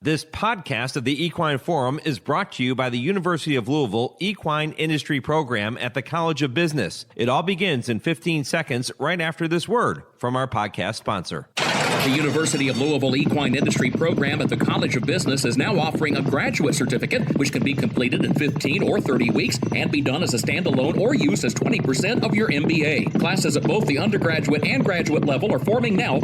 This podcast of the Equine Forum is brought to you by the University of Louisville Equine Industry Program at the College of Business. It all begins in 15 seconds right after this word from our podcast sponsor. The University of Louisville Equine Industry Program at the College of Business is now offering a graduate certificate, which can be completed in 15 or 30 weeks and be done as a standalone or used as 20% of your MBA. Classes at both the undergraduate and graduate level are forming now.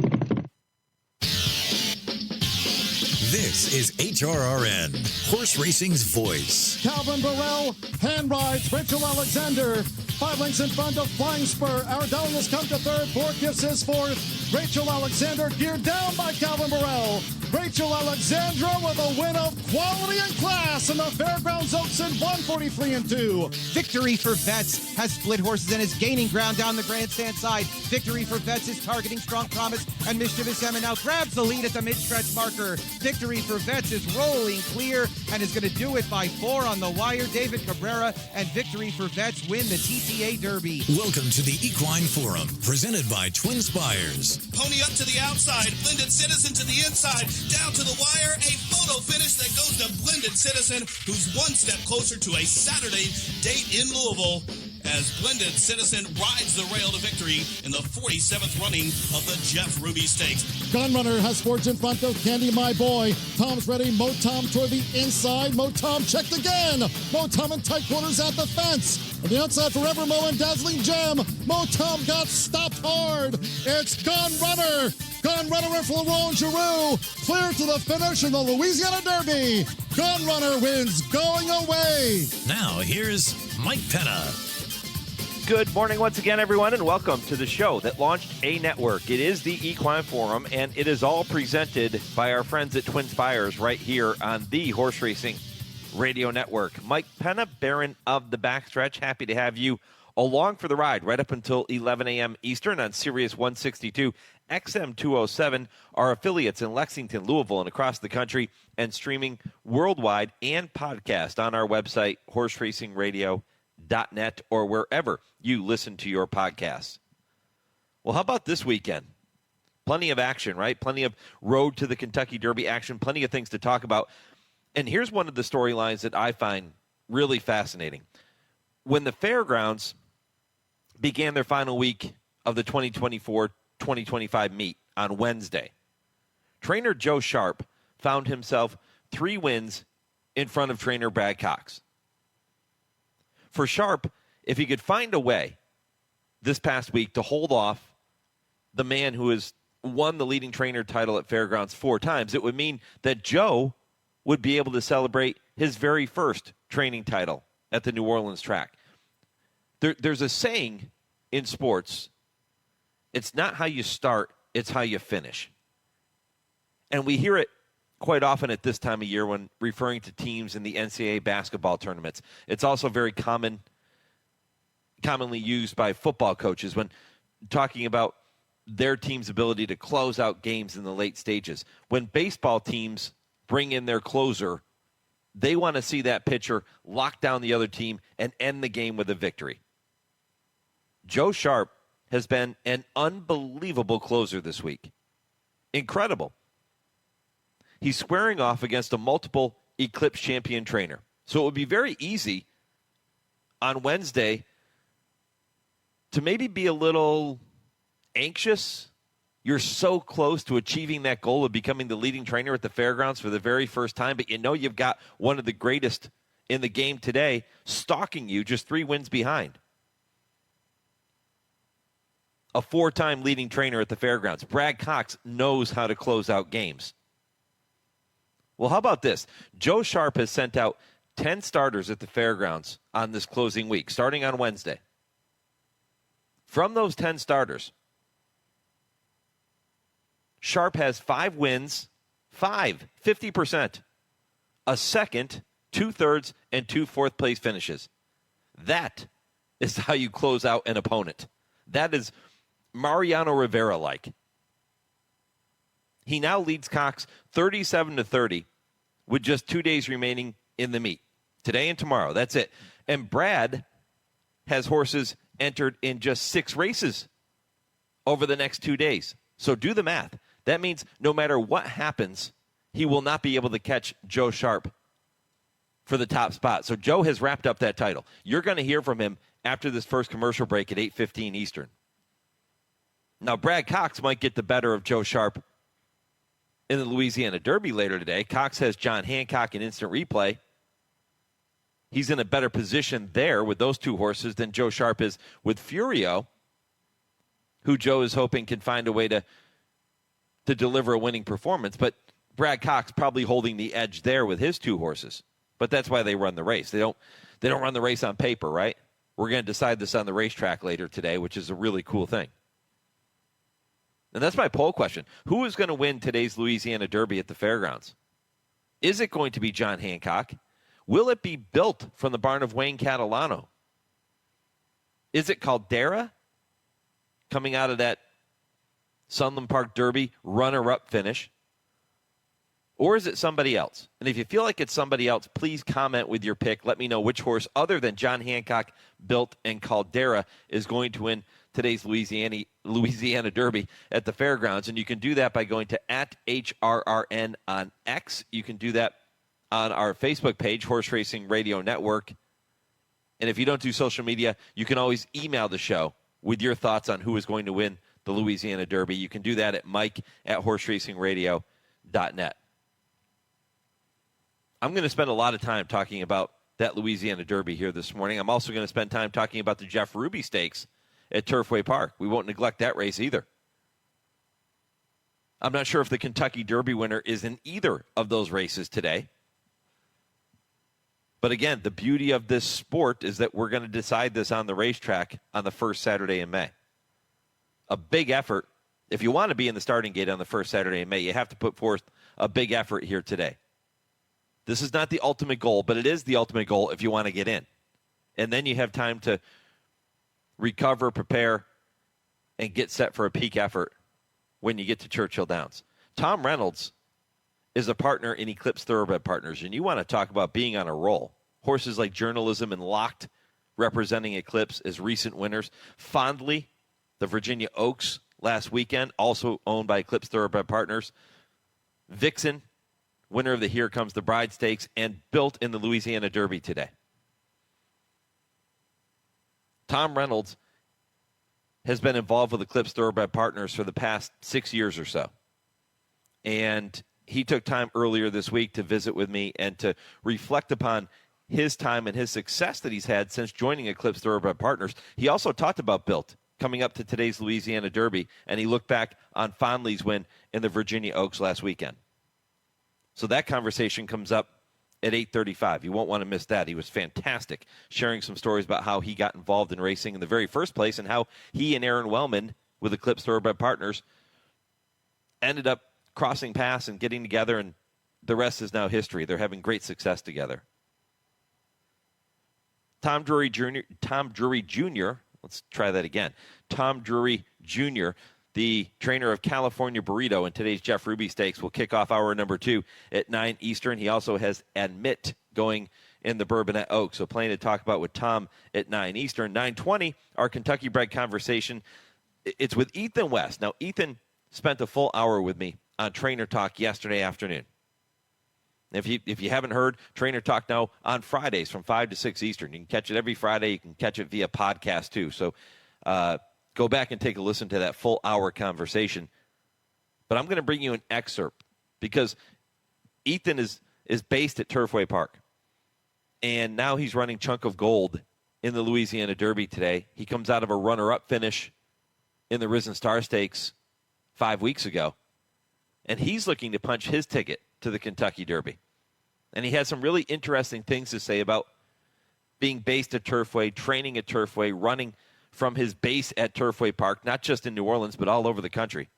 This is HRRN, horse racing's voice. Calvin Burrell, hand rides, Rachel Alexander. 5 lengths in front of Flying Spur. Ardelius come to third. Bork gives his fourth. Rachel Alexander geared down by Calvin Burrell. Rachel Alexandra with a win of quality and class in the Fairgrounds Oaks in 143-2. Victory for Vets has split horses and is gaining ground down the grandstand side. Victory for Vets is targeting Strong Promise and Mischievous Emma now grabs the lead at the mid-stretch marker. Victory for Vets is rolling clear and is going to do it by 4 on the wire. David Cabrera and Victory for Vets win the TTA Derby. Welcome to the Equine Forum, presented by TwinSpires. Pony up to the outside, Blended Citizen to the inside, down to the wire, a photo finish that goes to Blended Citizen, who's one step closer to a Saturday date in Louisville as Blended Citizen rides the rail to victory in the 47th running of the Jeff Ruby Stakes. Gunrunner has forged in front of Candy My Boy. Tom's ready. Mo Tom toward the inside. Mo Tom checked again. Mo Tom in tight quarters at the fence. On the outside for Evermo and Dazzling Gem. Mo Tom got stopped hard. It's Gunrunner. Gunrunner and Florent Giroux clear to the finish in the Louisiana Derby. Gunrunner wins going away. Now here's Mike Penna. Good morning once again, everyone, and welcome to the show that launched a network. It is the Equine Forum, and it is all presented by our friends at TwinSpires right here on the Horse Racing Radio Network. Mike Penna, Baron of the Backstretch, happy to have you along for the ride right up until 11 a.m. Eastern on Sirius 162, XM 207, our affiliates in Lexington, Louisville, and across the country, and streaming worldwide and podcast on our website, horseracingradio.net, or wherever you listen to your podcasts. Well, how about this weekend? Plenty of action, right? Plenty of road to the Kentucky Derby action, plenty of things to talk about. And here's one of the storylines that I find really fascinating. When the Fairgrounds began their final week of the 2024-2025 meet on Wednesday, trainer Joe Sharp found himself 3 wins in front of trainer Brad Cox. For Sharp, if he could find a way this past week to hold off the man who has won the leading trainer title at Fairgrounds 4 times, it would mean that Joe would be able to celebrate his very first training title at the New Orleans track. There's a saying in sports, it's not how you start, it's how you finish. And we hear it quite often at this time of year when referring to teams in the NCAA basketball tournaments. It's also very commonly used by football coaches when talking about their team's ability to close out games in the late stages. When baseball teams bring in their closer, they want to see that pitcher lock down the other team and end the game with a victory. Joe Sharp has been an unbelievable closer this week. Incredible. He's squaring off against a multiple Eclipse champion trainer. So it would be very easy on Wednesday to maybe be a little anxious. You're so close to achieving that goal of becoming the leading trainer at the Fairgrounds for the very first time, but you know you've got one of the greatest in the game today stalking you just 3 wins behind. A 4-time leading trainer at the Fairgrounds. Brad Cox knows how to close out games. Well, how about this? Joe Sharp has sent out 10 starters at the Fairgrounds on this closing week, starting on Wednesday. From those 10 starters, Sharp has 5 wins, 50%, a second, 2/3, and 2 fourth-place finishes. That is how you close out an opponent. That is Mariano Rivera-like. He now leads Cox 37-30 with just 2 days remaining in the meet. Today and tomorrow, that's it. And Brad has horses entered in just 6 races over the next 2 days. So do the math. That means no matter what happens he will not be able to catch Joe Sharp for the top spot. So Joe has wrapped up that title. You're going to hear from him after this first commercial break at 8:15 Eastern. Now, Brad Cox might get the better of Joe Sharp in the Louisiana Derby later today. Cox has John Hancock in instant replay. He's in a better position there with those two horses than Joe Sharp is with Furio, who Joe is hoping can find a way to deliver a winning performance. But Brad Cox probably holding the edge there with his two horses. But that's why they run the race. They don't run the race on paper, right? We're going to decide this on the racetrack later today, which is a really cool thing. And that's my poll question. Who is going to win today's Louisiana Derby at the fairgrounds? Is it going to be John Hancock? Will it be built from the barn of Wayne Catalano? Is it Caldera coming out of that Sunland Park Derby runner-up finish? Or is it somebody else? And if you feel like it's somebody else, please comment with your pick. Let me know which horse other than John Hancock, Built, and Caldera is going to win today's Louisiana Derby at the fairgrounds. And you can do that by going to @HRRN on X. You can do that on our Facebook page, Horse Racing Radio Network. And if you don't do social media, you can always email the show with your thoughts on who is going to win the Louisiana Derby. You can do that at mike@horseracingradio.net. I'm going to spend a lot of time talking about that Louisiana Derby here this morning. I'm also going to spend time talking about the Jeff Ruby Stakes at Turfway Park. We won't neglect that race either. I'm not sure if the Kentucky Derby winner is in either of those races today. But again, the beauty of this sport is that we're going to decide this on the racetrack on the first Saturday in May. A big effort. If you want to be in the starting gate on the first Saturday in May, you have to put forth a big effort here today. This is not the ultimate goal, but it is the ultimate goal if you want to get in. And then you have time to recover, prepare, and get set for a peak effort when you get to Churchill Downs. Tom Reynolds is a partner in Eclipse Thoroughbred Partners, and you want to talk about being on a roll. Horses like Journalism and Locked representing Eclipse as recent winners. Fondly, the Virginia Oaks last weekend, also owned by Eclipse Thoroughbred Partners. Vixen, winner of the Here Comes the Bride Stakes, and Built in the Louisiana Derby today. Tom Reynolds has been involved with Eclipse Thoroughbred Partners for the past 6 years or so. And he took time earlier this week to visit with me and to reflect upon his time and his success that he's had since joining Eclipse Thoroughbred Partners. He also talked about Built coming up to today's Louisiana Derby, and he looked back on Fondley's win in the Virginia Oaks last weekend. So that conversation comes up at 8:35. You won't want to miss that. He was fantastic, sharing some stories about how he got involved in racing in the very first place and how he and Aaron Wellman with Eclipse Thoroughbred Partners ended up crossing paths and getting together, and the rest is now history. They're having great success together. Tom Drury Jr., let's try that again. Tom Drury Jr., the trainer of California Burrito in today's Jeff Ruby Stakes, will kick off hour number 2 at 9 Eastern. He also has Admit going in the Bourbonnette Oaks. So plenty to talk about with Tom at 9 Eastern. 9:20, our Kentucky Bred conversation. It's with Ethan West. Now, Ethan spent a full hour with me on Trainer Talk yesterday afternoon. If you haven't heard, Trainer Talk now on Fridays from 5 to 6 Eastern. You can catch it every Friday. You can catch it via podcast, too. So, go back and take a listen to that full hour conversation. But I'm going to bring you an excerpt because Ethan is based at Turfway Park. And now he's running Chunk of Gold in the Louisiana Derby today. He comes out of a runner-up finish in the Risen Star Stakes 5 weeks ago. And he's looking to punch his ticket to the Kentucky Derby. And he has some really interesting things to say about being based at Turfway, training at Turfway, running from his base at Turfway Park, not just in New Orleans, but all over the country.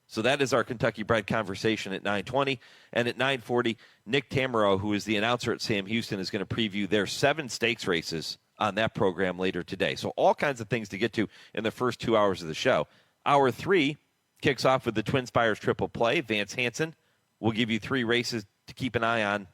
So that is our Kentucky Bred conversation at 9:20. And at 9:40, Nick Tamero, who is the announcer at Sam Houston, is going to preview their 7 stakes races on that program later today. So all kinds of things to get to in the first 2 hours of the show. Hour 3 kicks off with the TwinSpires Triple Play. Vance Hanson will give you 3 races to keep an eye on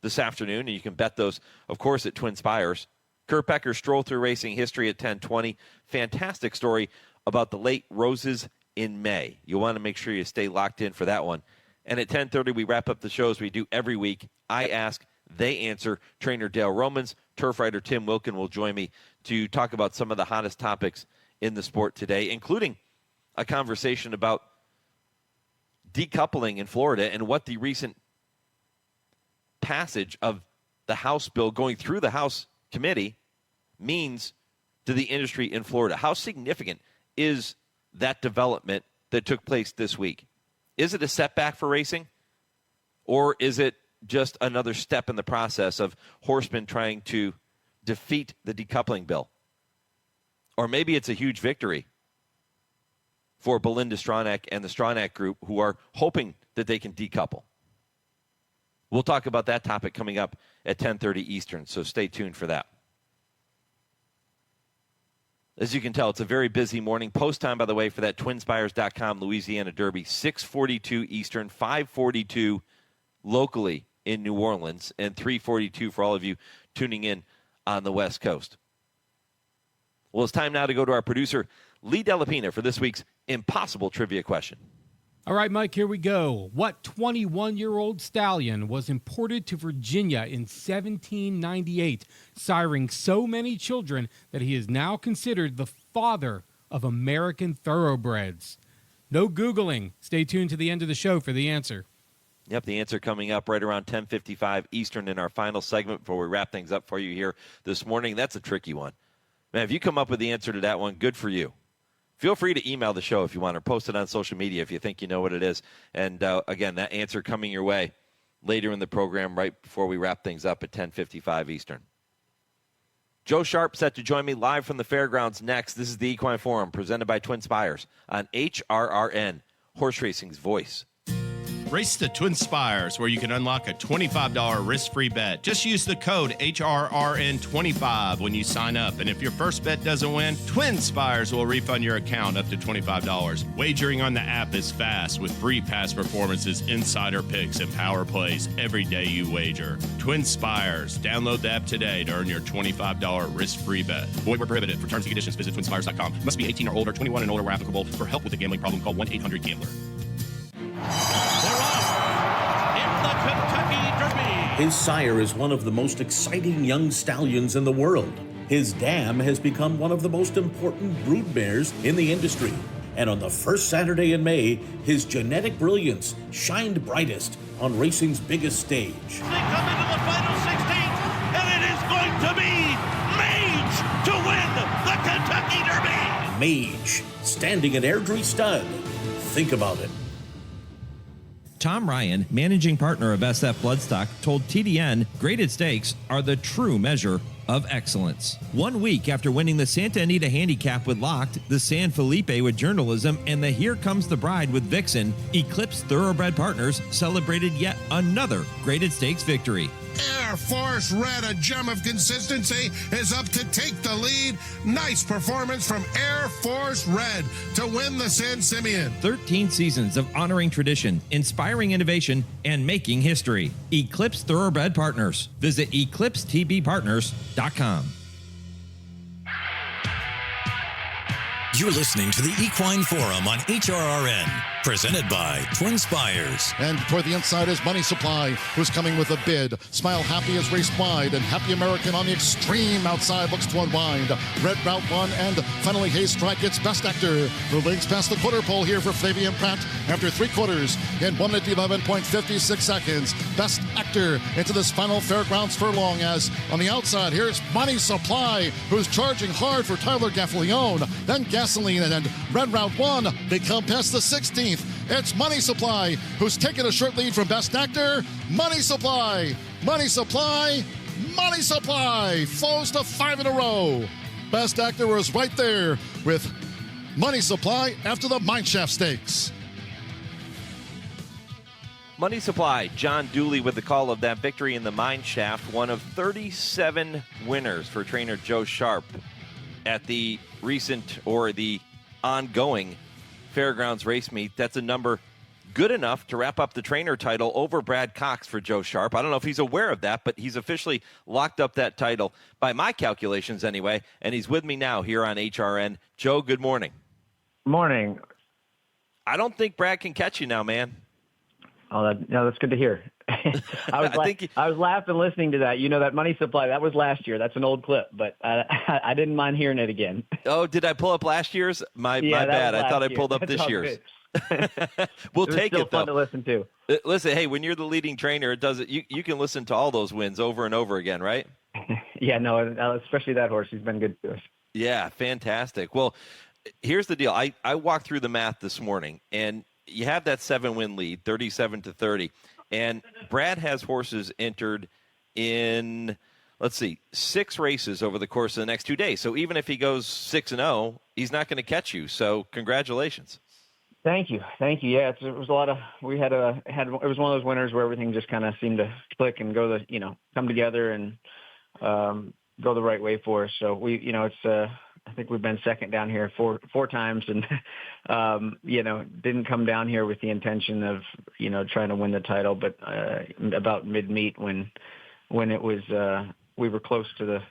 this afternoon, and you can bet those, of course, at TwinSpires. Kurt Becker, Stroll Through Racing History at 10:20. Fantastic story about the late Roses in May. You'll want to make sure you stay locked in for that one And at 10:30, we wrap up the shows we do every week. I ask, they answer. Trainer Dale Romans, turf writer Tim Wilkin will join me to talk about some of the hottest topics in the sport today, including a conversation about decoupling in Florida and what the recent passage of the House bill going through the House committee means to the industry in Florida. How significant is that development that took place this week? Is it a setback for racing, or is it just another step in the process of horsemen trying to defeat the decoupling bill? Or maybe it's a huge victory for Belinda Stronach and the Stronach Group, who are hoping that they can decouple. We'll talk about that topic coming up at 10:30 Eastern, so stay tuned for that. As you can tell, it's a very busy morning. Post time, by the way, for that TwinSpires.com Louisiana Derby, 6:42 Eastern, 5:42 locally in New Orleans, and 3:42 for all of you tuning in on the West Coast. Well, it's time now to go to our producer, Lee Delapina, for this week's Impossible Trivia question. All right, Mike, here we go. What 21-year-old stallion was imported to Virginia in 1798, siring so many children that he is now considered the father of American thoroughbreds? No Googling. Stay tuned to the end of the show for the answer. Yep, the answer coming up right around 10:55 Eastern in our final segment before we wrap things up for you here this morning. That's a tricky one. Man, if you come up with the answer to that one, good for you. Feel free to email the show if you want, or post it on social media if you think you know what it is. And, again, that answer coming your way later in the program right before we wrap things up at 10:55 Eastern. Joe Sharp set to join me live from the fairgrounds next. This is the Equine Forum presented by TwinSpires on HRRN, horse racing's voice. Race the TwinSpires, where you can unlock a $25 risk-free bet. Just use the code HRRN25 when you sign up. And if your first bet doesn't win, TwinSpires will refund your account up to $25. Wagering on the app is fast with free past performances, insider picks, and power plays every day you wager. TwinSpires. Download the app today to earn your $25 risk-free bet. Void where prohibited. For terms and conditions, visit TwinSpires.com. Must be 18 or older, 21 and older where applicable. For help with a gambling problem, call 1-800-GAMBLER. They're off in the Kentucky Derby. His sire is one of the most exciting young stallions in the world. His dam has become one of the most important brood mares in the industry. And on the first Saturday in May, his genetic brilliance shined brightest on racing's biggest stage. They come into the final 16th, and it is going to be Mage to win the Kentucky Derby. Mage, standing at Airdrie Stud. Think about it. Tom Ryan, managing partner of SF Bloodstock, told TDN graded stakes are the true measure of excellence. 1 week after winning the Santa Anita Handicap with Locked, the San Felipe with Journalism, and the Here Comes the Bride with Vixen, Eclipse Thoroughbred Partners celebrated yet another graded stakes victory. Air Force Red, a gem of consistency, is up to take the lead. Nice performance from Air Force Red to win the San Simeon. 13 seasons of honoring tradition, inspiring innovation, and making history. Eclipse Thoroughbred Partners. Visit eclipsetbpartners.com. You're listening to the Equine Forum on HRRN, presented by TwinSpires. And toward the inside is Money Supply, who's coming with a bid. Smile Happy is raced wide, and Happy American on the extreme outside looks to unwind. Red Route 1, and finally Hayes Strike gets Best Actor, who links past the quarter pole here for Flavian Pratt after 3 quarters in 1 minute 11.56 seconds. Best Actor into this final fairgrounds furlong, as on the outside here's Money Supply, who's charging hard for Tyler Gaffalione. Then Gasoline and Red Route 1. They come past the 16th. It's Money Supply, who's taken a short lead from Best Actor. Money Supply, Money Supply, Money Supply falls to 5 in a row. Best Actor was right there with Money Supply after the Mineshaft Stakes. Money Supply, John Dooley with the call of that victory in the Mineshaft, one of 37 winners for trainer Joe Sharp at the recent or the ongoing Fairgrounds race meet. That's a number good enough to wrap up the trainer title over Brad Cox for Joe Sharp. I don't know if he's aware of that, but he's officially locked up that title by my calculations anyway, and he's with me now here on HRN. Joe, good morning. Morning. I don't think Brad can catch you now, man. That's good to hear. I was laughing listening to that. That money supply, that was last year. That's an old clip, but I didn't mind hearing it again. Oh, did I pull up last year's? My bad. I thought I pulled up this year's. We'll take it, though. It's still fun to listen to. Listen, hey, when you're the leading trainer, it does it. You can listen to all those wins over and over again, right? Yeah, no, especially that horse. He's been good to us. Yeah, fantastic. Well, here's the deal. I walked through the math this morning, and you have that 7-win lead, 37-30, and Brad has horses entered in, 6 races over the course of the next 2 days. So even if he goes 6-0, he's not going to catch you. So congratulations. Thank you. Yeah, it was a lot of. We had it was one of those winners where everything just kind of seemed to click and come together and go the right way for us. So we, it's. I think we've been second down here four times, and didn't come down here with the intention of trying to win the title, but about mid-meet when it was we were close to the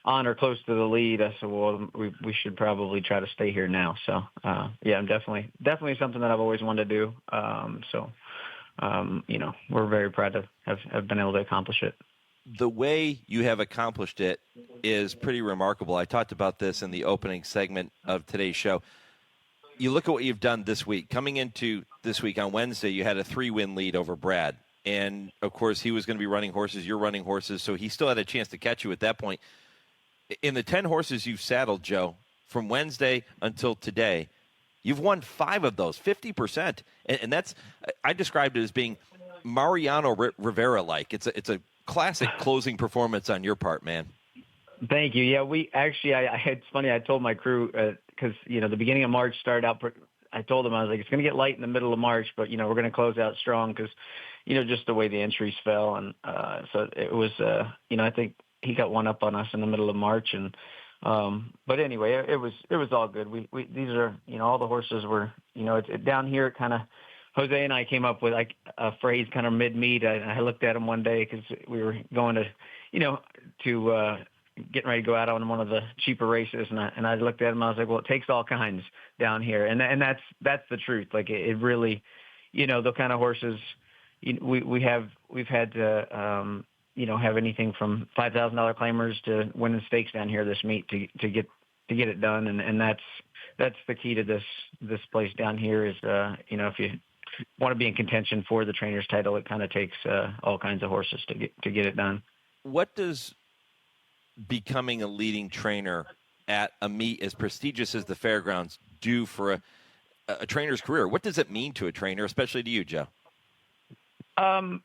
the lead, I said, well, we should probably try to stay here now. So I'm definitely something that I've always wanted to do. We're very proud to have been able to accomplish it. The way you have accomplished it is pretty remarkable. I talked about this in the opening segment of today's show. You look at what you've done this week. Coming into this week on Wednesday, you had a 3-win lead over Brad. And, of course, he was going to be running horses. You're running horses, so he still had a chance to catch you at that point. In the 10 horses you've saddled, Joe, from Wednesday until today, you've won 5 of those, 50%. And that's – I described it as being Mariano Rivera-like. It's a classic closing performance on your part, man. Thank you. Yeah, we actually, it's funny, I told my crew, because, the beginning of March started out, I told them, I was like, it's going to get light in the middle of March, but, we're going to close out strong because, just the way the entries fell. And so it was, I think he got one up on us in the middle of March. And, but anyway, it was all good. These are, all the horses were, down here kind of, Jose and I came up with like a phrase kind of mid-meet. I looked at him one day because we were going to, getting ready to go out on one of the cheaper races. And I looked at him, I was like, well, it takes all kinds down here. And that's the truth. Like it really, the kind of horses we've had to, have anything from $5,000 claimers to winning stakes down here this meet to get it done. And that's the key to this place down here is, if you want to be in contention for the trainer's title, it kind of takes all kinds of horses to get it done. What does becoming a leading trainer at a meet as prestigious as the Fairgrounds do for a trainer's career? What does it mean to a trainer, especially to you, Joe? I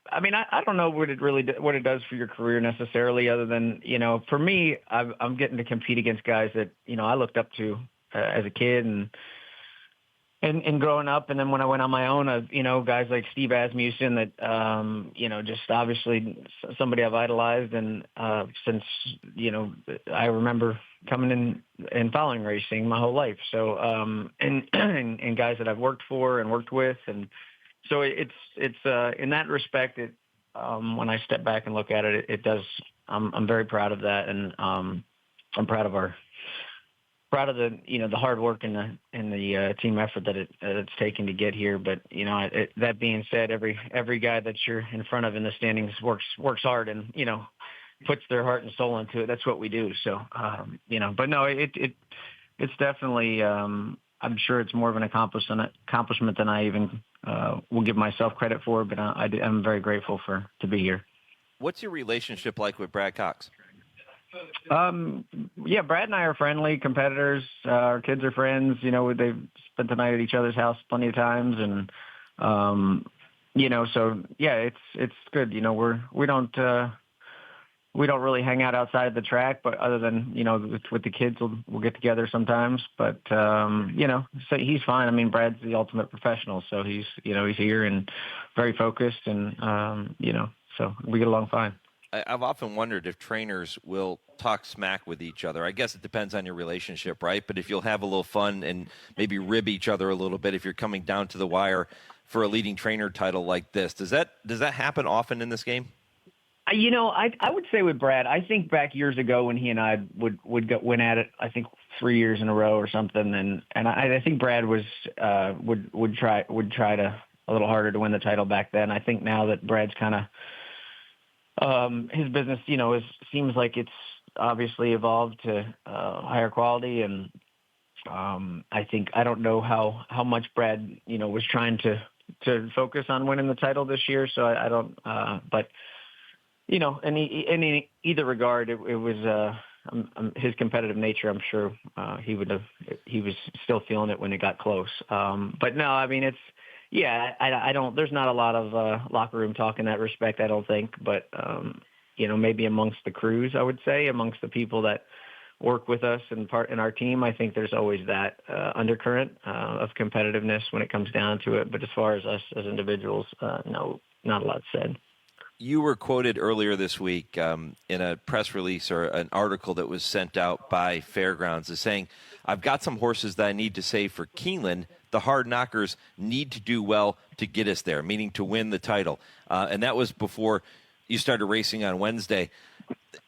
don't know what it does for your career necessarily, other than, for me, I'm getting to compete against guys that, I looked up to as a kid and growing up. And then when I went on my own, guys like Steve Asmussen that, just obviously somebody I've idolized. And since, I remember coming in and following racing my whole life. So, and guys that I've worked for and worked with. And so it's in that respect, when I step back and look at it, it does, I'm very proud of that. And I'm proud of the the hard work and the team effort that it's taken to get here. But that being said, every guy that you're in front of in the standings works hard and puts their heart and soul into it. That's what we do. So but no, it's definitely I'm sure it's more of an accomplishment than I even will give myself credit for. But I'm very grateful to be here. What's your relationship like with Brad Cox? Brad and I are friendly competitors. Our kids are friends. They've spent the night at each other's house plenty of times, and so yeah, it's good. We don't really hang out outside of the track, but other than with the kids, we'll get together sometimes. But so he's fine. I mean, Brad's the ultimate professional, so he's here and very focused, and so we get along fine. I've often wondered if trainers will talk smack with each other. I guess it depends on your relationship, right? But if you'll have a little fun and maybe rib each other a little bit if you're coming down to the wire for a leading trainer title like this, does that happen often in this game? I would say with Brad, I think back years ago when he and I would win at it, I think 3 years in a row or something, and I think Brad was would try to a little harder to win the title back then. I think now that Brad's kind of his business, seems like it's obviously evolved to higher quality, and I don't know how much Brad was trying to focus on winning the title this year. So I don't, but in either regard, it was his competitive nature. I'm sure he was still feeling it when it got close. But no, I mean, there's not a lot of locker room talk in that respect, I don't think, but maybe amongst the crews, I would say, amongst the people that work with us and part in our team, I think there's always that undercurrent of competitiveness when it comes down to it. But as far as us as individuals, no, not a lot said. You were quoted earlier this week in a press release or an article that was sent out by Fairgrounds as saying, I've got some horses that I need to save for Keeneland. The hard knockers need to do well to get us there, meaning to win the title. And that was before you started racing on Wednesday.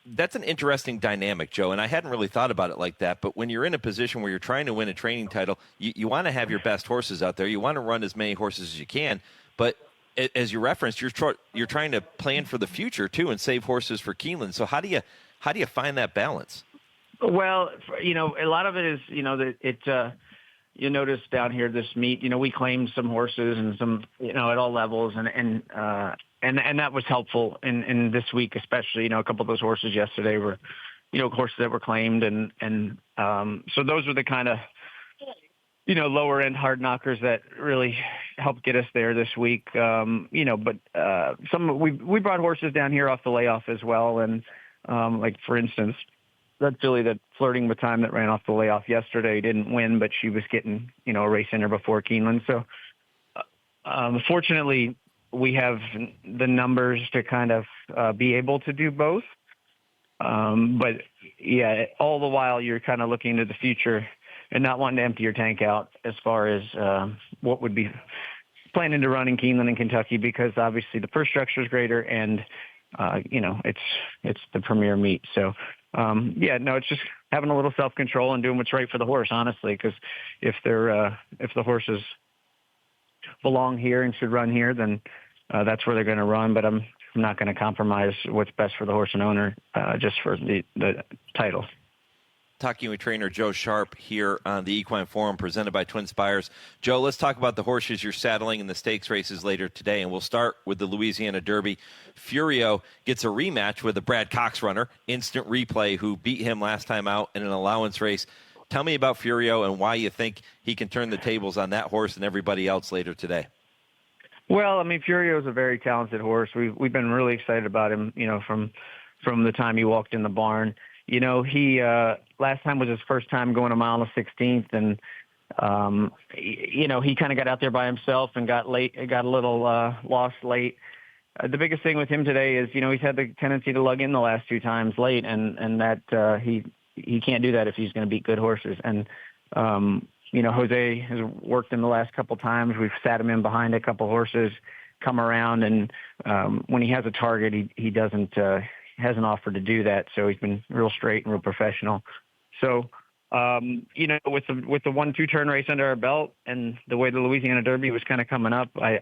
That's an interesting dynamic, Joe, and I hadn't really thought about it like that. But when you're in a position where you're trying to win a training title, you want to have your best horses out there. You want to run as many horses as you can. But as you referenced, you're trying to plan for the future too and save horses for Keeneland. So how do you find that balance? Well, a lot of it is, you notice down here this meet, we claimed some horses and some, at all levels, and that was helpful in this week, especially, a couple of those horses yesterday were, horses that were claimed. And so those were the kind of, lower end hard knockers that really helped get us there this week. But we brought horses down here off the layoff as well. And like, for instance, that filly that Flirting with Time that ran off the layoff yesterday didn't win, but she was getting, a race in her before Keeneland. So fortunately, we have the numbers to kind of be able to do both. But yeah, all the while you're kind of looking to the future and not wanting to empty your tank out as far as what would be planning to run in Keeneland and Kentucky, because obviously the purse structure is greater and, it's the premier meet. So, it's just having a little self-control and doing what's right for the horse, honestly, because if the horses belong here and should run here, then that's where they're going to run. But I'm not going to compromise what's best for the horse and owner just for the title. Talking with trainer Joe Sharp here on the Equine Forum presented by TwinSpires. Joe, let's talk about the horses you're saddling in the stakes races later today, and we'll start with the Louisiana Derby. Furio gets a rematch with a Brad Cox runner, Instant Replay, who beat him last time out in an allowance race. Tell me about Furio and why you think he can turn the tables on that horse and everybody else later today. Well, I mean, Furio is a very talented horse. We've been really excited about him, from the time he walked in the barn. He last time was his first time going a mile and a 16th, and he kind of got out there by himself and got a little lost late. The biggest thing with him today is, he's had the tendency to lug in the last two times late, and that he can't do that if he's going to beat good horses. And Jose has worked him the last couple times. We've sat him in behind a couple horses, come around, and when he has a target, he doesn't. Hasn't offered to do that, so he's been real straight and real professional. So, with the 1-2 turn race under our belt and the way the Louisiana Derby was kind of coming up, I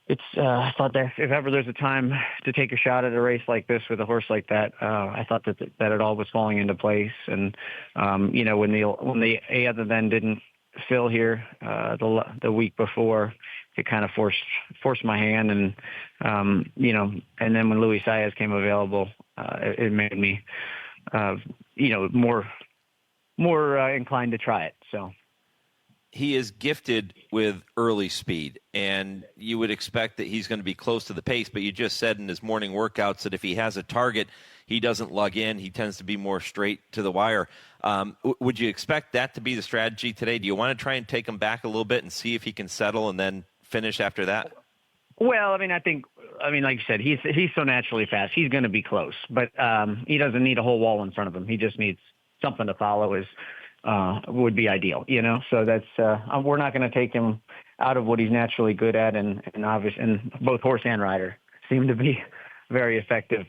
thought that if ever there's a time to take a shot at a race like this with a horse like that, I thought that it all was falling into place. And when the A other than didn't fill here the week before, it kind of forced my hand, and and then when Luis Saez came available, it made me more inclined to try it. So he is gifted with early speed, and you would expect that he's going to be close to the pace, but you just said in his morning workouts that if he has a target, he doesn't lug in. He tends to be more straight to the wire. Would you expect that to be the strategy today? Do you want to try and take him back a little bit and see if he can settle and then finish after that? Well, I mean, like you said, he's so naturally fast. He's going to be close, but he doesn't need a whole wall in front of him. He just needs something to follow would be ideal, So that's we're not going to take him out of what he's naturally good at, and both horse and rider seem to be very effective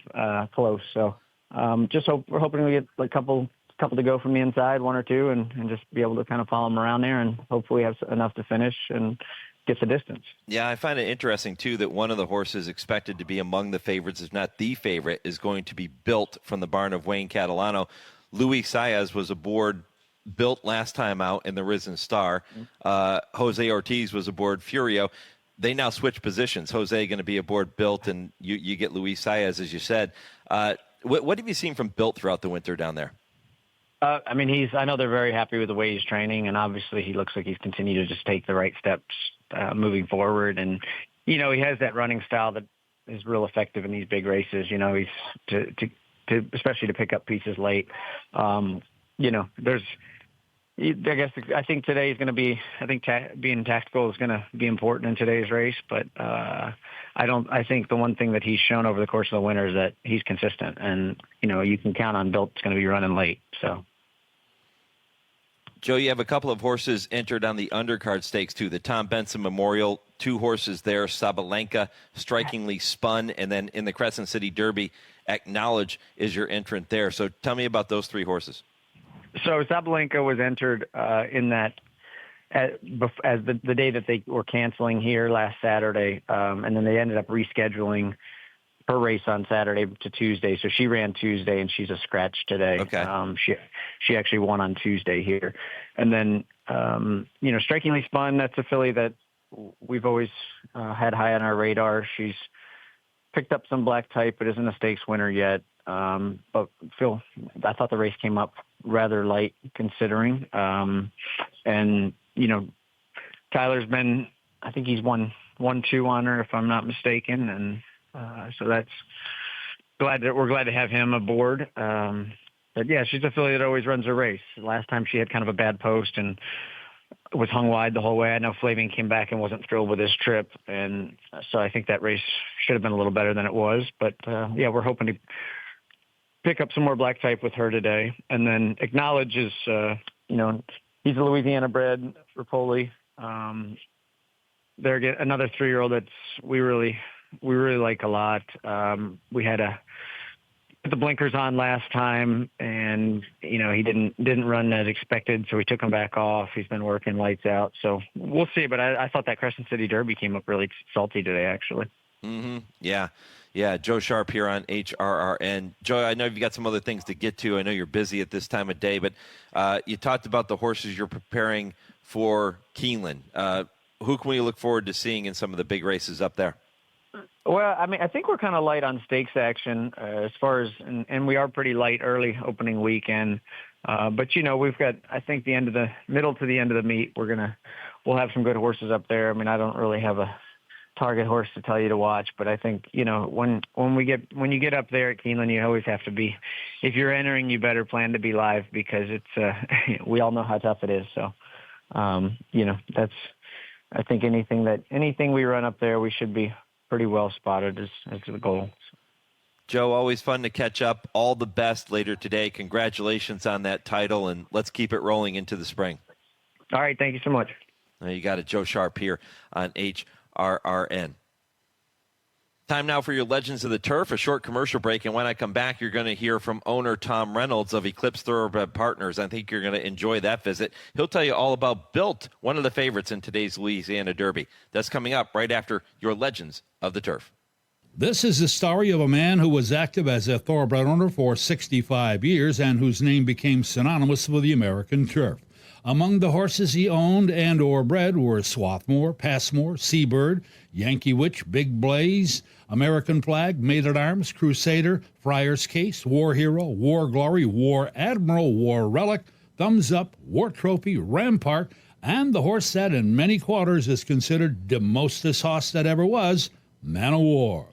close. So we're hoping we get a couple to go from the inside, 1 or 2, and just be able to kind of follow him around there, and hopefully have enough to finish. And gets the distance. Yeah, I find it interesting, too, that one of the horses expected to be among the favorites, if not the favorite, is going to be built from the barn of Wayne Catalano. Luis Saez was aboard built last time out in the Risen Star. Jose Ortiz was aboard Furio. They now switch positions. Jose going to be aboard built, and you get Luis Saez, as you said. What have you seen from built throughout the winter down there? I mean, I know they're very happy with the way he's training, and obviously he looks like he's continued to just take the right steps moving forward. And, he has that running style that is real effective in these big races. He's to especially to pick up pieces late. I think today is going to be, being tactical is going to be important in today's race, but I think the one thing that he's shown over the course of the winter is that he's consistent, and, you can count on Bilt's going to be running late. So, Joe, you have a couple of horses entered on the undercard stakes too. The Tom Benson Memorial, 2 horses there. Sabalenka, Strikingly Spun, and then in the Crescent City Derby, Acknowledge is your entrant there. So tell me about those 3 horses. So Sabalenka was entered in that as the day that they were canceling here last Saturday, and then they ended up rescheduling her race on Saturday to Tuesday. So she ran Tuesday, and she's a scratch today. Okay. She actually won on Tuesday here. And then, Strikingly Spun, that's a filly that we've always had high on our radar. She's picked up some black type, but isn't a stakes winner yet. But Phil, I thought the race came up rather light considering. And, Tyler's been, I think he's won 2 on her, if I'm not mistaken. And so that's we're glad to have him aboard. But yeah, she's a filly that always runs a race. Last time she had kind of a bad post and was hung wide the whole way. I know Flavien came back and wasn't thrilled with his trip. And so I think that race should have been a little better than it was. But yeah, we're hoping to pick up some more black type with her today. And then Acknowledge is, he's a Louisiana bred Rapoli. They're another 3-year-old that's we really like a lot. We had put the blinkers on last time, and he didn't run as expected, so we took him back off. He's been working lights out, so we'll see. But I thought that Crescent City Derby came up really salty today, actually. Mm-hmm. Yeah. Joe Sharp here on HRRN. Joe, I know you've got some other things to get to. I know you're busy at this time of day, but you talked about the horses you're preparing for Keeneland. Who can we look forward to seeing in some of the big races up there? Well, I mean, I think we're kind of light on stakes action as far as, and we are pretty light early opening weekend. But we've got, I think, middle to the end of the meet, we'll have some good horses up there. I mean, I don't really have a target horse to tell you to watch, but I think, when you get up there at Keeneland, you always have to be, if you're entering, you better plan to be live, because it's, we all know how tough it is. So, that's, I think anything we run up there, we should be pretty well spotted as the goal. Joe, always fun to catch up. All the best later today. Congratulations on that title, and let's keep it rolling into the spring. All right. Thank you so much. You got it. Joe Sharp here on HRRN. Time now for your Legends of the Turf, a short commercial break. And when I come back, you're going to hear from owner Tom Reynolds of Eclipse Thoroughbred Partners. I think you're going to enjoy that visit. He'll tell you all about Built, one of the favorites in today's Louisiana Derby. That's coming up right after your Legends of the Turf. This is the story of a man who was active as a thoroughbred owner for 65 years and whose name became synonymous with the American turf. Among the horses he owned and or bred were Swarthmore, Passmore, Seabird, Yankee Witch, Big Blaze, American Flag, Maid at Arms, Crusader, Friar's Case, War Hero, War Glory, War Admiral, War Relic, Thumbs Up, War Trophy, Rampart, and the horse that in many quarters is considered the mostest hoss that ever was, Man o' War.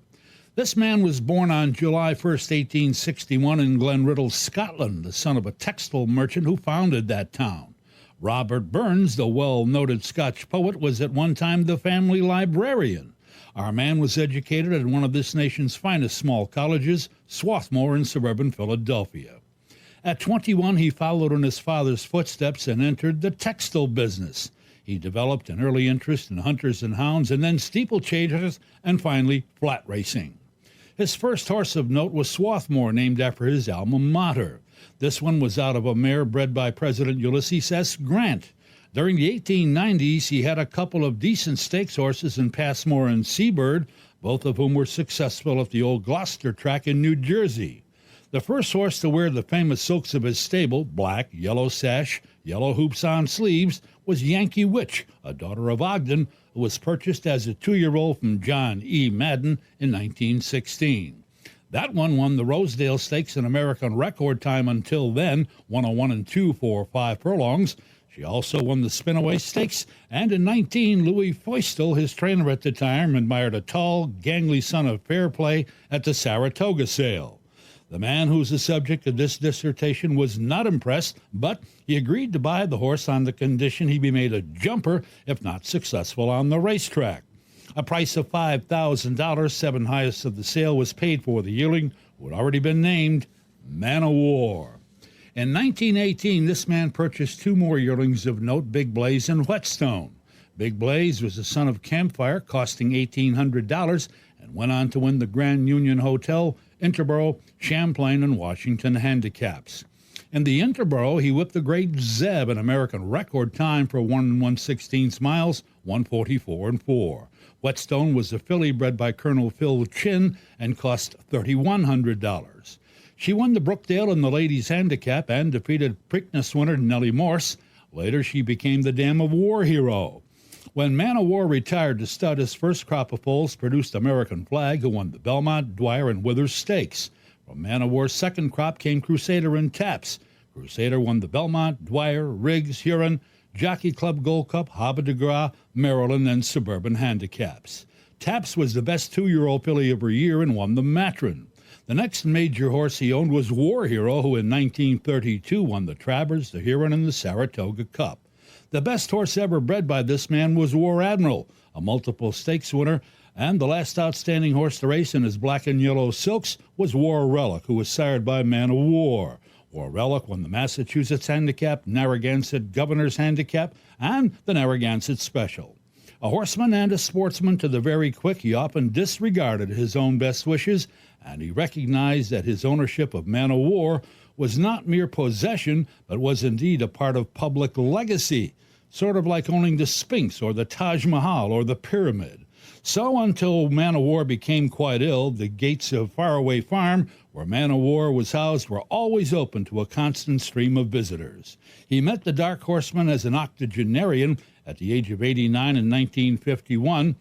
This man was born on July 1st, 1861 in Glenriddle, Scotland, the son of a textile merchant who founded that town. Robert Burns, the well-noted Scotch poet, was at one time the family librarian. Our man was educated at one of this nation's finest small colleges, Swarthmore in suburban Philadelphia. At 21, he followed in his father's footsteps and entered the textile business. He developed an early interest in hunters and hounds, and then steeplechasers, and finally flat racing. His first horse of note was Swarthmore, named after his alma mater. This one was out of a mare bred by President Ulysses S. Grant. During the 1890s, he had a couple of decent stakes horses in Passmore and Seabird, both of whom were successful at the old Gloucester track in New Jersey. The first horse to wear the famous silks of his stable, black, yellow sash, yellow hoops on sleeves, was Yankee Witch, a daughter of Ogden, who was purchased as a 2-year-old from John E. Madden in 1916. That one won the Rosedale Stakes in American record time until then, 101 2 for 5 furlongs. She also won the Spinaway Stakes, and in 19, Louis Feustel, his trainer at the time, admired a tall, gangly son of Fairplay at the Saratoga sale. The man who's the subject of this dissertation was not impressed, but he agreed to buy the horse on the condition he be made a jumper if not successful on the racetrack. A price of $5,000, seven highest of the sale, was paid for the yearling, who had already been named Man o' War. In 1918, this man purchased 2 more yearlings of note, Big Blaze and Whetstone. Big Blaze was the son of Campfire, costing $1,800, and went on to win the Grand Union Hotel, Interborough, Champlain, and Washington handicaps. In the Interborough, he whipped the great Zeb, an American record time for 1 1/16 miles, 1:44.4. Whetstone was a filly bred by Colonel Phil Chin and cost $3,100. She won the Brookdale in the ladies' handicap and defeated Preakness winner Nellie Morse. Later, she became the Dam of War hero. When Man o' War retired to stud, his first crop of foals produced American Flag, who won the Belmont, Dwyer, and Withers Stakes. From Man o' War's second crop came Crusader and Taps. Crusader won the Belmont, Dwyer, Riggs, Huron, Jockey Club Gold Cup, Havre de Grace, Maryland, and Suburban handicaps. Taps was the best 2-year-old filly of her year and won the Matron. The next major horse he owned was War Hero, who in 1932 won the Travers, the Huron, and the Saratoga Cup. The best horse ever bred by this man was War Admiral, a multiple stakes winner, and the last outstanding horse to race in his black and yellow silks was War Relic, who was sired by Man o' War. War Relic won the Massachusetts Handicap, Narragansett Governor's Handicap, and the Narragansett Special. A horseman and a sportsman to the very quick, he often disregarded his own best wishes, and he recognized that his ownership of Man o' War was not mere possession, but was indeed a part of public legacy, sort of like owning the Sphinx or the Taj Mahal or the Pyramid. So until Man o' War became quite ill, the gates of Faraway Farm, where Man o' War was housed, were always open to a constant stream of visitors. He met the Dark Horseman as an octogenarian at the age of 89 in 1951,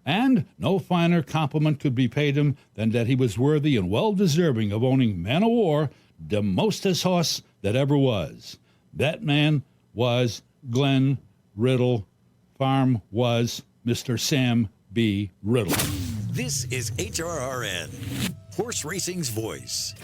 and no finer compliment could be paid him than that he was worthy and well-deserving of owning Man o' War, the mostest horse that ever was. That man was Glenn Riddle. Farm was Mr. Sam B. Riddle. This is HRRN, horse racing's voice.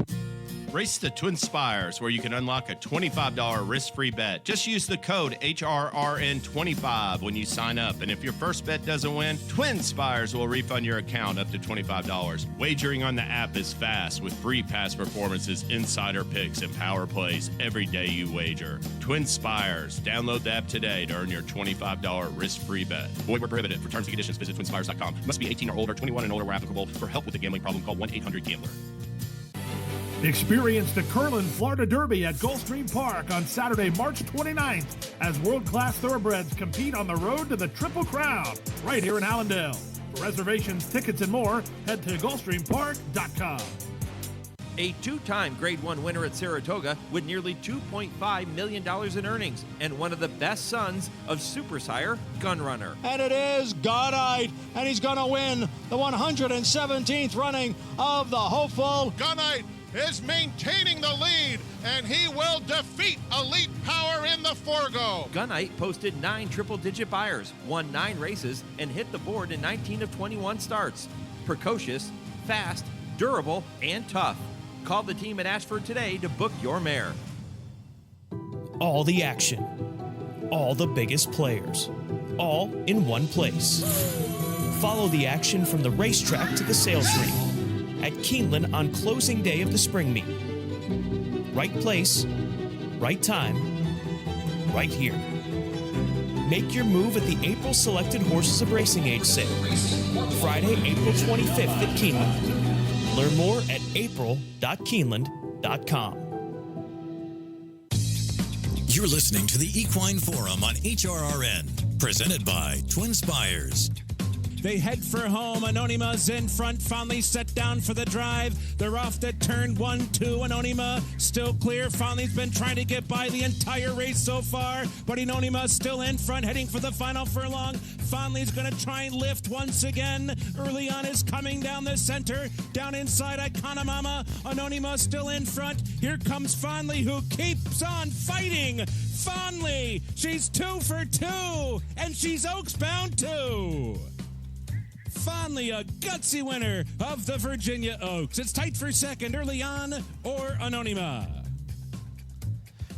Race the TwinSpires, where you can unlock a $25 risk-free bet. Just use the code HRRN25 when you sign up. And if your first bet doesn't win, TwinSpires will refund your account up to $25. Wagering on the app is fast with free past performances, insider picks, and power plays every day you wager. TwinSpires. Download the app today to earn your $25 risk-free bet. Void where prohibited. For terms and conditions, visit TwinSpires.com. Must be 18 or older, 21 and older where applicable. For help with a gambling problem, call 1-800-GAMBLER. Experience the Keeneland Florida Derby at Gulfstream Park on Saturday, March 29th, as world-class thoroughbreds compete on the road to the Triple Crown, right here in Allendale. For reservations, tickets, and more, head to GulfstreamPark.com. A 2-time Grade 1 winner at Saratoga with nearly $2.5 million in earnings, and one of the best sons of Super Sire, Gunrunner. And it is Gunite, and he's going to win the 117th running of the hopeful. Gunite is maintaining the lead, and he will defeat Elite Power in the Forgo. Gunite posted 9 triple-digit buyers, won 9 races, and hit the board in 19 of 21 starts. Precocious, fast, durable, and tough. Call the team at Ashford today to book your mare. All the action, all the biggest players, all in one place. Follow the action from the racetrack to the sales ring at Keeneland on closing day of the spring meet. Right place, right time, right here. Make your move at the April Selected Horses of Racing Age sale, Friday, April 25th at Keeneland. Learn more at april.keeneland.com. You're listening to the Equine Forum on HRRN, presented by TwinSpires. They head for home. Anonyma's in front. Fondly set down for the drive. They're off to turn 1-2. Anonyma still clear. Fondly's been trying to get by the entire race so far, but Anonyma's still in front, heading for the final furlong. Fondly's going to try and lift once again. Early on is coming down the center. Down inside Iconomama. Anonyma still in front. Here comes Fondly, who keeps on fighting. Fondly, she's 2 for 2, and she's Oaks bound too. Fondly, a gutsy winner of the Virginia Oaks. It's tight for second early on, or Anonyma.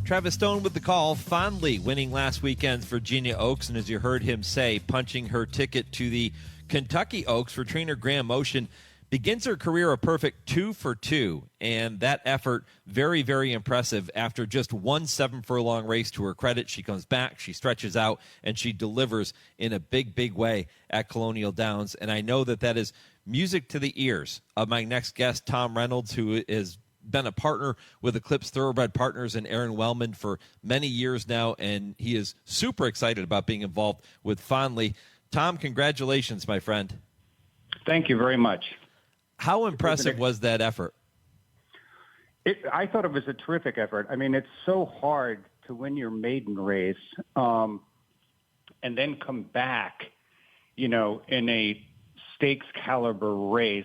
Travis Stone with the call. Fondly winning last weekend's Virginia Oaks, and as you heard him say, punching her ticket to the Kentucky Oaks for trainer Graham Motion. Begins her career a perfect 2 for 2, and that effort very, very impressive. After just 1 7-furlong race, to her credit, she comes back, she stretches out, and she delivers in a big, big way at Colonial Downs. And I know that that is music to the ears of my next guest, Tom Reynolds, who has been a partner with Eclipse Thoroughbred Partners and Aaron Wellman for many years now, and he is super excited about being involved with Fondly. Tom, congratulations, my friend. Thank you very much. How impressive was that effort? I thought it was a terrific effort. I mean, it's so hard to win your maiden race and then come back, in a stakes caliber race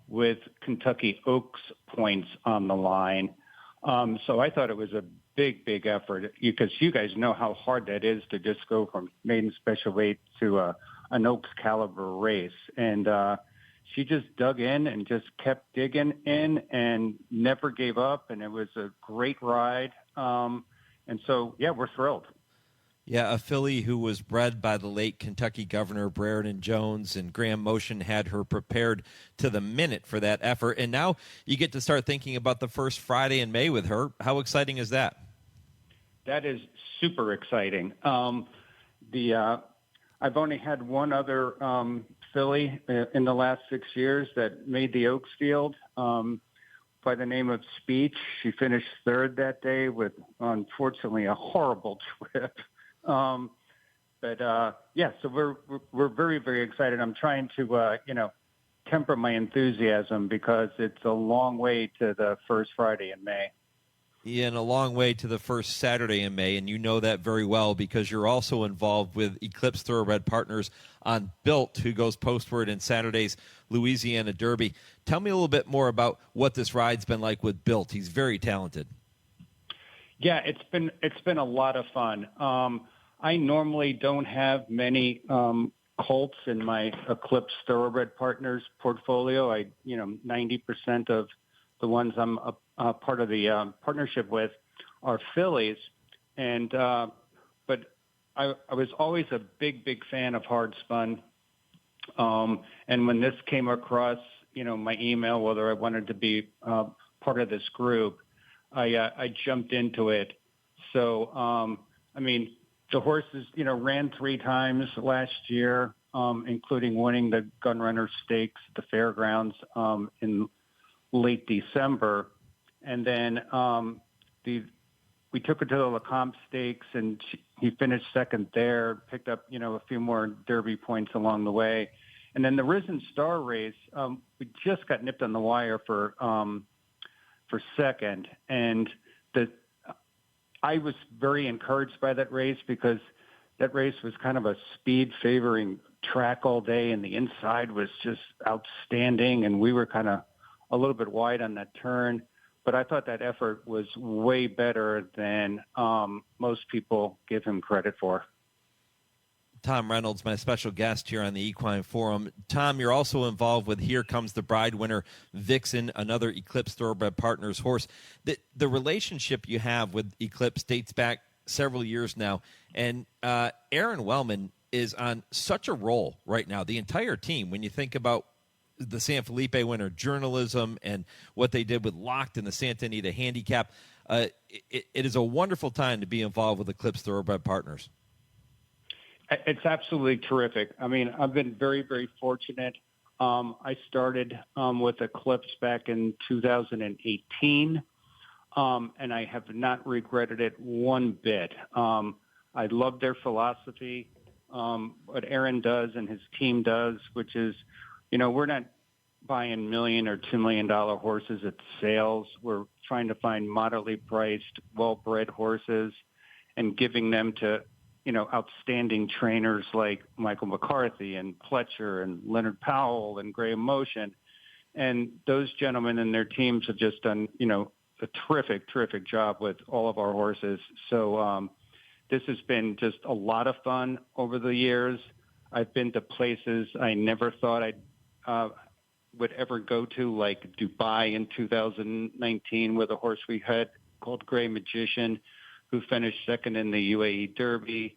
with Kentucky Oaks points on the line. So I thought it was a big, big effort, because you guys know how hard that is to just go from maiden special weight to an Oaks caliber race. And she just dug in and just kept digging in and never gave up. And it was a great ride. And so, yeah, we're thrilled. Yeah, a filly who was bred by the late Kentucky Governor Brereton Jones, and Graham Motion had her prepared to the minute for that effort. And now you get to start thinking about the first Friday in May with her. How exciting is that? That is super exciting. I've only had one other filly in the last 6 years that made the Oaks field by the name of Speech. She finished third that day with, unfortunately, a horrible trip. So we're very, very excited. I'm trying to, temper my enthusiasm, because it's a long way to the first Friday in May. Yeah, and a long way to the first Saturday in May, and you know that very well because you're also involved with Eclipse Thoroughbred Partners on Built, who goes postward in Saturday's Louisiana Derby. Tell me a little bit more about what this ride's been like with Built. He's very talented. Yeah, it's been a lot of fun. I normally don't have many colts in my Eclipse Thoroughbred Partners portfolio. 90% of the ones I'm a part of the partnership with are fillies, and but I was always a big, big fan of hard spun. And when this came across, my email, whether I wanted to be part of this group, I jumped into it. So, the horses, ran 3 times last year, including winning the Gunrunner Stakes at the fairgrounds in late December. And then we took her to the Lecomte Stakes, and he finished second there, picked up, a few more Derby points along the way. And then the Risen Star race, we just got nipped on the wire for second. And I was very encouraged by that race, because that race was kind of a speed favoring track all day, and the inside was just outstanding. And we were kind of a little bit wide on that turn. But I thought that effort was way better than most people give him credit for. Tom Reynolds, my special guest here on the Equine Forum. Tom, you're also involved with Here Comes the Bride winner, Vixen, another Eclipse Thoroughbred Partners horse. The relationship you have with Eclipse dates back several years now, and Aaron Wellman is on such a roll right now. The entire team, when you think about the San Felipe winner, journalism, and what they did with Locked in the Santa Anita Handicap, it is a wonderful time to be involved with Eclipse Thoroughbred Partners. It's absolutely terrific. I've been very, very fortunate. I started with Eclipse back in 2018. and I have not regretted it one bit. I love their philosophy, what Aaron does and his team does, which is, we're not buying $1 million or $2 million horses at sales. We're trying to find moderately priced, well-bred horses and giving them to, outstanding trainers like Michael McCarthy and Pletcher and Leonard Powell and Graham Motion. And those gentlemen and their teams have just done, a terrific job with all of our horses. So this has been just a lot of fun over the years. I've been to places I never thought I would ever go to, like Dubai in 2019 with a horse we had called Gray Magician, who finished second in the UAE Derby.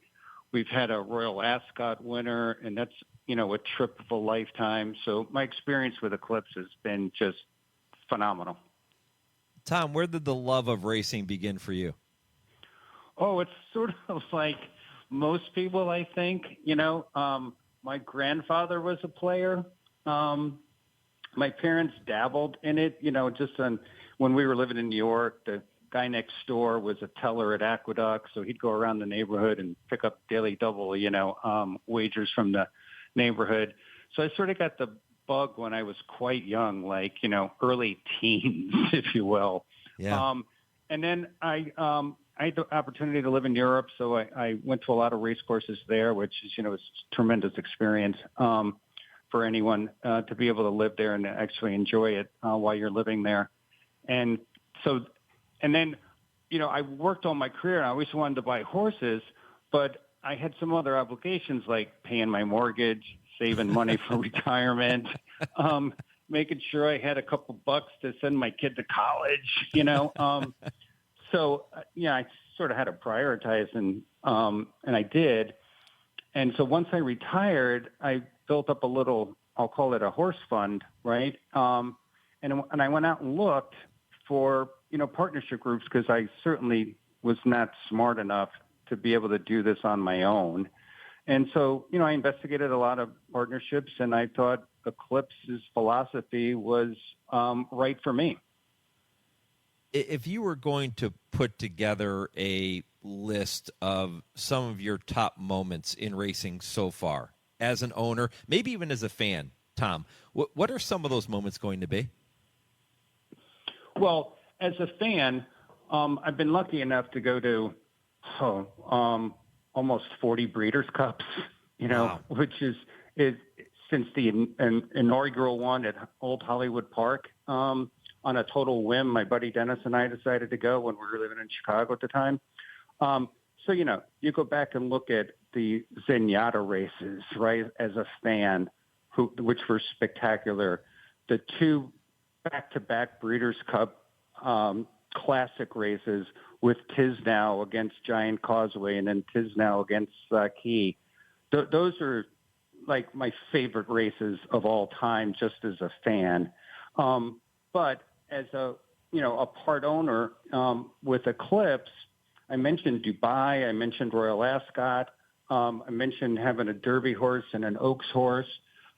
We've had a Royal Ascot winner, and that's, a trip of a lifetime. So my experience with Eclipse has been just phenomenal. Tom, where did the love of racing begin for you? Oh, it's sort of like most people, I think. My grandfather was a player. My parents dabbled in it, just when we were living in New York. The guy next door was a teller at Aqueduct, so he'd go around the neighborhood and pick up daily double, wagers from the neighborhood. So I sort of got the bug when I was quite young, like, early teens, if you will. Yeah. And then I had the opportunity to live in Europe, so I went to a lot of race courses there, which is, it's a tremendous experience for anyone to be able to live there and actually enjoy it while you're living there. And then, I worked all my career and I always wanted to buy horses, but I had some other obligations like paying my mortgage, saving money for retirement, making sure I had a couple bucks to send my kid to college, So, I sort of had to prioritize and I did. And so once I retired, I built up a little, I'll call it a horse fund, right? And I went out and looked for, partnership groups because I certainly was not smart enough to be able to do this on my own. And so, I investigated a lot of partnerships and I thought Eclipse's philosophy was right for me. If you were going to put together a list of some of your top moments in racing so far, as an owner, maybe even as a fan, Tom, what are some of those moments going to be? Well, as a fan, I've been lucky enough to go to almost 40 Breeders' Cups, Wow. which is since the inaugural one at Old Hollywood Park. On a total whim, my buddy Dennis and I decided to go when we were living in Chicago at the time. So, you go back and look at the Zenyatta races, right, as a fan, which were spectacular. The two back-to-back Breeders' Cup classic races with Tisnow against Giant Causeway and then Tisnow against Key. Those are like my favorite races of all time, just as a fan. But as a part owner with Eclipse, I mentioned Dubai, I mentioned Royal Ascot, I mentioned having a Derby horse and an Oaks horse.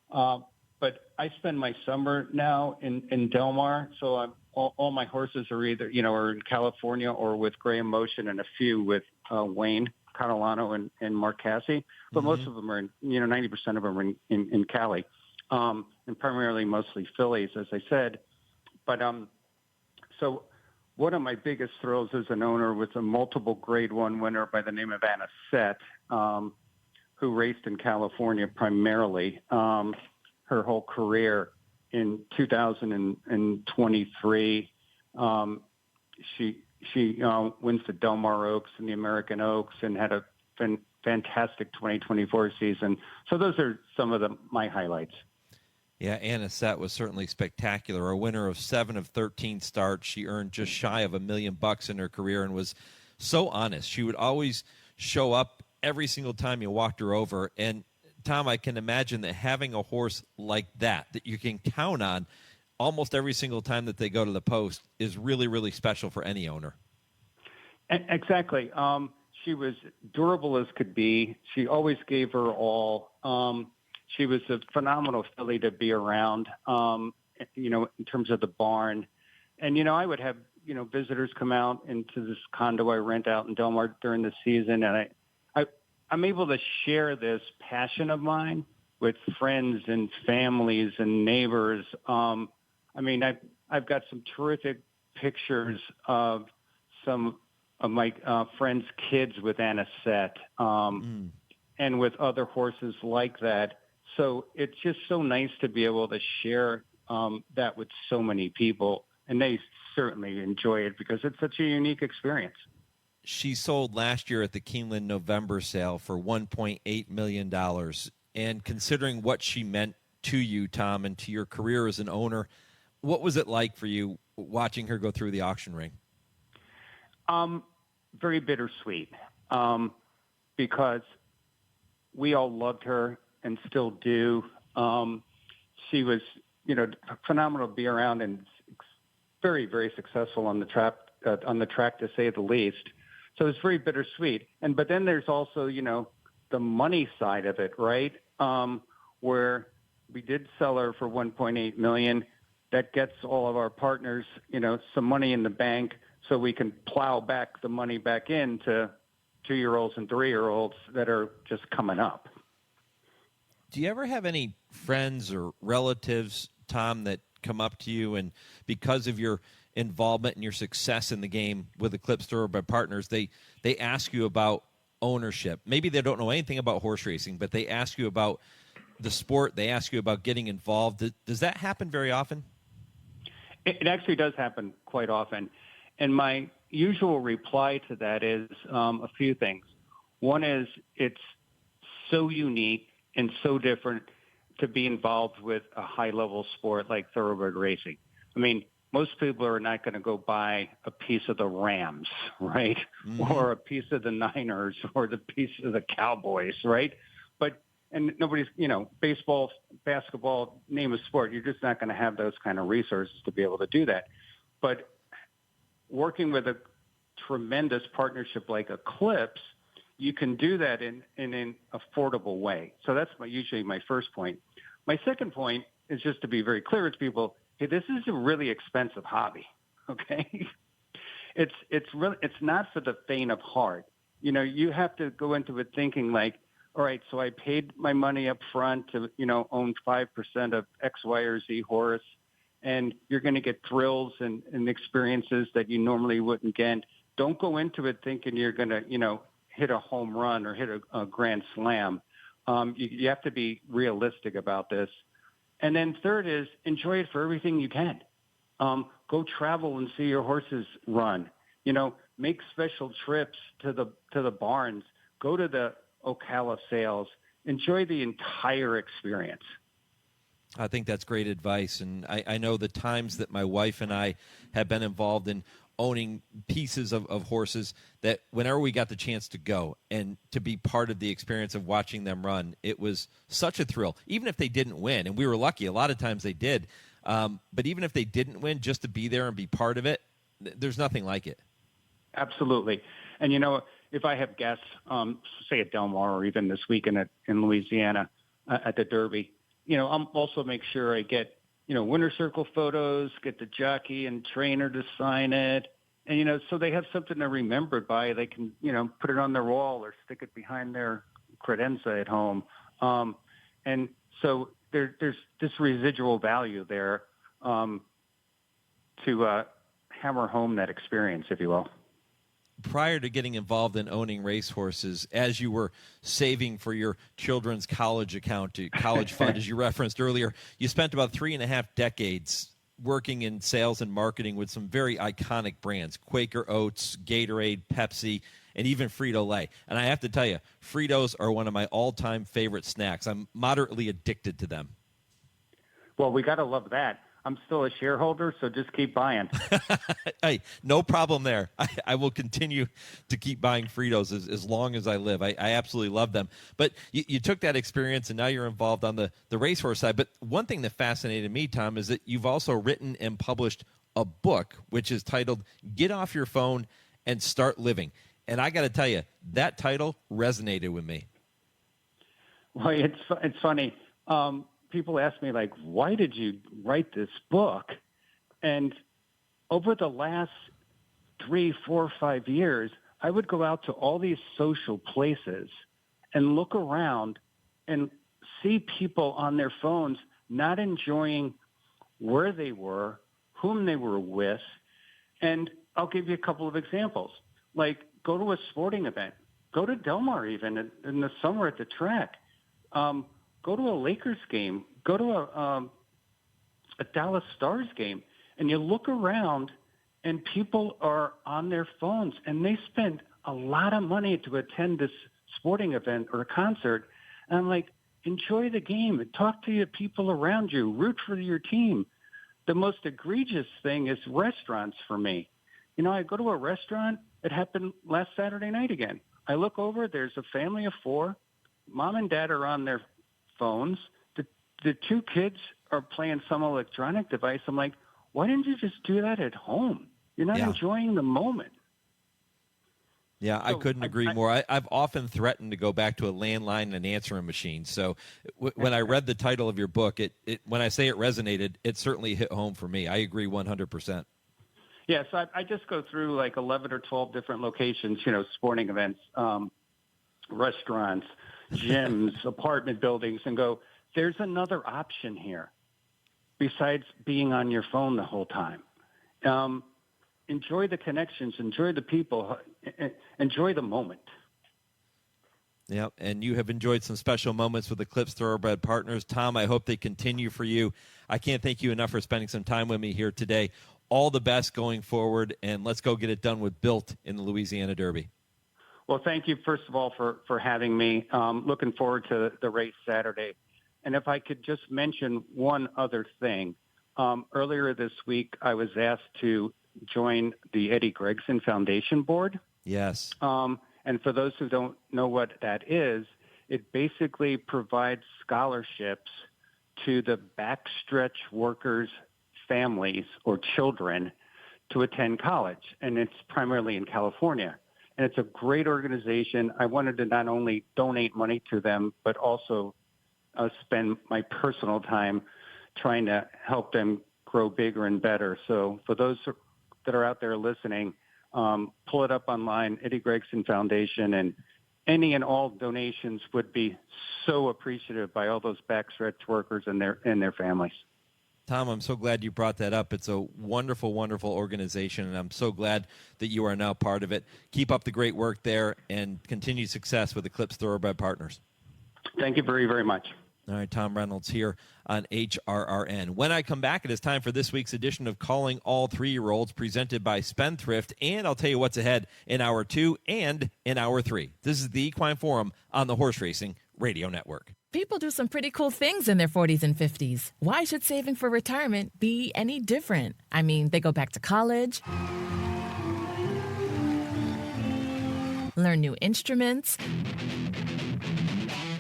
But I spend my summer now in Del Mar, so all my horses are either, are in California or with Graham Motion and a few with Wayne Catalano and Mark Cassie. But most of them are, 90% of them are in Cali, and primarily mostly fillies, as I said. But so one of my biggest thrills as an owner was a multiple Grade 1 winner by the name of Anna Sett, who raced in California primarily her whole career. In 2023, she wins the Del Mar Oaks and the American Oaks and had a fantastic 2024 season. So those are some of my highlights. Yeah, Anna Sett was certainly spectacular. A winner of 7 of 13 starts. She earned just shy of $1 million in her career and was so honest. She would always show up every single time you walked her over. And Tom, I can imagine that having a horse like that you can count on almost every single time that they go to the post is really, really special for any owner. Exactly. She was durable as could be. She always gave her all. She was a phenomenal filly to be around, in terms of the barn. And, I would have, visitors come out into this condo I rent out in Del Mar during the season. And I'm able to share this passion of mine with friends and families and neighbors. I've got some terrific pictures of some of my friends' kids with Anisette and with other horses like that. So it's just so nice to be able to share that with so many people. And they certainly enjoy it because it's such a unique experience. She sold last year at the Keeneland November sale for $1.8 million. And considering what she meant to you, Tom, and to your career as an owner, what was it like for you watching her go through the auction ring? Very bittersweet because we all loved her and still do. She was, phenomenal to be around and very, very successful on the track, to say the least. So it's very bittersweet. But then there's also, the money side of it, right? Where we did sell her for $1.8 million. That gets all of our partners, some money in the bank so we can plow back the money back into 2-year-olds and 3-year-olds that are just coming up. Do you ever have any friends or relatives, Tom, that come up to you and because of your involvement and your success in the game with Eclipse Thoroughbred Partners, they ask you about ownership? Maybe they don't know anything about horse racing, but they ask you about the sport. They ask you about getting involved. Does that happen very often? It actually does happen quite often. And my usual reply to that is a few things. One is it's so unique and so different to be involved with a high-level sport like thoroughbred racing. Most people are not going to go buy a piece of the Rams, right? Mm-hmm. Or a piece of the Niners or the piece of the Cowboys, right? And nobody's, baseball, basketball, name a sport, you're just not going to have those kind of resources to be able to do that. But working with a tremendous partnership like Eclipse, you can do that in an affordable way. So that's usually my first point. My second point is just to be very clear to people, hey, this is a really expensive hobby, okay? It's not for the faint of heart. You have to go into it thinking like, all right, so I paid my money up front to, own 5% of X, Y, or Z horse, and you're going to get thrills and experiences that you normally wouldn't get. Don't go into it thinking you're going to, hit a home run or hit a grand slam. You have to be realistic about this. And then third is enjoy it for everything you can. Go travel and see your horses run. Make special trips to the barns. Go to the Ocala sales. Enjoy the entire experience. I think that's great advice. And I know the times that my wife and I have been involved in owning pieces of horses that whenever we got the chance to go and to be part of the experience of watching them run, it was such a thrill, even if they didn't win. And we were lucky. A lot of times they did. But even if they didn't win, just to be there and be part of it, there's nothing like it. Absolutely. And, if I have guests, say at Del Mar or even this weekend in Louisiana at the Derby, I'll also make sure I get, winner circle photos, get the jockey and trainer to sign it. And, so they have something to remember it by. They can, put it on their wall or stick it behind their credenza at home. And so there's this residual value there to hammer home that experience, if you will. Prior to getting involved in owning racehorses, as you were saving for your children's college account, college fund, as you referenced earlier, you spent about 3.5 decades working in sales and marketing with some very iconic brands, Quaker Oats, Gatorade, Pepsi, and even Frito-Lay. And I have to tell you, Fritos are one of my all-time favorite snacks. I'm moderately addicted to them. Well, we got to love that. I'm still a shareholder, so just keep buying. Hey, no problem there. I will continue to keep buying Fritos as long as I live. I absolutely love them. But you took that experience, and now you're involved on the racehorse side. But one thing that fascinated me, Tom, is that you've also written and published a book, which is titled Get Off Your Phone and Start Living. And I got to tell you, that title resonated with me. Well, it's funny. People ask me, like, why did you write this book? And over the last 3, 4, 5 years, I would go out to all these social places and look around and see people on their phones not enjoying where they were, whom they were with. And I'll give you a couple of examples. Like, go to a sporting event. Go to Del Mar even in the summer at the track. Go to a Lakers game. Go to a Dallas Stars game. And you look around, and people are on their phones, and they spend a lot of money to attend this sporting event or a concert. And I'm like, enjoy the game. Talk to the people around you. Root for your team. The most egregious thing is restaurants for me. You know, I go to a restaurant. It happened last Saturday night again. I look over. There's a family of 4. Mom and dad are on their phones. The 2 kids are playing some electronic device. I'm like, why didn't you just do that at home? You're not enjoying the moment. Yeah, I couldn't agree more. I've often threatened to go back to a landline and an answering machine. So when I read the title of your book, it when I say it resonated, it certainly hit home for me. I agree 100%. Yeah, so I just go through like 11 or 12 different locations, you know, sporting events, restaurants, gyms, apartment buildings, and go, there's another option here besides being on your phone the whole time. Enjoy the connections, enjoy the people, enjoy the moment. Yeah, and you have enjoyed some special moments with Eclipse Thoroughbred Partners. Tom, I hope they continue for you. I can't thank you enough for spending some time with me here today. All the best going forward, and let's go get it done with Built in the Louisiana Derby. Well, thank you, first of all, for having me. Looking forward to the race Saturday. And if I could just mention one other thing. Earlier this week, I was asked to join the Eddie Gregson Foundation Board. Yes. And for those who don't know what that is, it basically provides scholarships to the backstretch workers' families or children to attend college. And it's primarily in California. And it's a great organization. I wanted to not only donate money to them, but also spend my personal time trying to help them grow bigger and better. So for those that are out there listening, pull it up online, Eddie Gregson Foundation, and any and all donations would be so appreciative by all those backstretch workers and their families. Tom, I'm so glad you brought that up. It's a wonderful, wonderful organization, and I'm so glad that you are now part of it. Keep up the great work there, and continued success with Eclipse Thoroughbred Partners. Thank you very, very much. All right, Tom Reynolds here on HRRN. When I come back, it is time for this week's edition of Calling All 3-Year-Olds, presented by Spendthrift, and I'll tell you what's ahead in Hour 2 and in Hour 3. This is the Equine Forum on the Horse Racing Radio Network. People do some pretty cool things in their 40s and 50s. Why should saving for retirement be any different? I mean, they go back to college, learn new instruments,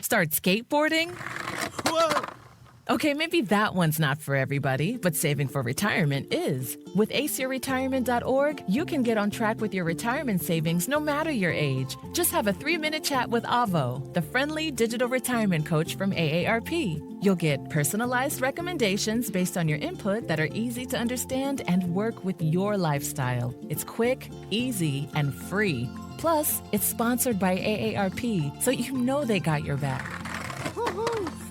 start skateboarding. Whoa! Okay, maybe that one's not for everybody, but saving for retirement is. With aceyourretirement.org, you can get on track with your retirement savings no matter your age. Just have a 3-minute chat with Avo, the friendly digital retirement coach from AARP. You'll get personalized recommendations based on your input that are easy to understand and work with your lifestyle. It's quick, easy, and free. Plus, it's sponsored by AARP, so you know they got your back.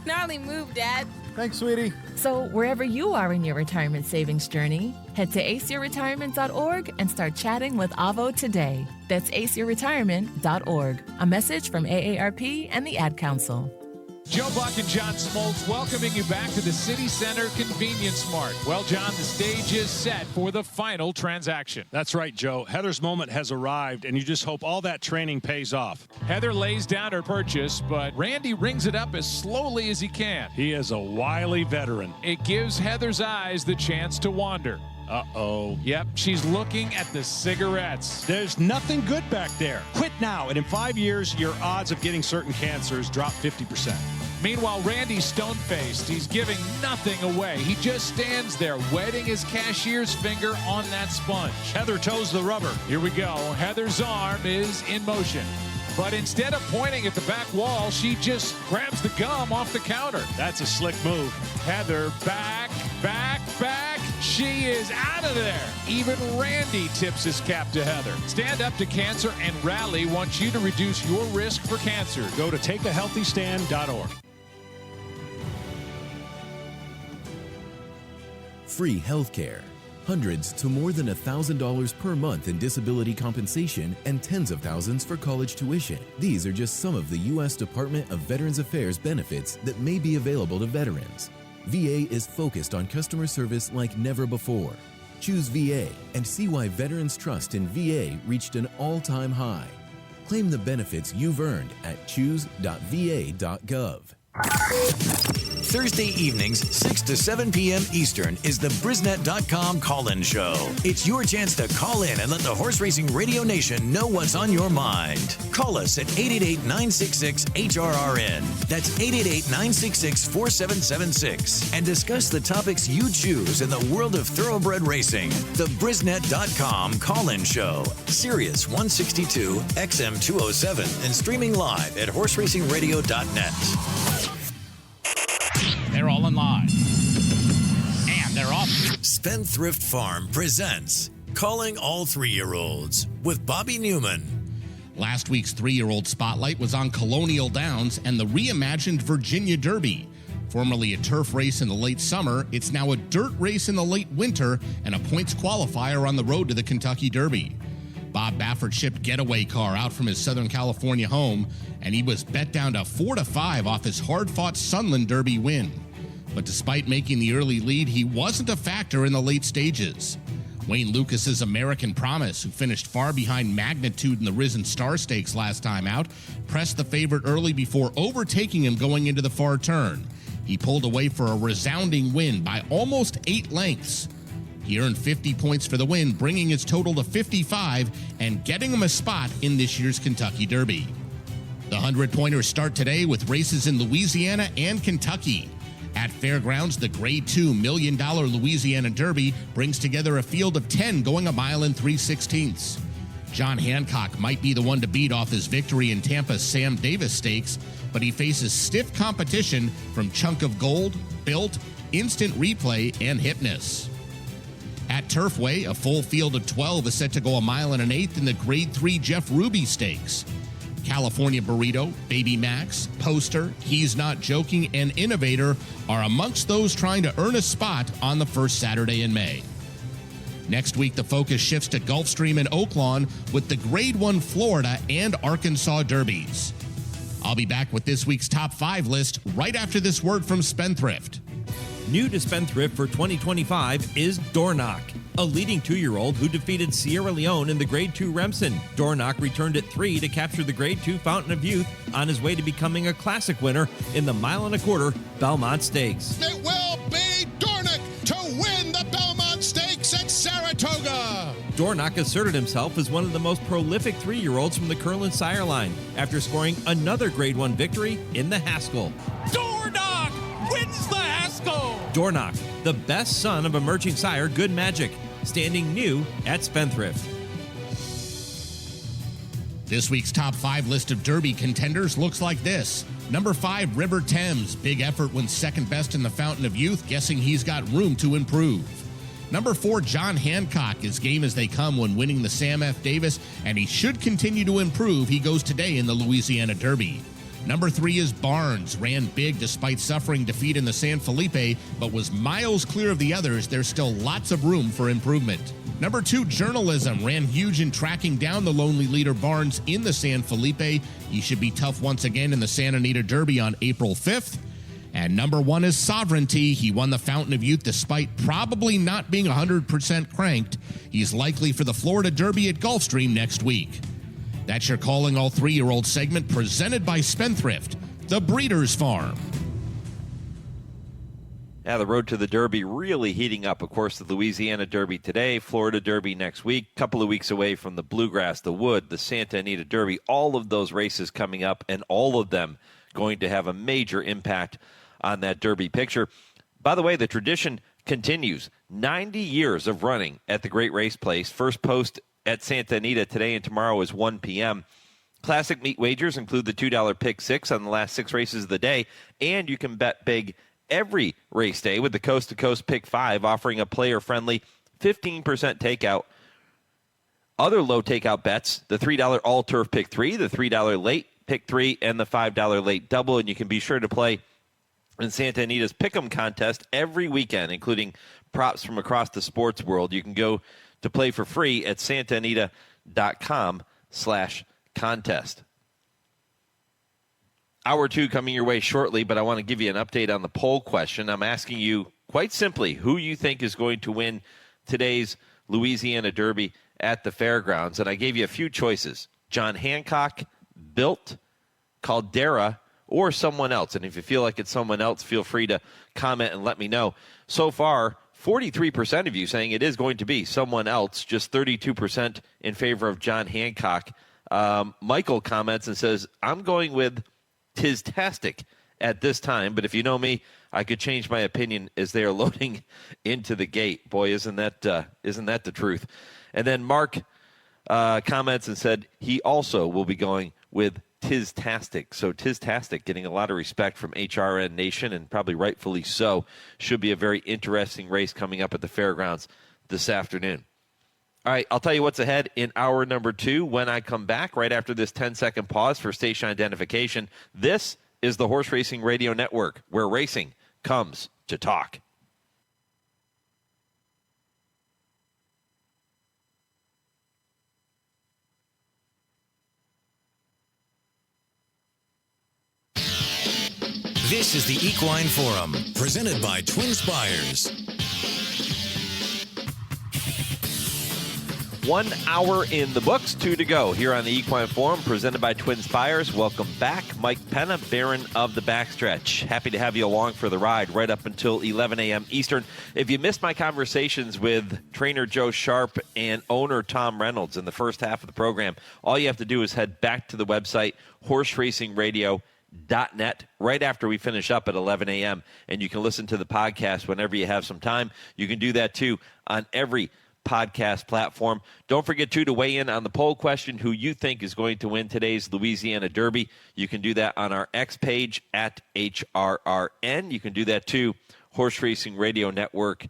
Gnarly move, Dad. Thanks, sweetie. So wherever you are in your retirement savings journey, head to aceyourretirement.org and start chatting with Avo today. That's aceyourretirement.org. A message from AARP and the Ad Council. Joe Buck and John Smoltz welcoming you back to the City Center Convenience Mart. Well, John, the stage is set for the final transaction. That's right, Joe. Heather's moment has arrived, and you just hope all that training pays off. Heather lays down her purchase, but Randy rings it up as slowly as he can. He is a wily veteran. It gives Heather's eyes the chance to wander. Uh-oh. Yep, she's looking at the cigarettes. There's nothing good back there. Quit now, and in 5 years, your odds of getting certain cancers drop 50%. Meanwhile, Randy's stone-faced. He's giving nothing away. He just stands there, wetting his cashier's finger on that sponge. Heather toes the rubber. Here we go. Heather's arm is in motion. But instead of pointing at the back wall, she just grabs the gum off the counter. That's a slick move. Heather back. She is out of there. Even Randy tips his cap to Heather. Stand Up to Cancer and Rally wants you to reduce your risk for cancer. Go to takeahealthystand.org. Free health care, hundreds to more than $1,000 per month in disability compensation, and tens of thousands for college tuition. These are just some of the U.S. Department of Veterans Affairs benefits that may be available to veterans. VA is focused on customer service like never before. Choose VA and see why veterans' trust in VA reached an all-time high. Claim the benefits you've earned at choose.va.gov. Thursday evenings, 6 to 7 p.m. Eastern, is the Brisnet.com call-in show. It's your chance to call in and let the Horse Racing Radio Nation know what's on your mind. Call us at 888-966-HRRN. That's 888-966-4776. And discuss the topics you choose in the world of thoroughbred racing. The Brisnet.com call-in show. Sirius 162, XM 207, and streaming live at horseracingradio.net. They're all in line. And they're off. Spendthrift Farm presents Calling All 3-Year-Olds with Bobby Neuman. Last week's 3-year-old spotlight was on Colonial Downs and the reimagined Virginia Derby. Formerly a turf race in the late summer, it's now a dirt race in the late winter and a points qualifier on the road to the Kentucky Derby. Bob Baffert shipped Getaway Car out from his Southern California home, and he was bet down to 4-5 off his hard-fought Sunland Derby win. But despite making the early lead, he wasn't a factor in the late stages. Wayne Lucas's American Promise, who finished far behind Magnitude in the Risen Star Stakes last time out, pressed the favorite early before overtaking him going into the far turn. He pulled away for a resounding win by almost 8 lengths. He earned 50 points for the win, bringing his total to 55 and getting him a spot in this year's Kentucky Derby. The 100-pointers start today with races in Louisiana and Kentucky. At Fairgrounds, the Grade 2 $1 million Louisiana Derby brings together a field of 10 going a mile and 3/16. John Hancock might be the one to beat off his victory in Tampa's Sam Davis Stakes, but he faces stiff competition from Chunk of Gold, Built, Instant Replay, and Hypnus. At Turfway, a full field of 12 is set to go a mile and an eighth in the Grade 3 Jeff Ruby Stakes. California Burrito, Baby Max, Poster, He's Not Joking, and Innovator are amongst those trying to earn a spot on the first Saturday in May. Next week, the focus shifts to Gulfstream and Oaklawn with the Grade 1 Florida and Arkansas Derbies. I'll be back with this week's top 5 list right after this word from Spendthrift. New to Spendthrift for 2025 is Dornoch, a leading 2-year-old who defeated Sierra Leone in the Grade 2 Remsen. Dornoch returned at 3 to capture the Grade 2 Fountain of Youth on his way to becoming a classic winner in the 1.25 mile Belmont Stakes. It will be Dornoch to win the Belmont Stakes at Saratoga. Dornoch asserted himself as one of the most prolific 3-year-olds from the Curlin sire line after scoring another Grade 1 victory in the Haskell. Dornoch wins the Haskell! Dornoch, the best son of emerging sire Good Magic, standing new at Spendthrift. This week's top 5 list of Derby contenders looks like this. Number 5, River Thames. Big effort wins second best in the Fountain of Youth, guessing he's got room to improve. Number 4, John Hancock is game as they come when winning the Sam F. Davis, and he should continue to improve. He goes today in the Louisiana Derby. Number 3 is Barnes. Ran big despite suffering defeat in the San Felipe, but was miles clear of the others. There's still lots of room for improvement. Number 2, Journalism. Ran huge in tracking down the lonely leader Barnes in the San Felipe. He should be tough once again in the Santa Anita Derby on April 5th. And number 1 is Sovereignty. He won the Fountain of Youth despite probably not being 100% cranked. He's likely for the Florida Derby at Gulfstream next week. That's your Calling All 3-Year-Old segment presented by Spendthrift, the Breeders' Farm. Yeah, the road to the Derby really heating up. Of course, the Louisiana Derby today, Florida Derby next week, a couple of weeks away from the Bluegrass, the Wood, the Santa Anita Derby, all of those races coming up, and all of them going to have a major impact on that Derby picture. By the way, the tradition continues. 90 years of running at the Great Race Place. First post at Santa Anita today and tomorrow is 1 p.m. Classic meat wagers include the $2 pick 6 on the last 6 races of the day, and you can bet big every race day with the Coast to Coast Pick 5, offering a player-friendly 15% takeout. Other low takeout bets, the $3 All-Turf Pick 3, the $3 Late Pick 3, and the $5 Late Double. And you can be sure to play in Santa Anita's Pick'em contest every weekend, including props from across the sports world. You can go to play for free at santaanita.com/contest. Hour 2 coming your way shortly, but I want to give you an update on the poll question. I'm asking you quite simply who you think is going to win today's Louisiana Derby at the fairgrounds. And I gave you a few choices: John Hancock, Built, Caldera, or someone else. And if you feel like it's someone else, feel free to comment and let me know. So far, 43% of you saying it is going to be someone else, just 32% in favor of John Hancock. Michael comments and says, I'm going with Tistastic at this time, but if you know me, I could change my opinion as they are loading into the gate. Boy, isn't that the truth? And then Mark comments and said he also will be going with Tistastic. So Tistastic getting a lot of respect from HRRN Nation, and probably rightfully so. Should be a very interesting race coming up at the fairgrounds this afternoon. All right, I'll tell you what's ahead in hour number 2 when I come back right after this 10-second pause for station identification. This is the Horse Racing Radio Network, where racing comes to talk. This is the Equine Forum, presented by TwinSpires. 1 hour in the books, 2 to go here on the Equine Forum, presented by TwinSpires. Welcome back. Mike Penna, Baron of the Backstretch. Happy to have you along for the ride right up until 11 a.m. Eastern. If you missed my conversations with trainer Joe Sharp and owner Tom Reynolds in the first half of the program, all you have to do is head back to the website, horseracingradio.net, right after we finish up at 11 a.m., and you can listen to the podcast whenever you have some time. You can do that, too, on every podcast platform. Don't forget, too, to weigh in on the poll question, who you think is going to win today's Louisiana Derby. You can do that on our X page at HRRN. You can do that, too, Horse Racing Radio Network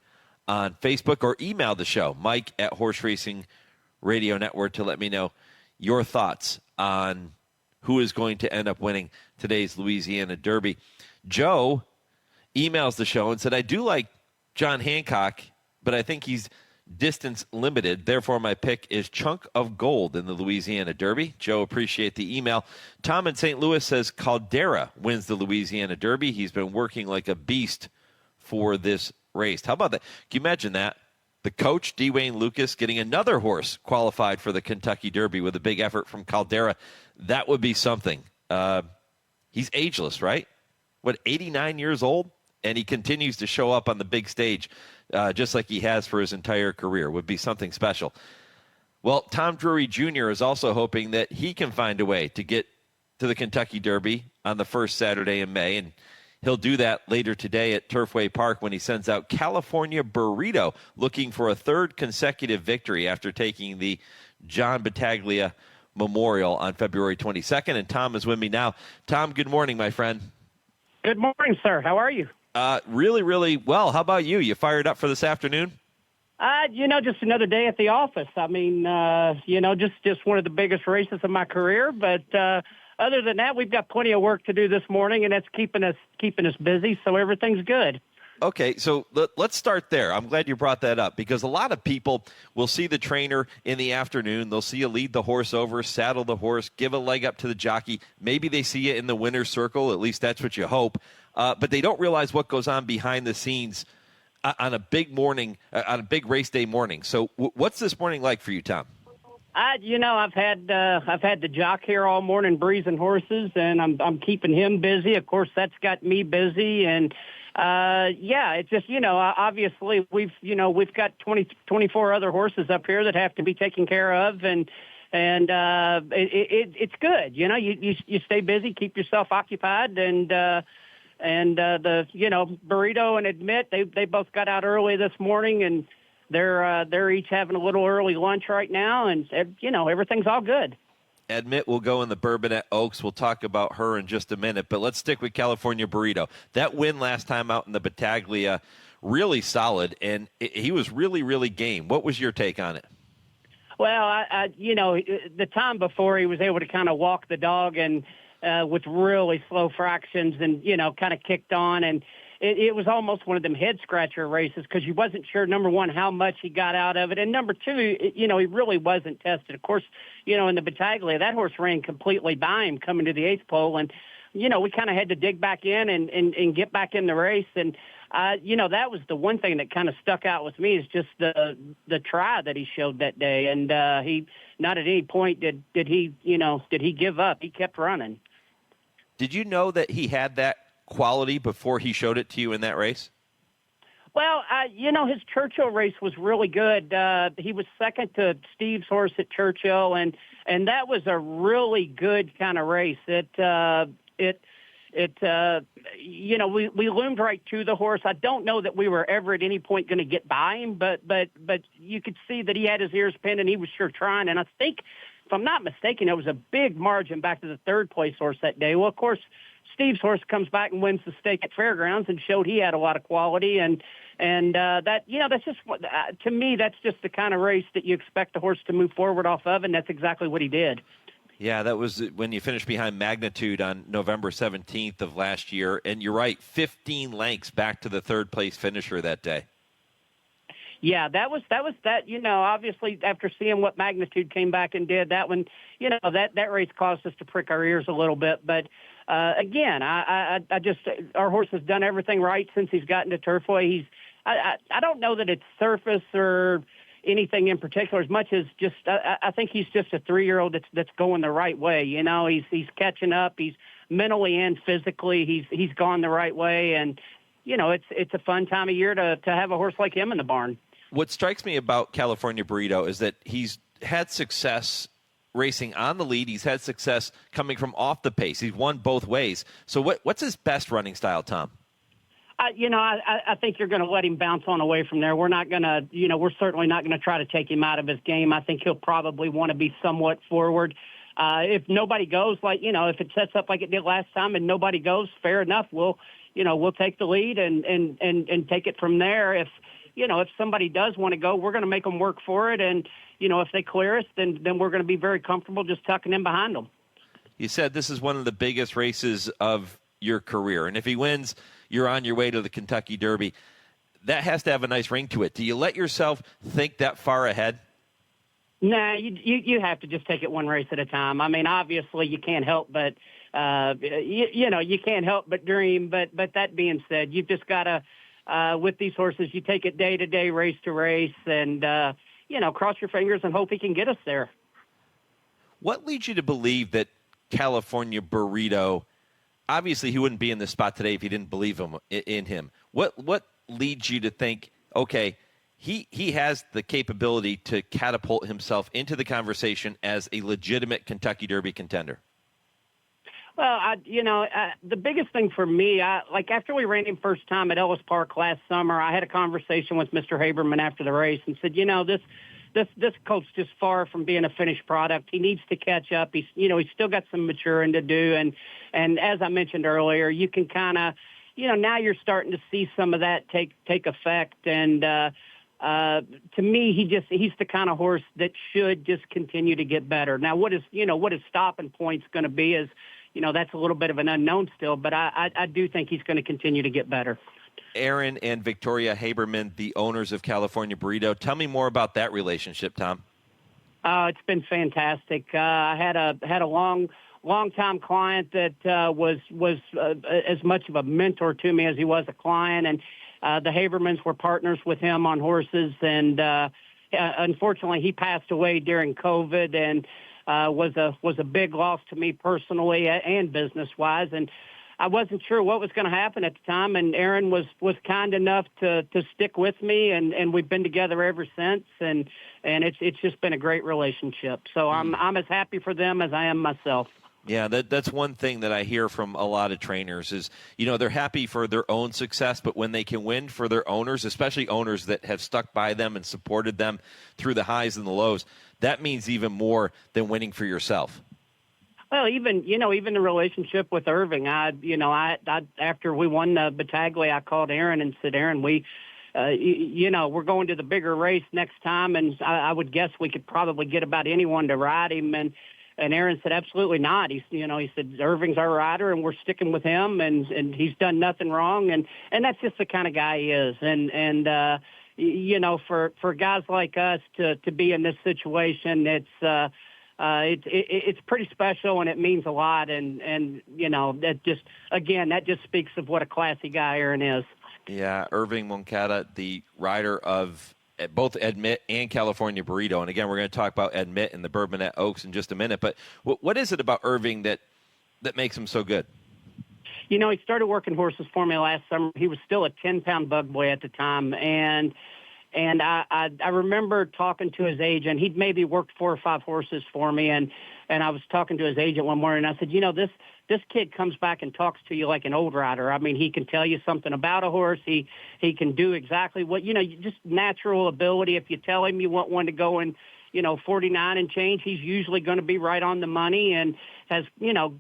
on Facebook, or email the show, Mike at Horse Racing Radio Network, to let me know your thoughts on who is going to end up winning today's Louisiana Derby. Joe emails the show and said, I do like John Hancock, but I think he's distance limited. Therefore, my pick is Chunk of Gold in the Louisiana Derby. Joe, appreciate the email. Tom in St. Louis says Caldera wins the Louisiana Derby. He's been working like a beast for this race. How about that? Can you imagine that? The coach, D. Wayne Lucas, getting another horse qualified for the Kentucky Derby with a big effort from Caldera. That would be something. He's ageless, right? 89 years old? And he continues to show up on the big stage just like he has for his entire career. Would be something special. Well, Tom Drury Jr. is also hoping that he can find a way to get to the Kentucky Derby on the first Saturday in May, and he'll do that later today at Turfway Park when he sends out California Burrito, looking for a third consecutive victory after taking the John Battaglia Memorial on February 22nd. And Tom is with me now. Tom, good morning, my friend. Good morning, sir. How are you? Really, really well. How about you? You fired up for this afternoon? Just another day at the office. I mean, just one of the biggest races of my career. But other than that, we've got plenty of work to do this morning, and that's keeping us busy. So everything's good. Okay, so let's start there. I'm glad you brought that up, because a lot of people will see the trainer in the afternoon. They'll see you lead the horse over, saddle the horse, give a leg up to the jockey. Maybe they see you in the winner's circle. At least that's what you hope. But they don't realize what goes on behind the scenes on a big morning, on a big race day morning. So what's this morning like for you, Tom? I've had the jock here all morning breezing horses, and I'm keeping him busy. Of course, that's got me busy, and it's just, obviously we've got 24 other horses up here that have to be taken care of, and it's good. You stay busy, keep yourself occupied, and the Burrito and Admit, they both got out early this morning, and they're each having a little early lunch right now, and everything's all good. Admit will go in the Bourbonette Oaks. We'll talk about her in just a minute, but let's stick with California Burrito. That win last time out in the Battaglia, really solid, and he was really, really game. What was your take on it? Well, the time before he was able to kind of walk the dog and with really slow fractions and, kind of kicked on. And it was almost one of them head-scratcher races because you wasn't sure, number one, how much he got out of it. And number two, he really wasn't tested. Of course, in the Battaglia, that horse ran completely by him coming to the 8th pole. And, we kind of had to dig back in and get back in the race. And, that was the one thing that kind of stuck out with me is just the try that he showed that day. And he not at any point did he give up. He kept running. Did you know that he had that quality before he showed it to you in that race? Well, his Churchill race was really good. He was second to Steve's horse at Churchill, and that was a really good kind of race. We loomed right to the horse. I don't know that we were ever at any point going to get by him, but you could see that he had his ears pinned and he was sure trying. And I think, if I'm not mistaken, it was a big margin back to the 3rd place horse that day. Well, of course, Steve's horse comes back and wins the stake at Fairgrounds and showed he had a lot of quality. And that's just, to me, that's just the kind of race that you expect a horse to move forward off of, and that's exactly what he did. Yeah, that was when you finished behind Magnitude on November 17th of last year. And you're right, 15 lengths back to the 3rd place finisher that day. Yeah, that was obviously after seeing what Magnitude came back and did, that one, that race caused us to prick our ears a little bit. But again, I just, our horse has done everything right since he's gotten to Turfway. I don't know that it's surface or anything in particular as much as just, I think he's just a 3-year-old that's going the right way. He's catching up. He's mentally and physically, he's gone the right way. And, it's a fun time of year to have a horse like him in the barn. What strikes me about California Burrito is that he's had success racing on the lead. He's had success coming from off the pace. He's won both ways. So what's his best running style, Tom? I think you're going to let him bounce on away from there. We're not going to, we're certainly not going to try to take him out of his game. I think he'll probably want to be somewhat forward. If nobody goes, if it sets up like it did last time and nobody goes, fair enough. We'll take the lead and take it from there. If somebody does want to go, we're going to make them work for it. And, if they clear us, then we're going to be very comfortable just tucking in behind them. You said this is one of the biggest races of your career. And if he wins, you're on your way to the Kentucky Derby. That has to have a nice ring to it. Do you let yourself think that far ahead? Nah, you have to just take it one race at a time. I mean, obviously you can't help but, you can't help but dream. But that being said, you've just got to, with these horses, you take it day to day, race to race, and, cross your fingers and hope he can get us there. What leads you to believe that California Burrito, obviously he wouldn't be in this spot today if you didn't believe in him. What leads you to think, okay, he has the capability to catapult himself into the conversation as a legitimate Kentucky Derby contender? Well, the biggest thing for me, after we ran him first time at Ellis Park last summer, I had a conversation with Mr. Haberman after the race and said, this coat's just far from being a finished product. He needs to catch up. He's still got some maturing to do. And as I mentioned earlier, you can kind of, now you're starting to see some of that take effect. And to me, he's the kind of horse that should just continue to get better. Now, what his stopping point's going to be is, that's a little bit of an unknown still, but I do think he's going to continue to get better. Aaron and Victoria Haberman, the owners of California Burrito. Tell me more about that relationship, Tom. It's been fantastic. I had a long-time client that was as much of a mentor to me as he was a client, and the Habermans were partners with him on horses, and unfortunately he passed away during COVID, and was a big loss to me personally and business-wise, and I wasn't sure what was going to happen at the time, and Aaron was kind enough to stick with me, and we've been together ever since, and it's just been a great relationship. So I'm as happy for them as I am myself. Yeah, that's one thing that I hear from a lot of trainers is, they're happy for their own success, but when they can win for their owners, especially owners that have stuck by them and supported them through the highs and the lows, that means even more than winning for yourself. Well, even the relationship with Irving, I after we won the Battaglia, I called Aaron and said, Aaron, we're going to the bigger race next time, and I would guess we could probably get about anyone to ride him. And Aaron said, absolutely not. He said, Irving's our rider, and we're sticking with him, and he's done nothing wrong, and that's just the kind of guy he is. And for guys like us to be in this situation, it's pretty special, and it means a lot. And that just speaks of what a classy guy Aaron is. Yeah, Irving Moncada, the rider of both Admit and California Burrito. And again, we're going to talk about Admit and the Bourbonnais Oaks in just a minute. But what is it about Irving that makes him so good? He started working horses for me last summer. He was still a 10-pound bug boy at the time. And I remember talking to his agent. He'd maybe worked 4 or 5 horses for me. And I was talking to his agent one morning, and I said, this kid comes back and talks to you like an old rider. I mean, he can tell you something about a horse. He can do exactly what, just natural ability. If you tell him you want one to go in, 49 and change, he's usually going to be right on the money and has,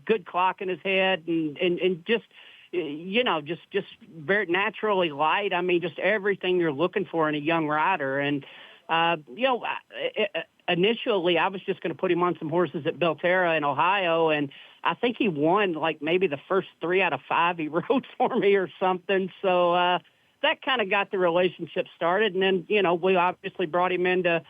good clock in his head and just very naturally light. I mean, just everything you're looking for in a young rider. And, initially I was just going to put him on some horses at Belterra in Ohio, and I think he won like maybe the first 3 out of 5 he rode for me or something. So that kind of got the relationship started. And then, we obviously brought him into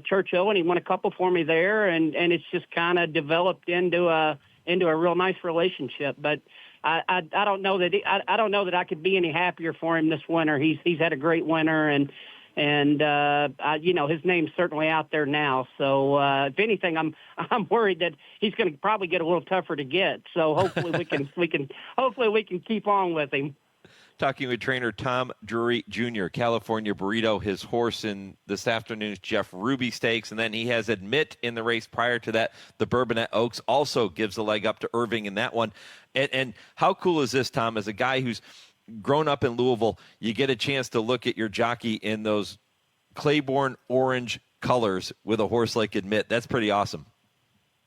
Churchill, and he won a couple for me there, and it's just kind of developed into a real nice relationship. But I don't know that I don't know that I could be any happier for him this winter. He's had a great winter, and his name's certainly out there now. So if anything, I'm worried that he's going to probably get a little tougher to get. So hopefully we can keep on with him. Talking with trainer Tom Drury Jr., California Burrito, his horse in this afternoon's Jeff Ruby Stakes, and then he has Admit in the race prior to that. The Bourbonnais Oaks also gives a leg up to Irving in that one. And how cool is this, Tom, as a guy who's grown up in Louisville, you get a chance to look at your jockey in those Claiborne orange colors with a horse like Admit. That's pretty awesome.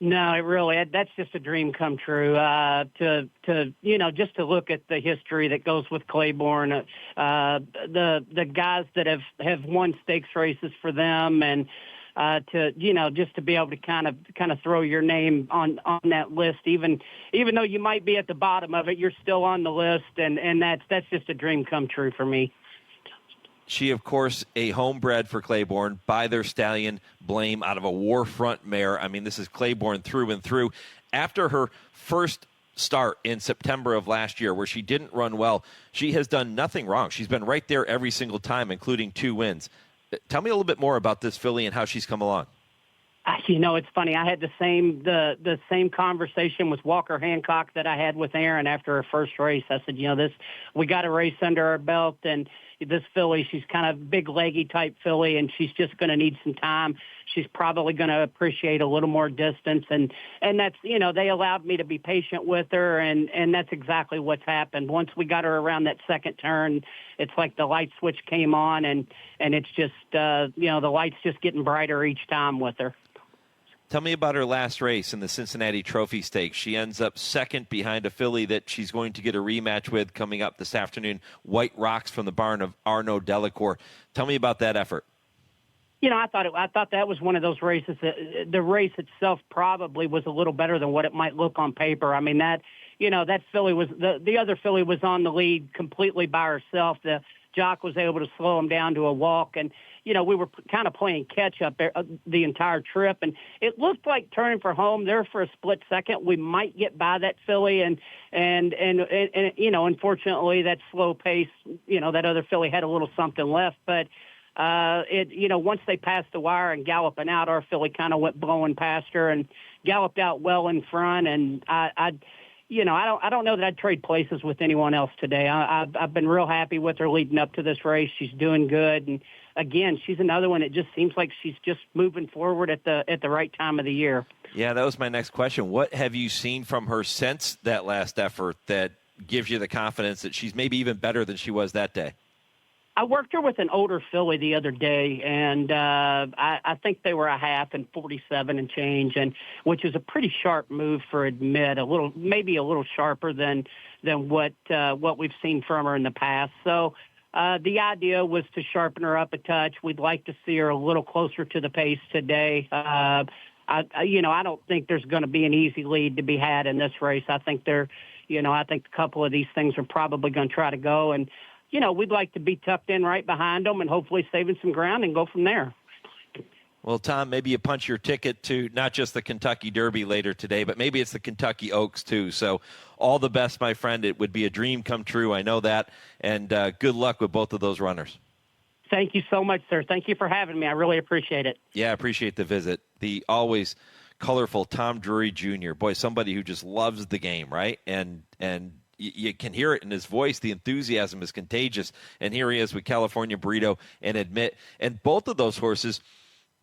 No, that's just a dream come true. Just to look at the history that goes with Claiborne, the guys that have won stakes races for them, and just to be able to kind of throw your name on that list, even though you might be at the bottom of it, you're still on the list, and that's just a dream come true for me. She, of course, a homebred for Claiborne by their stallion Blame out of a Warfront mare. I mean, this is Claiborne through and through. After her first start in September of last year, where she didn't run well, she has done nothing wrong. She's been right there every single time, including 2 wins. Tell me a little bit more about this filly and how she's come along. It's funny. I had the same conversation with Walker Hancock that I had with Aaron after her first race. I said, we got a race under our belt, and this filly, she's kind of big leggy type filly, and she's just going to need some time. She's probably going to appreciate a little more distance, and that's, they allowed me to be patient with her, and that's exactly what's happened. Once we got her around that second turn, it's like the light switch came on, and it's just, the light's just getting brighter each time with her. Tell me about her last race in the Cincinnati Trophy Stakes. She ends up second behind a filly that she's going to get a rematch with coming up this afternoon, White Rocks from the barn of Arnaud Delacour. Tell me about that effort. I thought that was one of those races that the race itself probably was a little better than what it might look on paper. I mean, that filly was the other filly was on the lead completely by herself. The jock was able to slow him down to a walk, and we were kind of playing catch up the entire trip, and it looked like turning for home there for a split second. We might get by that filly, and unfortunately that slow pace, that other filly had a little something left, but once they passed the wire and galloping out, our filly kind of went blowing past her and galloped out well in front, and I don't know that I'd trade places with anyone else today. I've been real happy with her leading up to this race. She's doing good, and again, she's another one. It just seems like she's just moving forward at the right time of the year. Yeah, that was my next question. What have you seen from her since that last effort that gives you the confidence that she's maybe even better than she was that day? I worked her with an older filly the other day, and I think they were a half and 47 and change, and which is a pretty sharp move for Admit, maybe a little sharper than what we've seen from her in the past. So the idea was to sharpen her up a touch. We'd like to see her a little closer to the pace today. I don't think there's going to be an easy lead to be had in this race. I think I think a couple of these things are probably going to try to go, and we'd like to be tucked in right behind them and hopefully saving some ground and go from there. Well, Tom, maybe you punch your ticket to not just the Kentucky Derby later today, but maybe it's the Kentucky Oaks too. So all the best, my friend. It would be a dream come true. I know that. And good luck with both of those runners. Thank you so much, sir. Thank you for having me. I really appreciate it. Yeah, I appreciate the visit. The always colorful Tom Drury Jr. Boy, somebody who just loves the game, right? And you can hear it in his voice. The enthusiasm is contagious. And here he is with California Burrito and Admit. And both of those horses,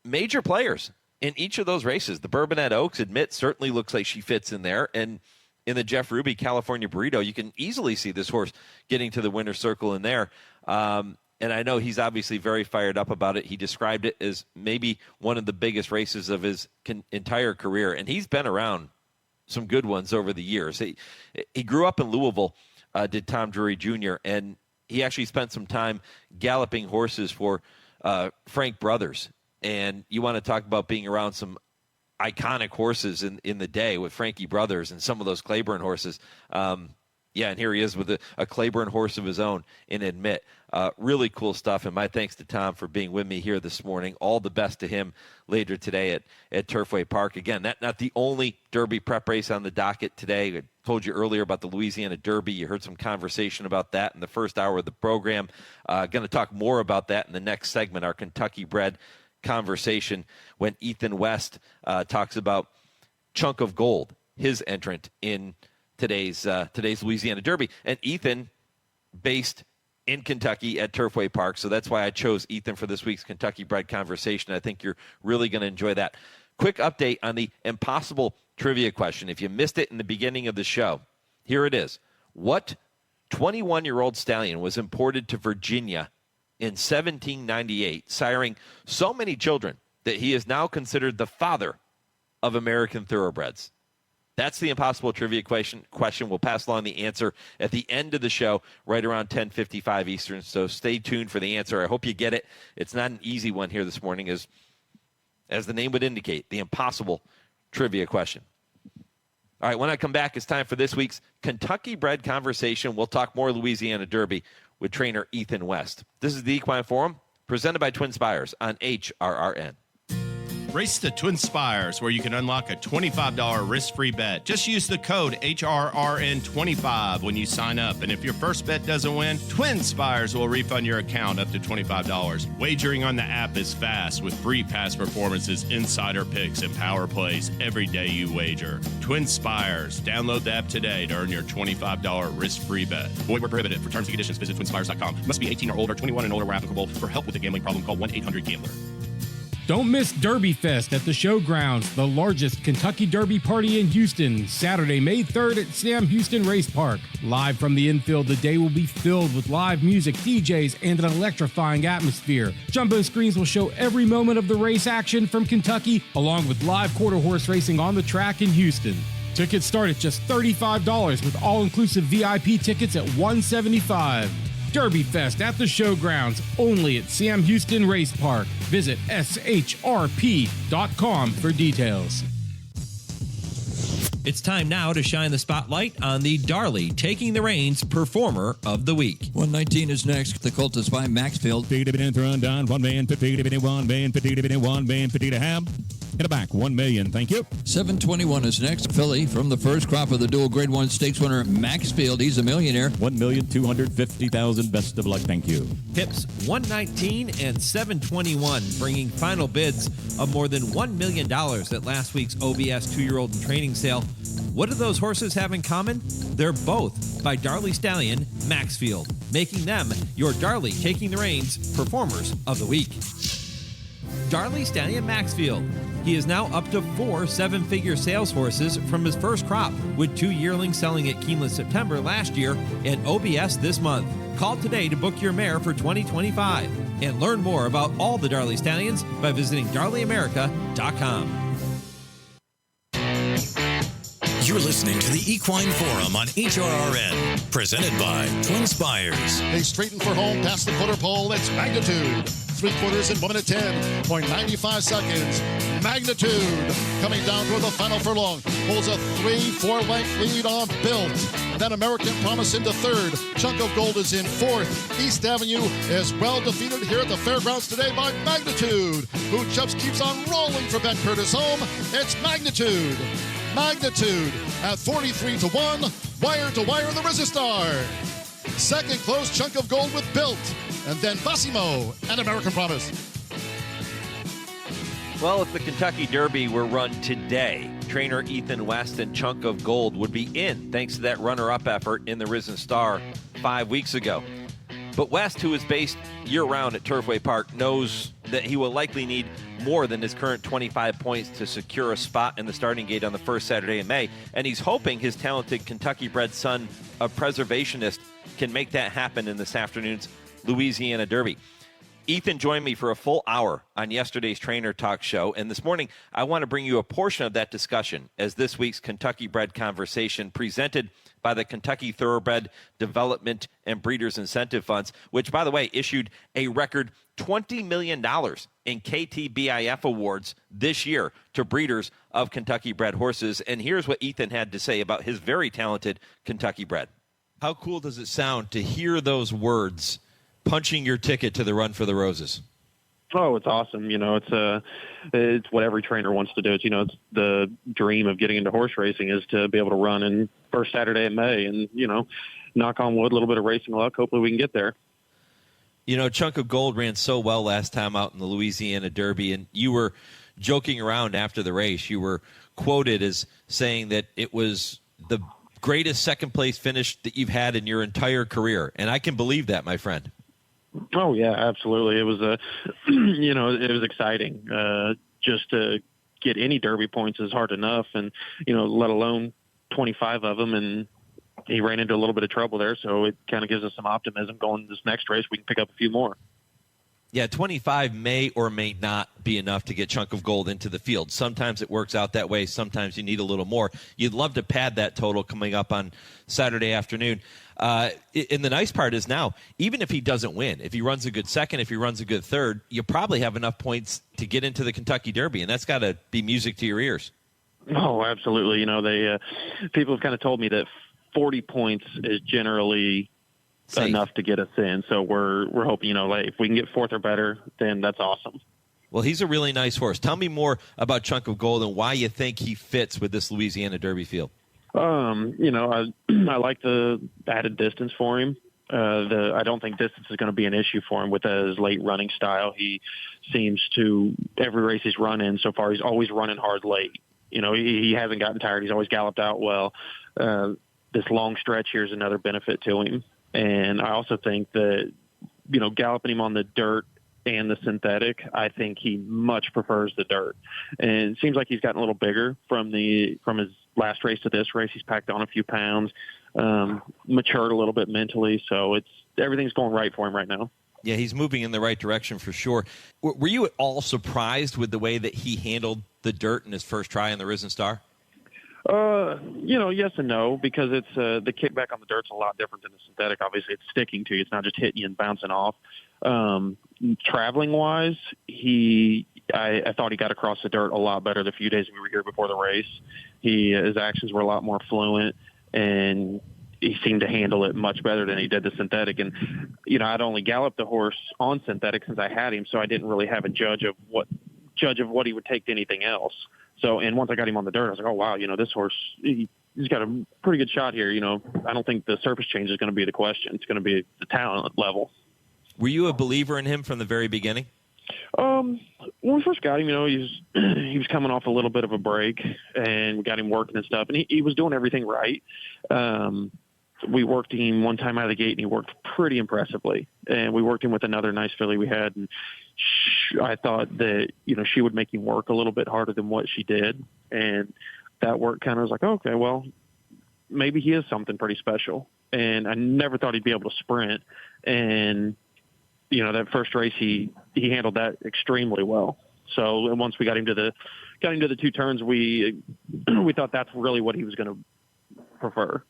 major players in each of those races. The Bourbonette Oaks, Admit, certainly looks like she fits in there. And in the Jeff Ruby California Burrito, you can easily see this horse getting to the winner's circle in there. And I know he's obviously very fired up about it. He described it as maybe one of the biggest races of his entire career. And he's been around some good ones over the years. He grew up in Louisville, did Tom Drury Jr., and he actually spent some time galloping horses for Frank Brothers. And you want to talk about being around some iconic horses in the day with Frankie Brothers and some of those Claiborne horses. Yeah, and here he is with a Claiborne horse of his own in Admit. Really cool stuff, and my thanks to Tom for being with me here this morning. All the best to him later today at Turfway Park. Again, that's not the only Derby prep race on the docket today. I told you earlier about the Louisiana Derby. You heard some conversation about that in the first hour of the program. Going to talk more about that in the next segment, our Kentucky-bred conversation, when Ethan West talks about Chunk of Gold, his entrant in today's Louisiana Derby. And Ethan, based in Kentucky at Turfway Park, so that's why I chose Ethan for this week's Kentucky-bred conversation. I think you're really going to enjoy that. Quick update on the impossible trivia question. If you missed it in the beginning of the show, here it is. What 21-year-old stallion was imported to Virginia in 1798, siring so many children that he is now considered the father of American thoroughbreds? That's the impossible trivia question. We'll pass along the answer at the end of the show, right around 10:55 Eastern. So stay tuned for the answer. I hope you get it. It's not an easy one here this morning, as the name would indicate, the impossible trivia question. All right, when I come back, it's time for this week's Kentucky-bred conversation. We'll talk more Louisiana Derby with trainer Ethan West. This is the Equine Forum, presented by TwinSpires on HRRN. Race to TwinSpires, where you can unlock a $25 risk-free bet. Just use the code HRRN25 when you sign up. And if your first bet doesn't win, TwinSpires will refund your account up to $25. Wagering on the app is fast with free past performances, insider picks, and power plays every day you wager. TwinSpires. Download the app today to earn your $25 risk-free bet. Void where prohibited. For terms and conditions, visit TwinSpires.com. Must be 18 or older, 21 and older where applicable. For help with a gambling problem, call 1-800-GAMBLER. Don't miss Derby Fest at the Showgrounds, the largest Kentucky Derby party in Houston, Saturday, May 3rd at Sam Houston Race Park. Live from the infield, the day will be filled with live music, DJs, and an electrifying atmosphere. Jumbo screens will show every moment of the race action from Kentucky, along with live quarter horse racing on the track in Houston. Tickets start at just $35 with all-inclusive VIP tickets at $175. Derby Fest at the Showgrounds, only at Sam Houston Race Park. Visit shrp.com for details. It's time now to shine the spotlight on the Darley Taking the Reins Performer of the Week. 119 is next. The colt is by Maxfield. Thrown down, 1 million, 1 million, 1 million, to ham. Hit it back, 1 million, thank you. 721 is next. Filly from the first crop of the dual Grade 1 stakes winner, Maxfield. He's a millionaire. 1,250,000. Best of luck, thank you. Pips 119 and 721, bringing final bids of more than $1 million at last week's OBS 2-year-old and training sale. What do those horses have in common? They're both by Darley Stallion Maxfield, making them your Darley Taking the Reins Performers of the Week. Darley Stallion Maxfield. He is now up to 4 7-figure sales horses from his first crop, with 2 yearlings selling at Keeneland September last year and OBS this month. Call today to book your mare for 2025 and learn more about all the Darley Stallions by visiting DarleyAmerica.com. You're listening to the Equine Forum on HRRN, presented by TwinSpires. They straighten for home past the quarter pole. It's Magnitude. 3/4 in 1 minute 10.95 seconds. Magnitude coming down toward the final furlong. Holds a 3-4 length lead on Built. Then American Promise into third. Chunk of Gold is in fourth. East Avenue is well defeated here at the fairgrounds today by Magnitude, who just keeps on rolling for Ben Curtis home. It's Magnitude. Magnitude at 43-1. Wire to wire the Resistar. Second close, Chunk of Gold with Built. And then Massimo and American Promise. Well, if the Kentucky Derby were run today, trainer Ethan West and Chunk of Gold would be in, thanks to that runner-up effort in the Risen Star 5 weeks ago. But West, who is based year-round at Turfway Park, knows that he will likely need more than his current 25 points to secure a spot in the starting gate on the first Saturday in May, and he's hoping his talented Kentucky-bred son, a preservationist, can make that happen in this afternoon's Louisiana Derby. Ethan joined me for a full hour on yesterday's Trainer Talk show, and this morning I want to bring you a portion of that discussion as this week's Kentucky Bred Conversation presented by the Kentucky Thoroughbred Development and Breeders Incentive Funds, which, by the way, issued a record $20 million in KTBIF awards this year to breeders of Kentucky-bred horses. And here's what Ethan had to say about his very talented Kentucky bred. How cool does it sound to hear those words punching your ticket to the Run for the Roses? Oh, it's awesome. It's what every trainer wants to do. It's the dream of getting into horse racing is to be able to run in first Saturday in May and, knock on wood, a little bit of racing luck. Hopefully we can get there. Chunk of Gold ran so well last time out in the Louisiana Derby, and you were joking around after the race. You were quoted as saying that it was the greatest second-place finish that you've had in your entire career, and I can believe that, my friend. Oh, yeah, absolutely. It was, it was exciting. Just to get any Derby points is hard enough, and, let alone 25 of them, and he ran into a little bit of trouble there, so it kind of gives us some optimism going this next race. We can pick up a few more. Yeah, 25 may or may not be enough to get Chunk of Gold into the field. Sometimes it works out that way. Sometimes you need a little more. You'd love to pad that total coming up on Saturday afternoon. And the nice part is now, even if he doesn't win, if he runs a good second, if he runs a good third, you probably have enough points to get into the Kentucky Derby, and that's got to be music to your ears. Oh, absolutely. People have kind of told me that 40 points is generally safe enough to get us in. So we're hoping, if we can get fourth or better, then that's awesome. Well, he's a really nice horse. Tell me more about Chunk of Gold and why you think he fits with this Louisiana Derby field. I like the added distance for him. I don't think distance is going to be an issue for him with his late running style. He seems to, every race he's run in so far, he's always running hard late. He hasn't gotten tired. He's always galloped out well. This long stretch here is another benefit to him. And I also think that, galloping him on the dirt and the synthetic, I think he much prefers the dirt. And it seems like he's gotten a little bigger from his last race to this race. He's packed on a few pounds, matured a little bit mentally. So everything's going right for him right now. Yeah, he's moving in the right direction for sure. Were you at all surprised with the way that he handled the dirt in his first try in the Risen Star? Yes and no, because it's the kickback on the dirt's a lot different than the synthetic. Obviously, it's sticking to you. It's not just hitting you and bouncing off. Traveling wise, I thought he got across the dirt a lot better the few days we were here before the race. His actions were a lot more fluent, and he seemed to handle it much better than he did the synthetic. And, I'd only galloped the horse on synthetic since I had him, so I didn't really have a judge of what he would take to anything else. So, and once I got him on the dirt, I was like, oh, wow, this horse, he's got a pretty good shot here. I don't think the surface change is going to be the question. It's going to be the talent level. Were you a believer in him from the very beginning? When we first got him, he was coming off a little bit of a break, and we got him working and stuff, and he was doing everything right. We worked him one time out of the gate, and he worked pretty impressively. And we worked him with another nice filly we had, and I thought that, she would make him work a little bit harder than what she did. And that work kind of was like, okay, well, maybe he is something pretty special. and I never thought he'd be able to sprint. And, that first race, he handled that extremely well. So and once we got him to the 2 turns, we thought that's really what he was going to prefer.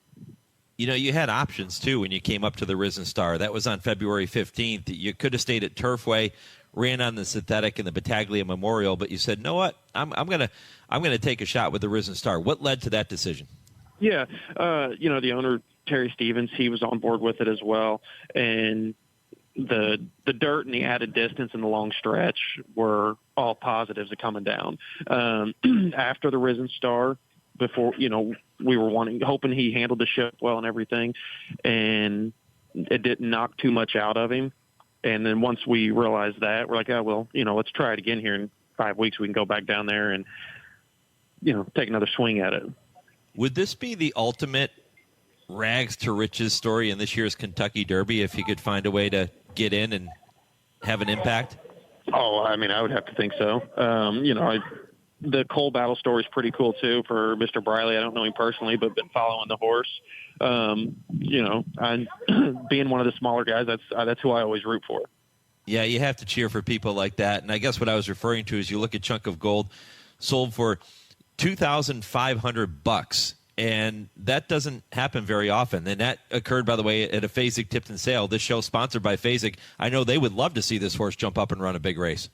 You had options, too, when you came up to the Risen Star. That was on February 15th. You could have stayed at Turfway, ran on the synthetic and the Battaglia Memorial, but you said, "No, what? I'm gonna take a shot with the Risen Star." What led to that decision? Yeah, the owner, Terry Stevens, he was on board with it as well, and the dirt and the added distance and the long stretch were all positives of coming down. After the Risen Star, before we were hoping he handled the ship well and everything, and it didn't knock too much out of him. And then once we realized that, we're like, oh, well, let's try it again here in 5 weeks. We can go back down there and, take another swing at it. Would this be the ultimate rags to riches story in this year's Kentucky Derby if you could find a way to get in and have an impact? Oh, I mean, I would have to think so. The Cole Battle story is pretty cool, too, for Mr. Briley. I don't know him personally, but been following the horse. I'm being one of the smaller guys, that's who I always root for. Yeah, you have to cheer for people like that. And I guess what I was referring to is you look at Chunk of Gold, sold for $2,500, and that doesn't happen very often. And that occurred, by the way, at a Fasig-Tipton sale. This show sponsored by Fasig. I know they would love to see this horse jump up and run a big race.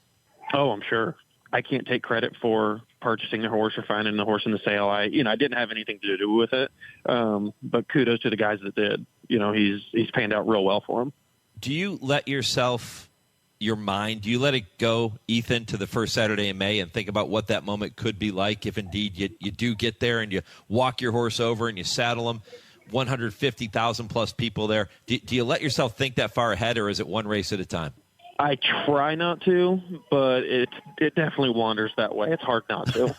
Oh, I'm sure. I can't take credit for purchasing the horse or finding the horse in the sale. I didn't have anything to do with it. But kudos to the guys that did. He's panned out real well for him. Do you let your mind, do you let it go, Ethan, to the first Saturday in May and think about what that moment could be like if indeed you do get there and you walk your horse over and you saddle him, 150,000 plus people there? Do you let yourself think that far ahead, or is it one race at a time? I try not to, but it definitely wanders that way. It's hard not to.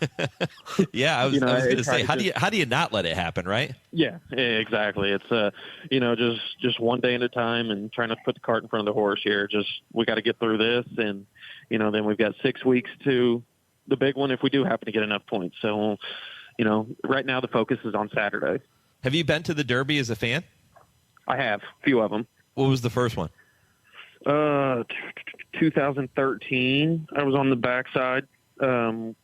Yeah, I was going to say, how do you not let it happen, right? Yeah, exactly. It's just one day at a time, and trying not to put the cart in front of the horse here. We got to get through this, and then we've got 6 weeks to the big one if we do happen to get enough points. So, right now the focus is on Saturday. Have you been to the Derby as a fan? I have, a few of them. What was the first one? 2013. I was on the backside. I want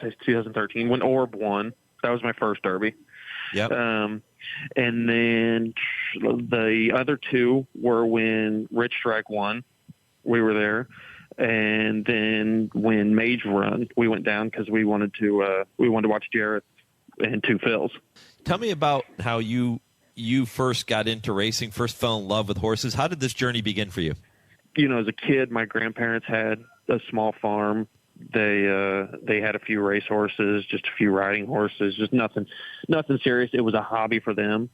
to say 2013 when Orb won. That was my first Derby. Yep. And then the other two were when Rich Strike won. We were there. And then when Mage run, we went down because we wanted to watch Jarrett and Two Phils. Tell me about how you first got into racing, first fell in love with horses. How did this journey begin for you? As a kid, my grandparents had a small farm. They had a few race horses, just a few riding horses, just nothing serious. It was a hobby for them.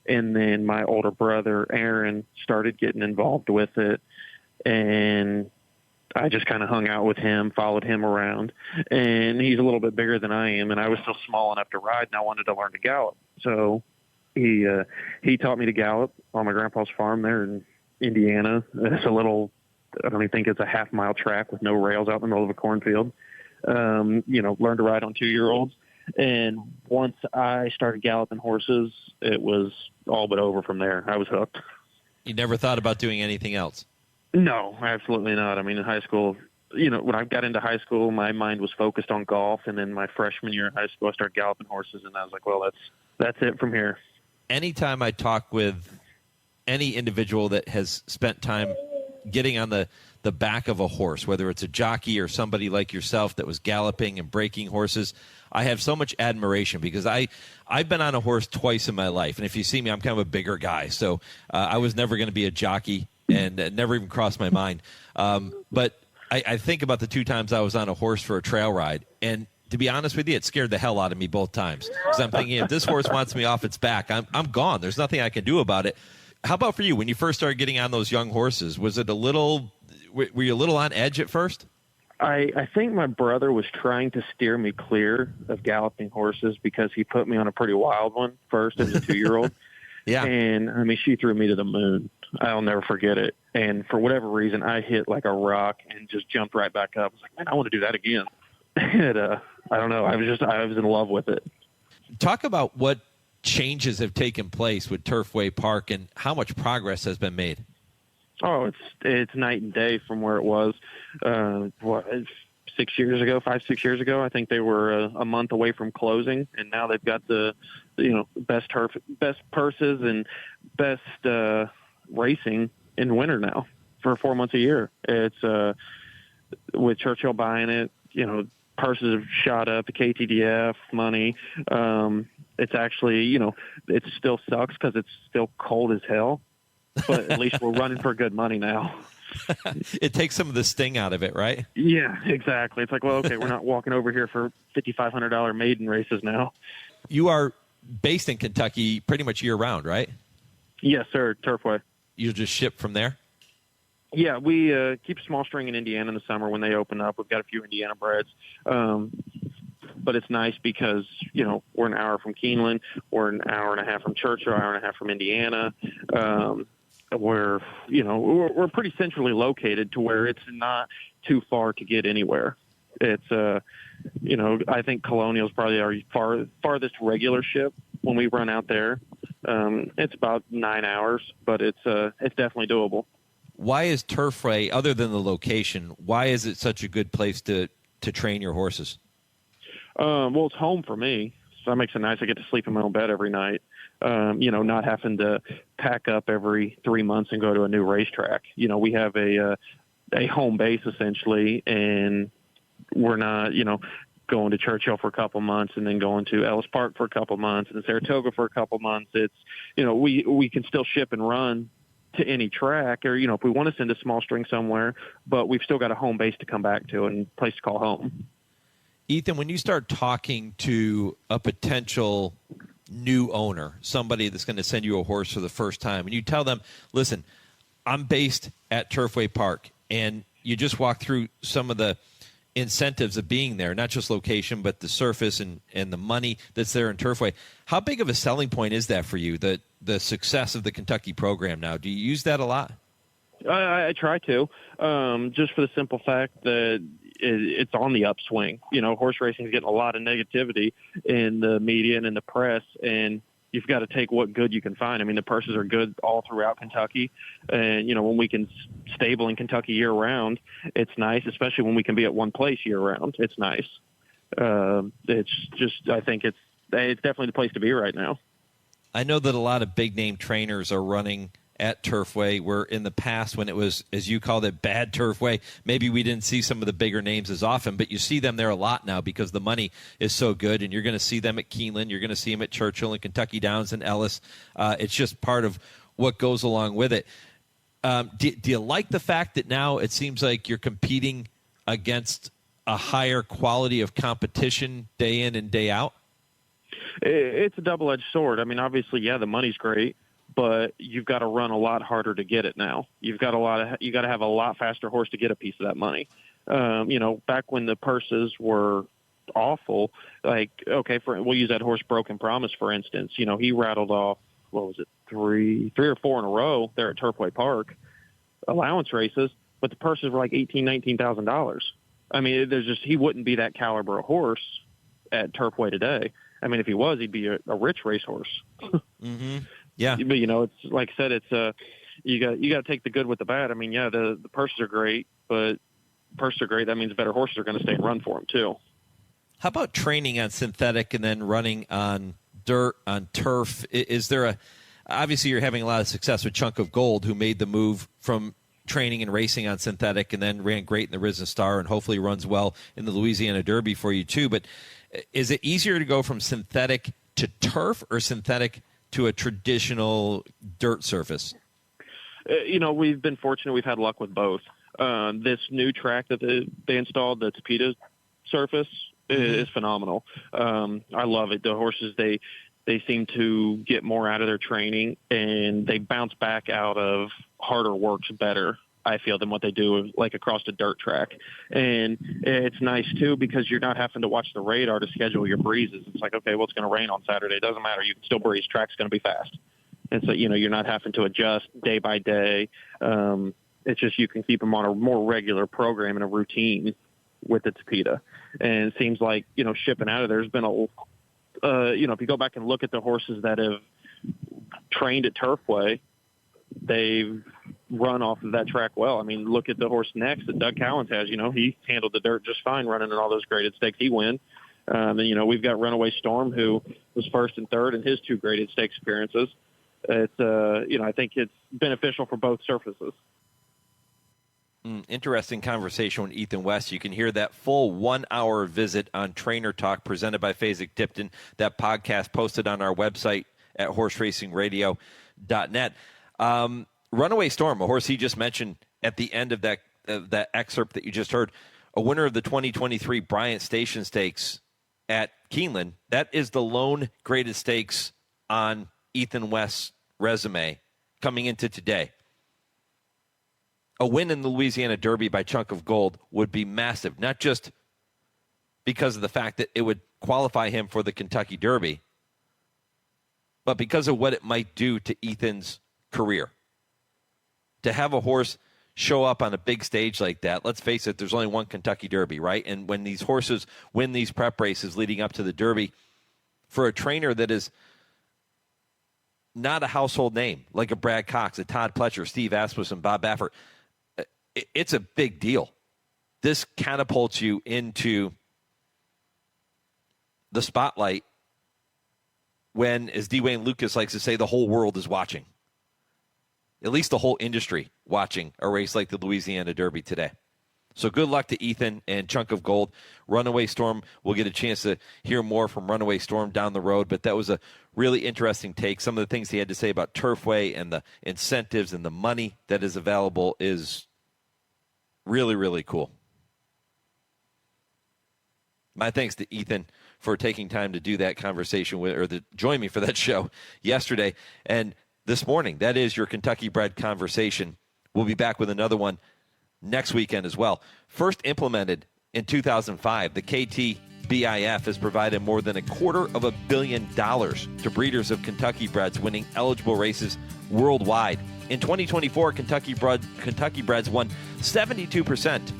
And then my older brother, Aaron, started getting involved with it. And I just kind of hung out with him, followed him around. And he's a little bit bigger than I am, and I was still small enough to ride, and I wanted to learn to gallop. So he taught me to gallop on my grandpa's farm there in Indiana. It's a little, I don't even think it's a half-mile track with no rails out in the middle of a cornfield. Learned to ride on 2-year-olds. And once I started galloping horses, it was all but over from there. I was hooked. You never thought about doing anything else? No, absolutely not. I mean, in high school, when I got into high school, my mind was focused on golf. And then my freshman year in high school, I started galloping horses, and I was like, well, that's it from here. Anytime I talk with any individual that has spent time getting on the back of a horse, whether it's a jockey or somebody like yourself that was galloping and breaking horses, I have so much admiration because I've been on a horse twice in my life. And if you see me, I'm kind of a bigger guy. So I was never going to be a jockey, and it never even crossed my mind. But I think about the 2 times I was on a horse for a trail ride, and to be honest with you, it scared the hell out of me both times. Because I'm thinking, if this horse wants me off its back, I'm gone. There's nothing I can do about it. How about for you? When you first started getting on those young horses, were you a little on edge at first? I think my brother was trying to steer me clear of galloping horses because he put me on a pretty wild one first as a 2-year-old. Yeah. And, I mean, she threw me to the moon. I'll never forget it. And for whatever reason, I hit like a rock and just jumped right back up. I was like, man, I want to do that again. And, I don't know. I was in love with it. Talk about what changes have taken place with Turfway Park and how much progress has been made? Oh, it's night and day from where it was. 6 years ago, 5-6 years ago, I think they were a month away from closing, and now they've got the best turf, best purses, and best racing in winter now for 4 months a year. It's with Churchill buying it, purses have shot up, the KTDF money. It's actually, it still sucks because it's still cold as hell, but at least we're running for good money now. It takes some of the sting out of it, right? Yeah, exactly. It's like, well, okay, we're not walking over here for $5,500 maiden races now. You are based in Kentucky pretty much year-round, right? Yes, sir, Turfway. You'll just ship from there? Yeah, we keep a small string in Indiana in the summer when they open up. We've got a few Indiana breds. But it's nice because, we're an hour from Keeneland. We're an hour and a half from Churchill, hour and a half from Indiana. We're pretty centrally located to where it's not too far to get anywhere. It's, I think Colonial's probably our farthest regular ship when we run out there. It's about 9 hours, but it's definitely doable. Why is Turfway, other than the location, why is it such a good place to train your horses? Well, it's home for me, so that makes it nice. I get to sleep in my own bed every night. Not having to pack up every 3 months and go to a new racetrack. We have a home base essentially, and we're not, going to Churchill for a couple months and then going to Ellis Park for a couple months and Saratoga for a couple months. It's, we can still ship and run to any track, or, if we want to send a small string somewhere, but we've still got a home base to come back to and a place to call home. Ethan, when you start talking to a potential new owner, somebody that's going to send you a horse for the first time, and you tell them, listen, I'm based at Turfway Park, and you just walk through some of the incentives of being there, not just location, but the surface and the money that's there in Turfway. How big of a selling point is that for you, the success of the Kentucky program now? Do you use that a lot? I try to, just for the simple fact that it's on the upswing. Horse racing is getting a lot of negativity in the media and in the press, and you've got to take what good you can find. I mean, the purses are good all throughout Kentucky, and, when we can stable in Kentucky year-round, it's nice, especially when we can be at one place year-round. It's nice. It's just, I think it's definitely the place to be right now. I know that a lot of big-name trainers are running at Turfway, where in the past when it was, as you called it, bad Turfway, maybe we didn't see some of the bigger names as often, but you see them there a lot now because the money is so good, and you're going to see them at Keeneland, you're going to see them at Churchill and Kentucky Downs and Ellis. It's just part of what goes along with it. Do you like the fact that now it seems like you're competing against a higher quality of competition day in and day out? It's a double-edged sword. I mean, obviously, yeah, the money's great, but you've got to run a lot harder to get it now. You got to have a lot faster horse to get a piece of that money. Back when the purses were awful, like, okay, we'll use that horse Broken Promise, for instance. He rattled off, what was it, three or four in a row there at Turfway Park, allowance races, but the purses were like $18,000, $19,000. I mean, he wouldn't be that caliber of horse at Turfway today. I mean, if he was, he'd be a rich racehorse. Mm-hmm. Yeah, but it's like I said, it's you got to take the good with the bad. I mean, yeah, the purses are great, but purses are great. That means better horses are going to stay and run for them too. How about training on synthetic and then running on dirt, on turf? Is there obviously you're having a lot of success with Chunk of Gold, who made the move from training and racing on synthetic and then ran great in the Risen Star and hopefully runs well in the Louisiana Derby for you too. But is it easier to go from synthetic to turf or synthetic to a traditional dirt surface? We've been fortunate. We've had luck with both. This new track that they installed, the Tapeta surface, is phenomenal. I love it. The horses, they seem to get more out of their training, and they bounce back out of harder works better, I feel, than what they do like across the dirt track. And it's nice too, because you're not having to watch the radar to schedule your breezes. It's like, okay, well, it's going to rain on Saturday. It doesn't matter. You can still breeze. Track's going to be fast. And so, you're not having to adjust day by day. It's just, you can keep them on a more regular program and a routine with the Tapeta. And it seems like, shipping out of there's been if you go back and look at the horses that have trained at Turfway, they've run off of that track well. I mean, look at the horse next that Doug Cowens has. He handled the dirt just fine running in all those graded stakes he win. And, we've got Runaway Storm, who was first and third in his 2 graded stakes appearances. It's, I think it's beneficial for both surfaces. Interesting conversation with Ethan West. You can hear that full 1-hour visit on Trainer Talk presented by Fasig-Tipton. That podcast posted on our website at horseracingradio.net. Runaway Storm, a horse he just mentioned at the end of that excerpt that you just heard, a winner of the 2023 Bryant Station Stakes at Keeneland. That is the lone graded stakes on Ethan West's resume coming into today. A win in the Louisiana Derby by Chunk of Gold would be massive, not just because of the fact that it would qualify him for the Kentucky Derby, but because of what it might do to Ethan's career. To have a horse show up on a big stage like that, let's face it, there's only one Kentucky Derby, right? And when these horses win these prep races leading up to the Derby, for a trainer that is not a household name, like a Brad Cox, a Todd Pletcher, Steve Asmussen, Bob Baffert, it's a big deal. This catapults you into the spotlight when, as D. Wayne Lucas likes to say, the whole world is watching. At least the whole industry watching a race like the Louisiana Derby today. So good luck to Ethan and Chunk of Gold. Runaway Storm, we'll get a chance to hear more from Runaway Storm down the road, but that was a really interesting take. Some of the things he had to say about Turfway and the incentives and the money that is available is really, really cool. My thanks to Ethan for taking time to do that conversation with, or to join me for that show yesterday and this morning. That is your Kentucky bred conversation. We'll be back with another one next weekend as well. First implemented in 2005, the KTBIF has provided more than $250 million to breeders of Kentucky breds winning eligible races worldwide. In 2024, Kentucky breds won 72%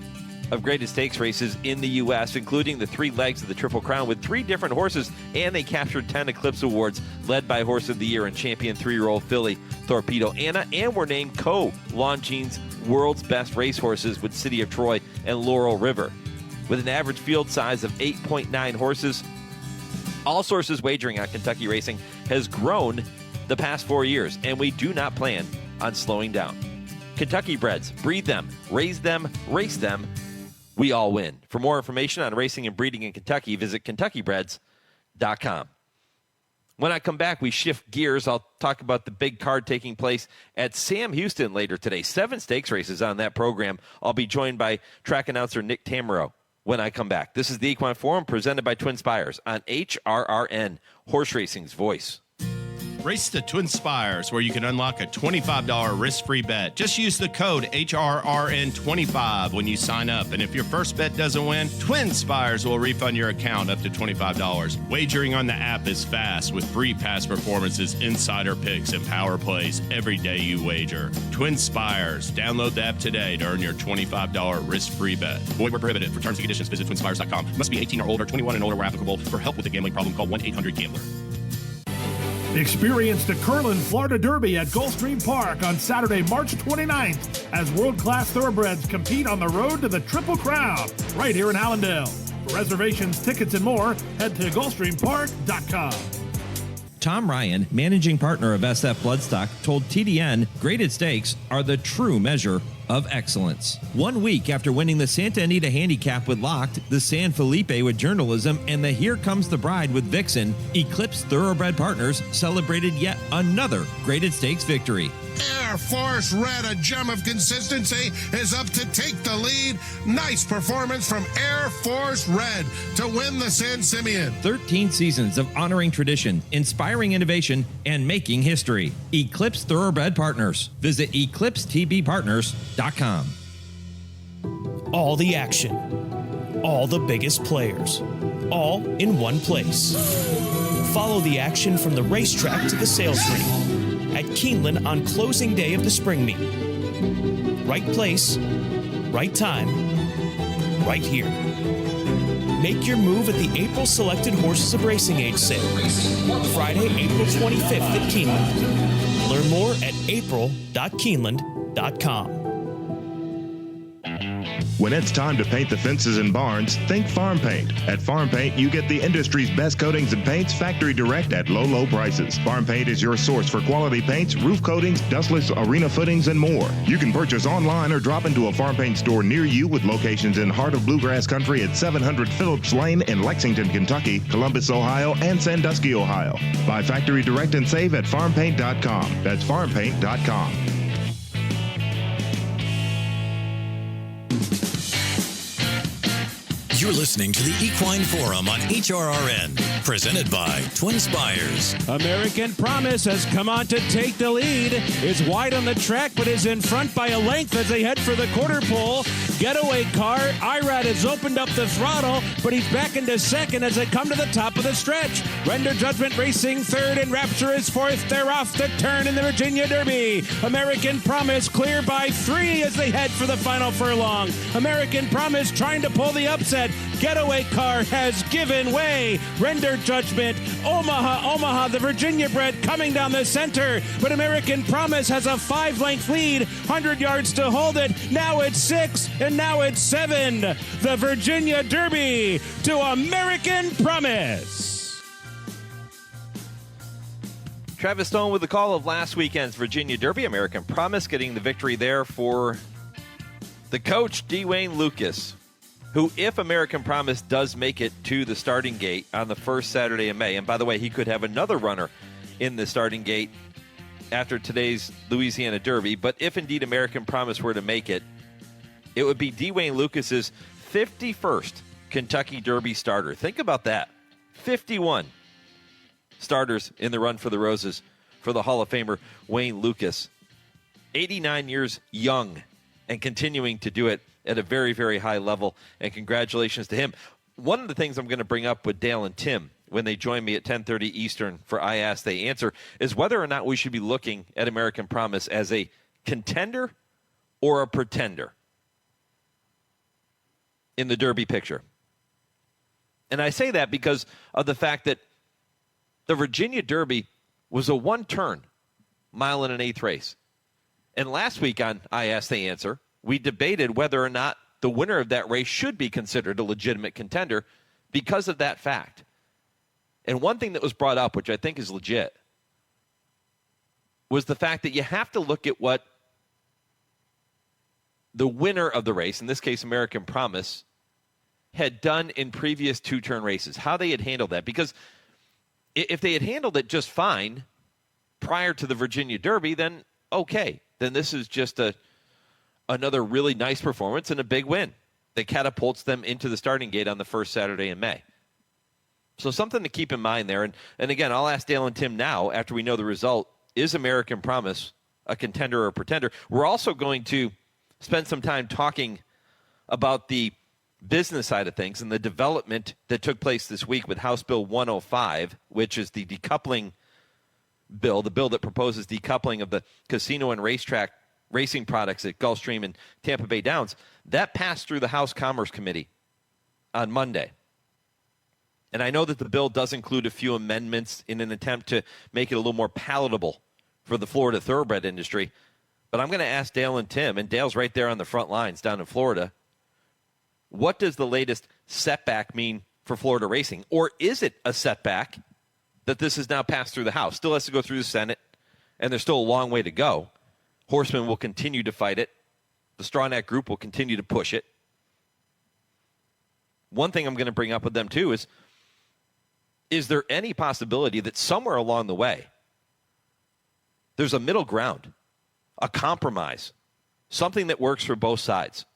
of graded stakes races in the U.S., including the 3 legs of the Triple Crown with 3 different horses, and they captured 10 Eclipse Awards, led by Horse of the Year and champion 3-year-old filly Torpedo Anna, and were named co-Longines World's Best Racehorses with City of Troy and Laurel River. With an average field size of 8.9 horses, all sources wagering on Kentucky racing has grown the past 4 years, and we do not plan on slowing down. Kentucky breds, breed them, raise them, race them. We all win. For more information on racing and breeding in Kentucky, visit KentuckyBreds.com. When I come back, we shift gears. I'll talk about the big card taking place at Sam Houston later today. 7 stakes races on that program. I'll be joined by track announcer Nick Tamero when I come back. This is the Equine Forum presented by TwinSpires on HRRN, Horse Racing's voice. Race the TwinSpires, where you can unlock a $25 risk-free bet. Just use the code HRRN25 when you sign up. And if your first bet doesn't win, TwinSpires will refund your account up to $25. Wagering on the app is fast with free past performances, insider picks, and power plays every day you wager. TwinSpires. Download the app today to earn your $25 risk-free bet. Void where prohibited. For terms and conditions, visit TwinSpires.com. Must be 18 or older, 21 and older where applicable. For help with a gambling problem, call 1-800-GAMBLER. Experience the Keeneland Florida Derby at Gulfstream Park on Saturday, March 29th, as world-class thoroughbreds compete on the road to the Triple Crown, right here in Allendale. For reservations, tickets, and more, head to GulfstreamPark.com. Tom Ryan, managing partner of SF Bloodstock, told TDN graded stakes are the true measure of excellence. 1 week after winning the Santa Anita Handicap with Locked, the San Felipe with Journalism, and the Here Comes the Bride with Vixen, Eclipse Thoroughbred Partners celebrated yet another graded stakes victory. Air Force Red, a gem of consistency, is up to take the lead. Nice performance from Air Force Red to win the San Simeon. 13 seasons of honoring tradition, inspiring innovation, and making history. Eclipse Thoroughbred Partners. Visit EclipseTBPartners.com. All the action, all the biggest players, all in one place. Follow the action from the racetrack to the sales ring at Keeneland on closing day of the spring meet. Right place, right time, right here. Make your move at the April Selected Horses of Racing Age sale. Friday, April 25th at Keeneland. Learn more at april.keeneland.com. When it's time to paint the fences and barns, think Farm Paint. At Farm Paint, you get the industry's best coatings and paints factory direct at low, low prices. Farm Paint is your source for quality paints, roof coatings, dustless arena footings, and more. You can purchase online or drop into a Farm Paint store near you with locations in heart of bluegrass country at 700 Phillips Lane in Lexington, Kentucky, Columbus, Ohio, and Sandusky, Ohio. Buy factory direct and save at farmpaint.com. That's farmpaint.com. You're listening to the Equine Forum on HRRN, presented by TwinSpires. American Promise has come on to take the lead. Is wide on the track, but is in front by a length as they head for the quarter pole. Getaway car, Irad has opened up the throttle, but he's back into second as they come to the top of the stretch. Render Judgment Racing third and Rapture is fourth. They're off the turn in the Virginia Derby. American Promise clear by 3 as they head for the final furlong. American Promise trying to pull the upset. Getaway car has given way. Render Judgment, Omaha, the Virginia bred coming down the center. But American Promise has a 5-length lead, 100 yards to hold it. Now it's 6, and now it's 7. The Virginia Derby to American Promise. Travis Stone with the call of last weekend's Virginia Derby. American Promise getting the victory there for the coach, Dwayne Lucas, who, if American Promise does make it to the starting gate on the first Saturday in May, and by the way, he could have another runner in the starting gate after today's Louisiana Derby, but if indeed American Promise were to make it, it would be Dwayne Lucas's 51st Kentucky Derby starter. Think about that. 51 starters in the Run for the Roses for the Hall of Famer Wayne Lucas. 89 years young and continuing to do it at a very, very high level, and congratulations to him. One of the things I'm going to bring up with Dale and Tim when they join me at 10:30 Eastern for I Ask, They Answer is whether or not we should be looking at American Promise as a contender or a pretender in the Derby picture. And I say that because of the fact that the Virginia Derby was a one-turn, 1 1/8 race. And last week on I Ask, They Answer, we debated whether or not the winner of that race should be considered a legitimate contender because of that fact. And one thing that was brought up, which I think is legit, was the fact that you have to look at what the winner of the race, in this case American Promise, had done in previous two-turn races, how they had handled that. Because if they had handled it just fine prior to the Virginia Derby, then okay. Then this is just another really nice performance and a big win that catapults them into the starting gate on the first Saturday in May. So something to keep in mind there. And again, I'll ask Dale and Tim now, after we know the result, is American Promise a contender or a pretender? We're also going to spend some time talking about the business side of things and the development that took place this week with House Bill 105, which is the decoupling bill, the bill that proposes decoupling of the casino and racetrack racing products at Gulfstream and Tampa Bay Downs. That passed through the House Commerce Committee on Monday. And I know that the bill does include a few amendments in an attempt to make it a little more palatable for the Florida thoroughbred industry. But I'm going to ask Dale and Tim, and Dale's right there on the front lines down in Florida, what does the latest setback mean for Florida racing? Or is it a setback that this has now passed through the House? Still has to go through the Senate, and there's still a long way to go. Horsemen will continue to fight it. The Strawneck Group will continue to push it. One thing I'm going to bring up with them, too, is there any possibility that somewhere along the way there's a middle ground, a compromise, something that works for both sides?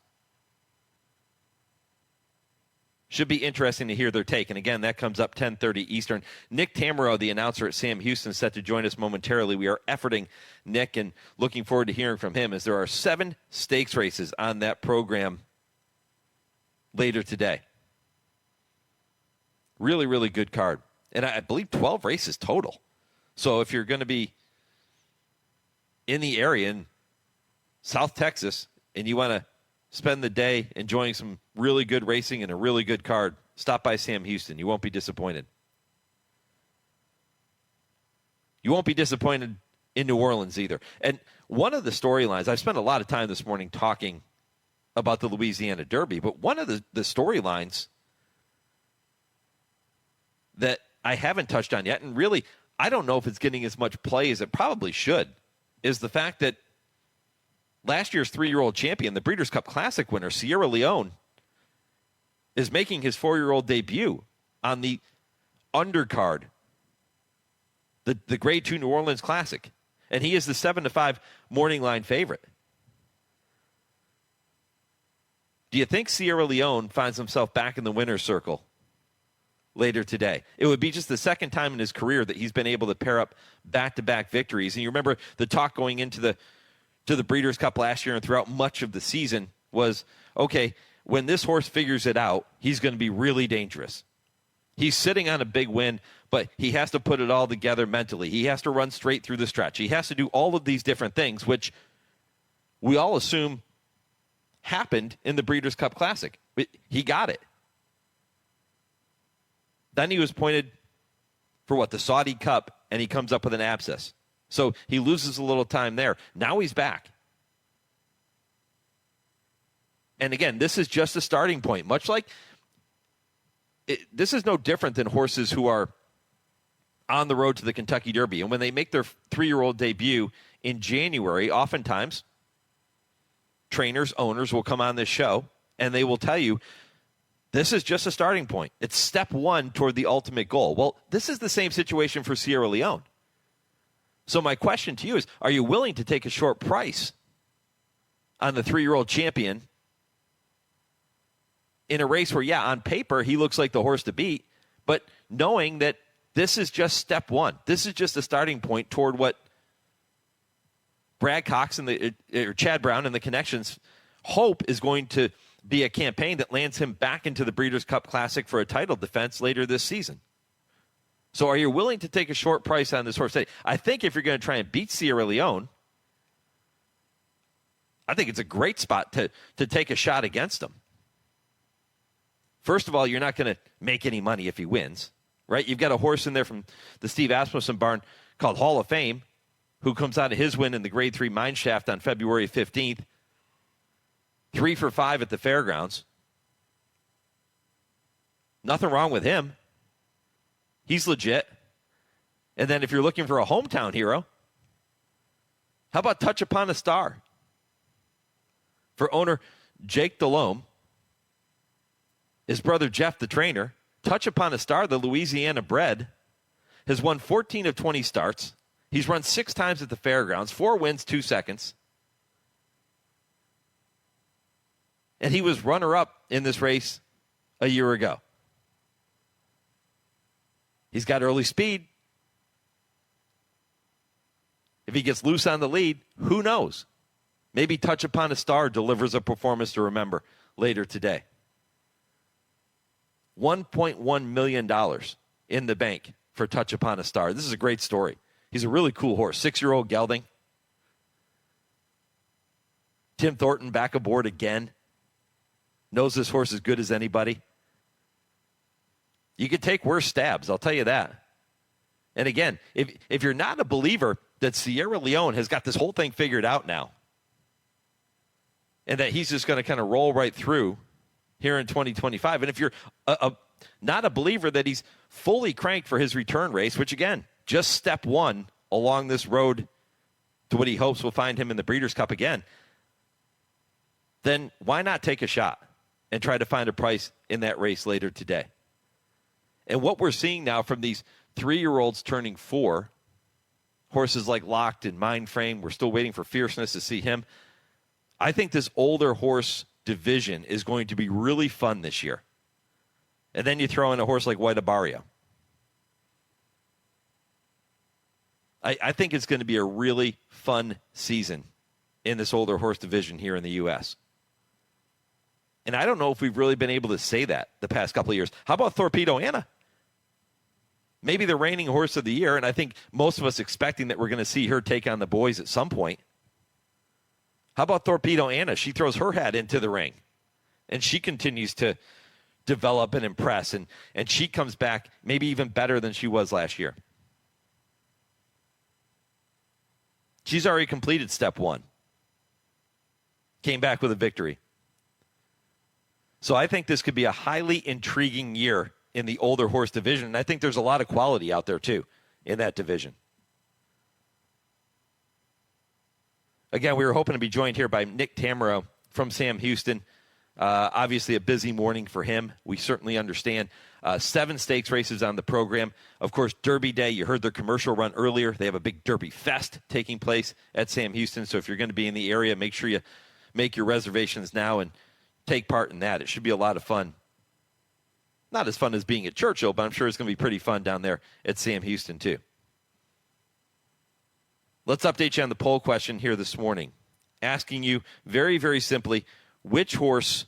Should be interesting to hear their take. And again, that comes up 10:30 Eastern. Nick Tamero, the announcer at Sam Houston, set to join us momentarily. We are efforting Nick and looking forward to hearing from him as there are 7 stakes races on that program later today. Really, really good card. And I believe 12 races total. So if you're going to be in the area in South Texas and you want to spend the day enjoying some really good racing and a really good card, stop by Sam Houston. You won't be disappointed. You won't be disappointed in New Orleans either. And one of the storylines, I've spent a lot of time this morning talking about the Louisiana Derby, but one of the storylines that I haven't touched on yet, and really I don't know if it's getting as much play as it probably should, is the fact that last year's 3-year-old champion, the Breeders' Cup Classic winner, Sierra Leone, is making his 4-year-old debut on the undercard, the Grade 2 New Orleans Classic. And he is the 7-5 morning line favorite. Do you think Sierra Leone finds himself back in the winner's circle later today? It would be just the second time in his career that he's been able to pair up back-to-back victories. And you remember the talk going into the Breeders' Cup last year and throughout much of the season was, okay, when this horse figures it out, he's going to be really dangerous. He's sitting on a big win, but he has to put it all together mentally. He has to run straight through the stretch. He has to do all of these different things, which we all assume happened in the Breeders' Cup Classic. He got it. Then he was pointed for the Saudi Cup, and he comes up with an abscess. So he loses a little time there. Now he's back. And again, this is just a starting point. Much like this is no different than horses who are on the road to the Kentucky Derby. And when they make their 3-year-old debut in January, oftentimes trainers, owners will come on this show, and they will tell you, this is just a starting point. It's step one toward the ultimate goal. Well, this is the same situation for Sierra Leone. So my question to you is, are you willing to take a short price on the 3-year-old champion in a race where, on paper, he looks like the horse to beat, but knowing that this is just step one. This is just a starting point toward what Brad Cox and Chad Brown and the Connections hope is going to be a campaign that lands him back into the Breeders' Cup Classic for a title defense later this season. So are you willing to take a short price on this horse? I think if you're going to try and beat Sierra Leone, I think it's a great spot to take a shot against him. First of all, you're not going to make any money if he wins, right? You've got a horse in there from the Steve Asmussen barn called Hall of Fame, who comes out of his win in the Grade 3 Mine Shaft on February 15th. 3 for 5 at the fairgrounds. Nothing wrong with him. He's legit. And then if you're looking for a hometown hero, how about Touch Upon a Star? For owner Jake Delhomme, his brother Jeff, the trainer, Touch Upon a Star, the Louisiana bred, has won 14 of 20 starts. He's run 6 times at the fairgrounds, 4 wins, 2 seconds. And he was runner-up in this race a year ago. He's got early speed. If he gets loose on the lead, who knows? Maybe Touch Upon a Star delivers a performance to remember later today. $1.1 million in the bank for Touch Upon a Star. This is a great story. He's a really cool horse. 6-year-old gelding. Tim Thornton back aboard again. Knows this horse as good as anybody. You could take worse stabs, I'll tell you that. And again, if you're not a believer that Sierra Leone has got this whole thing figured out now, and that he's just going to kind of roll right through here in 2025, and if you're not a believer that he's fully cranked for his return race, which again, just step one along this road to what he hopes will find him in the Breeders' Cup again, then why not take a shot and try to find a price in that race later today? And what we're seeing now from these 3-year-olds turning 4, horses like Locked and Mindframe, we're still waiting for Fierceness to see him. I think this older horse division is going to be really fun this year. And then you throw in a horse like White Abario. I think it's going to be a really fun season in this older horse division here in the U.S. And I don't know if we've really been able to say that the past couple of years. How about Torpedo Anna? Maybe the reigning horse of the year, and I think most of us expecting that we're going to see her take on the boys at some point. How about Torpedo Anna? She throws her hat into the ring, and she continues to develop and impress. And she comes back maybe even better than she was last year. She's already completed step 1. Came back with a victory. So I think this could be a highly intriguing year in the older horse division. And I think there's a lot of quality out there, too, in that division. Again, we were hoping to be joined here by Nick Tamero from Sam Houston. Obviously a busy morning for him. We certainly understand. 7 stakes races on the program. Of course, Derby Day, you heard their commercial run earlier. They have a big Derby Fest taking place at Sam Houston. So if you're going to be in the area, make sure you make your reservations now and take part in that. It should be a lot of fun. Not as fun as being at Churchill, but I'm sure it's going to be pretty fun down there at Sam Houston too. Let's update you on the poll question here this morning. Asking you very, very simply, which horse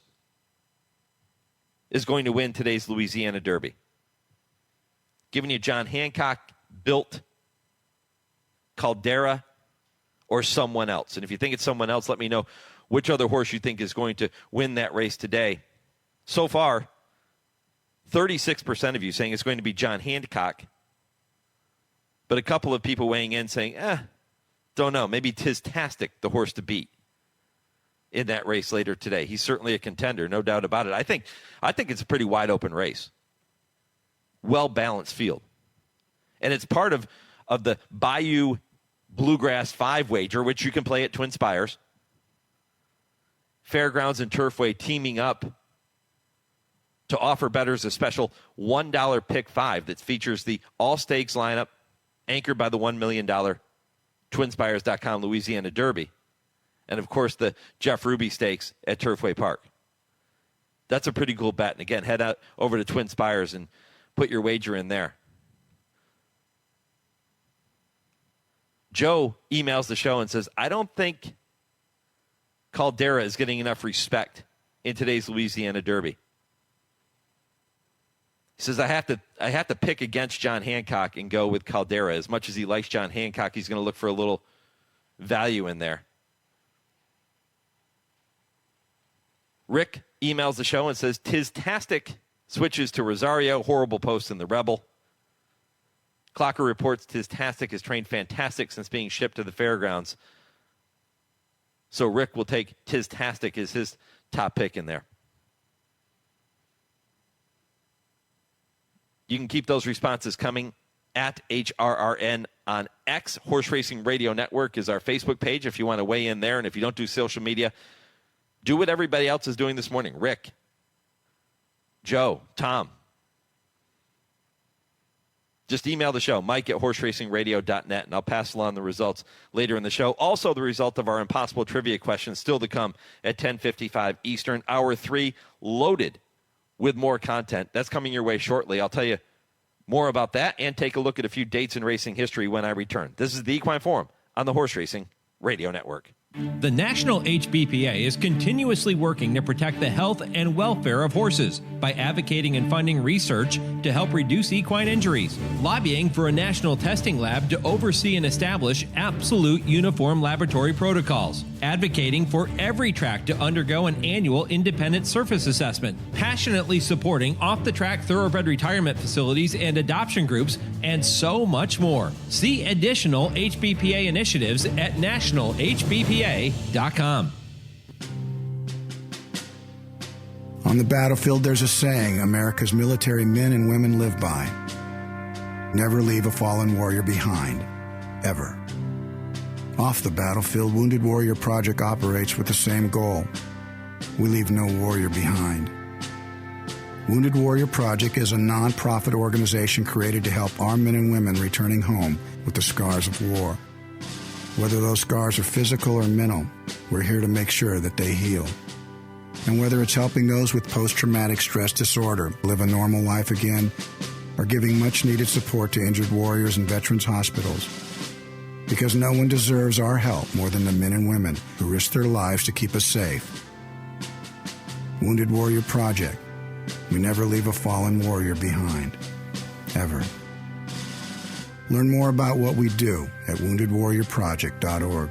is going to win today's Louisiana Derby? Giving you John Hancock, Built, Caldera, or someone else. And if you think it's someone else, let me know which other horse you think is going to win that race today. So far, 36% of you saying it's going to be John Hancock, but a couple of people weighing in saying, don't know, maybe Tistastic, the horse to beat in that race later today. He's certainly a contender, no doubt about it. I think it's a pretty wide open race. Well-balanced field. And it's part of the Bayou Bluegrass 5 wager, which you can play at TwinSpires. Fairgrounds and Turfway teaming up to offer bettors a special $1 pick 5 that features the all-stakes lineup anchored by the $1 million TwinSpires.com Louisiana Derby. And, of course, the Jeff Ruby Stakes at Turfway Park. That's a pretty cool bet. And, again, head out over to TwinSpires and put your wager in there. Joe emails the show and says, I don't think Caldera is getting enough respect in today's Louisiana Derby. He says, I have to pick against John Hancock and go with Caldera. As much as he likes John Hancock, he's going to look for a little value in there. Rick emails the show and says, Tistastic switches to Rosario, horrible post in the Rebel. Clocker reports Tistastic has trained fantastic since being shipped to the fairgrounds. So Rick will take Tistastic as his top pick in there. You can keep those responses coming at HRRN on X. Horse Racing Radio Network is our Facebook page if you want to weigh in there. And if you don't do social media, do what everybody else is doing this morning. Rick, Joe, Tom. Just email the show, mike@horseracingradio.net, and I'll pass along the results later in the show. Also, the result of our impossible trivia question still to come at 10:55 Eastern. Hour 3 loaded with more content. That's coming your way shortly. I'll tell you more about that and take a look at a few dates in racing history when I return. This is the Equine Forum on the Horse Racing Radio Network. The National HBPA is continuously working to protect the health and welfare of horses by advocating and funding research to help reduce equine injuries, lobbying for a national testing lab to oversee and establish absolute uniform laboratory protocols, advocating for every track to undergo an annual independent surface assessment, passionately supporting off-the-track thoroughbred retirement facilities and adoption groups, and so much more. See additional HBPA initiatives at nationalhbpa.com. On the battlefield, there's a saying America's military men and women live by. Never leave a fallen warrior behind, ever. Off the battlefield, Wounded Warrior Project operates with the same goal. We leave no warrior behind. Wounded Warrior Project is a non-profit organization created to help our men and women returning home with the scars of war. Whether those scars are physical or mental, we're here to make sure that they heal. And whether it's helping those with post-traumatic stress disorder live a normal life again, or giving much-needed support to injured warriors in veterans' hospitals. Because no one deserves our help more than the men and women who risk their lives to keep us safe. Wounded Warrior Project. We never leave a fallen warrior behind. Ever. Learn more about what we do at woundedwarriorproject.org.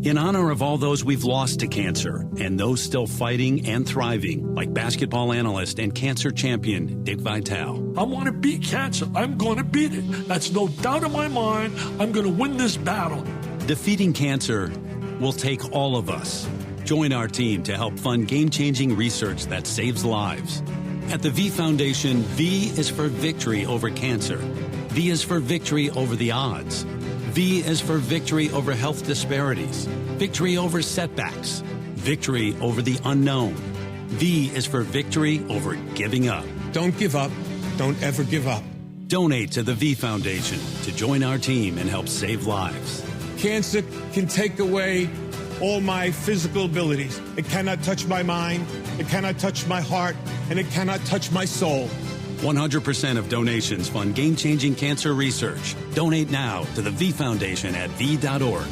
In honor of all those we've lost to cancer and those still fighting and thriving, like basketball analyst and cancer champion Dick Vitale. I want to beat cancer. I'm going to beat it. That's no doubt in my mind. I'm going to win this battle. Defeating cancer will take all of us. Join our team to help fund game-changing research that saves lives. At the V Foundation, V is for victory over cancer. V is for victory over the odds. V is for victory over health disparities, victory over setbacks, victory over the unknown. V is for victory over giving up. Don't give up. Don't ever give up. Donate to the V Foundation to join our team and help save lives. Cancer can take away all my physical abilities. It cannot touch my mind, it cannot touch my heart, and it cannot touch my soul. 100% of donations fund game-changing cancer research. Donate now to the V Foundation at v.org.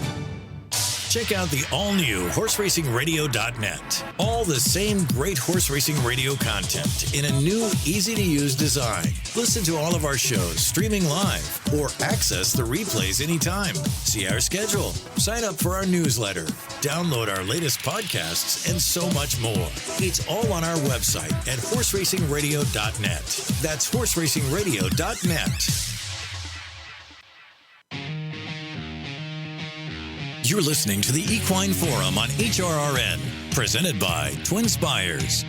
Check out the all-new horseracingradio.net. All the same great horse racing radio content in a new, easy-to-use design. Listen to all of our shows streaming live or access the replays anytime. See our schedule, sign up for our newsletter, download our latest podcasts, and so much more. It's all on our website at horseracingradio.net. That's horseracingradio.net. You're listening to the Equine Forum on HRRN, presented by TwinSpires.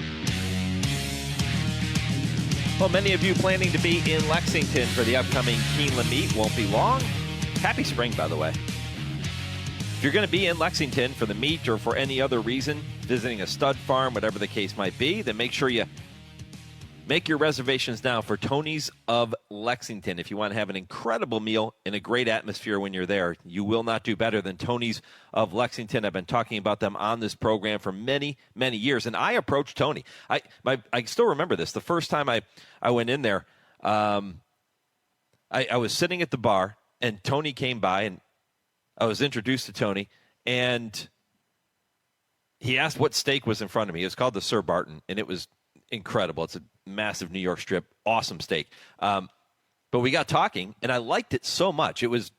Well, many of you planning to be in Lexington for the upcoming Keeneland meet won't be long. Happy spring, by the way. If you're going to be in Lexington for the meet or for any other reason, visiting a stud farm, whatever the case might be, then make sure you make your reservations now for Tony's of Lexington. If you want to have an incredible meal in a great atmosphere when you're there, you will not do better than Tony's of Lexington. I've been talking about them on this program for many, many years. And I approached Tony. I still remember this. The first time I went in there, I was sitting at the bar, and Tony came by, and I was introduced to Tony, and he asked what steak was in front of me. It was called the Sir Barton, and it was incredible. It's a massive New York strip, awesome steak. But we got talking, and I liked it so much. It was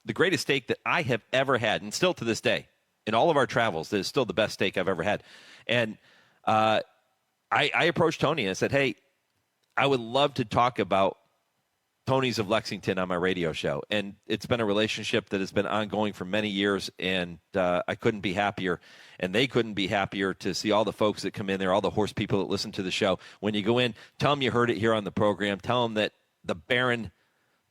the greatest steak that I have ever had, and still to this day, in all of our travels, it is still the best steak I've ever had. And I approached Tony and I said, hey, I would love to talk about Tony's of Lexington on my radio show. And it's been a relationship that has been ongoing for many years, and I couldn't be happier, and they couldn't be happier to see all the folks that come in there, all the horse people that listen to the show. When you go in, tell them you heard it here on the program. Tell them that the Baron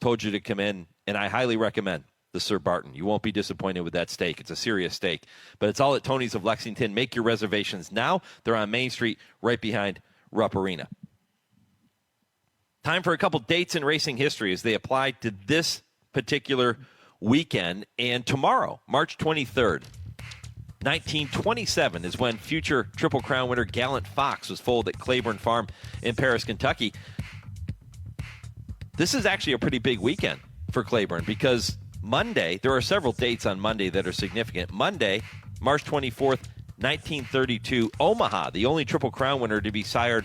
told you to come in, and I highly recommend the Sir Barton. You won't be disappointed with that steak. It's a serious steak. But it's all at Tony's of Lexington. Make your reservations now. They're on Main Street right behind Rupp Arena. Time for a couple dates in racing history as they apply to this particular weekend. And tomorrow, March 23rd, 1927 is when future Triple Crown winner Gallant Fox was foaled at Claiborne Farm in Paris, Kentucky. This is actually a pretty big weekend for Claiborne because Monday, there are several dates on Monday that are significant. Monday, March 24th, 1932, Omaha, the only Triple Crown winner to be sired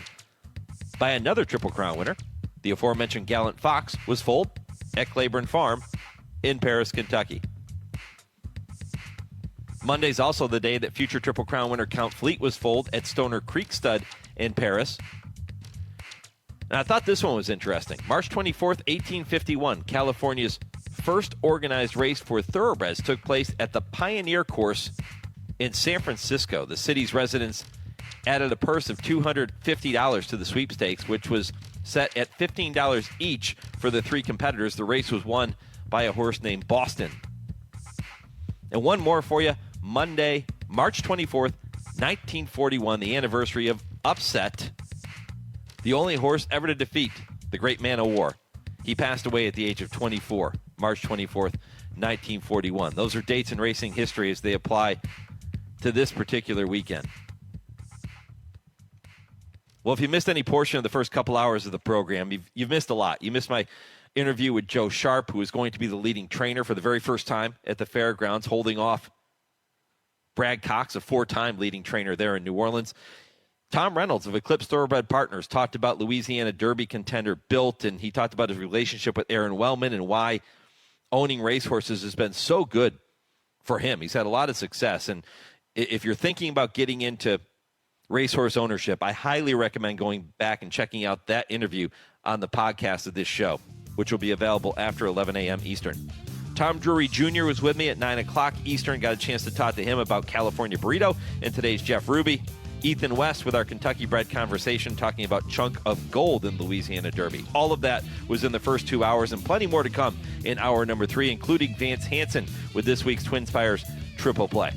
by another Triple Crown winner. The aforementioned Gallant Fox was foaled at Claiborne Farm in Paris, Kentucky. Monday's also the day that future Triple Crown winner Count Fleet was foaled at Stoner Creek Stud in Paris. And I thought this one was interesting. March 24th, 1851, California's first organized race for thoroughbreds took place at the Pioneer Course in San Francisco. The city's residents added a purse of $250 to the sweepstakes, which was set at $15 each for the three competitors. The race was won by a horse named Boston. And one more for you. Monday, March 24th, 1941, the anniversary of Upset, the only horse ever to defeat the great man of war. He passed away at the age of 24, March 24th, 1941. Those are dates in racing history as they apply to this particular weekend. Well, if you missed any portion of the first couple hours of the program, you've missed a lot. You missed my interview with Joe Sharp, who is going to be the leading trainer for the very first time at the fairgrounds, holding off Brad Cox, a four-time leading trainer there in New Orleans. Tom Reynolds of Eclipse Thoroughbred Partners talked about Louisiana Derby contender Built, and he talked about his relationship with Aaron Wellman and why owning racehorses has been so good for him. He's had a lot of success. And if you're thinking about getting into racehorse ownership, I highly recommend going back and checking out that interview on the podcast of this show, which will be available after 11 a.m. Eastern. Tom Drury Jr. was with me at 9 o'clock Eastern. Got a chance to talk to him about California Burrito and today's Jeff Ruby. Ethan West with our Kentucky bred conversation talking about Chunk of Gold in Louisiana Derby. All of that was in the first 2 hours, and plenty more to come in hour number 3, including Vance Hanson with this week's TwinSpires Triple Play.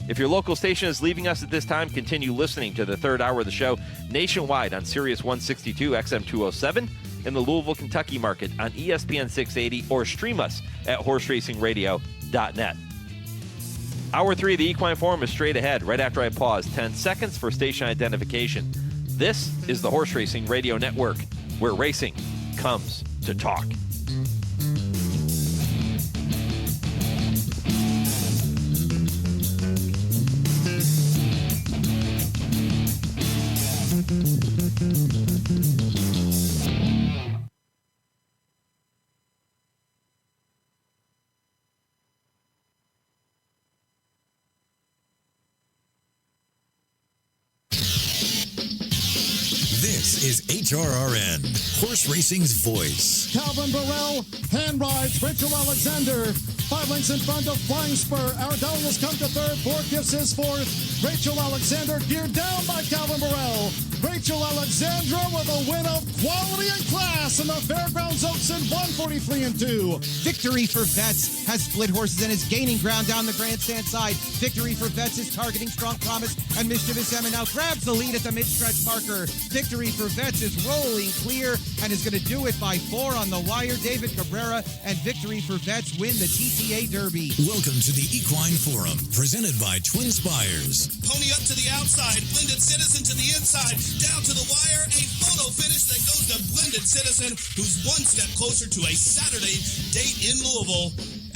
If your local station is leaving us at this time, continue listening to the third hour of the show nationwide on Sirius 162 XM 207 in the Louisville, Kentucky market on ESPN 680, or stream us at horseracingradio.net. Hour 3 of the Equine Forum is straight ahead right after I pause 10 seconds for station identification. This is the Horse Racing Radio Network, where racing comes to talk. This is HRRN, horse racing's voice. Calvin Burrell, hand rides, Rachel Alexander, 5 lengths in front of Flying Spur. Ardelius come to third, Ford gives his fourth. Rachel Alexander geared down by Calvin Burrell. Rachel Alexandra with a win of quality and class in the Fairgrounds Oaks in 143-2. Victory for Vets has split horses and is gaining ground down the grandstand side. Victory for Vets is targeting Strong Promise, and Mischievous Emma now grabs the lead at the mid-stretch marker. Victory for Vets is rolling clear and is going to do it by 4 on the wire. David Cabrera and Victory for Vets win the TTA Derby. Welcome to the Equine Forum, presented by TwinSpires. Pony up to the outside, Blended Citizen to the inside, down to the wire, a photo finish that goes to Blended Citizen, who's one step closer to a Saturday date in Louisville,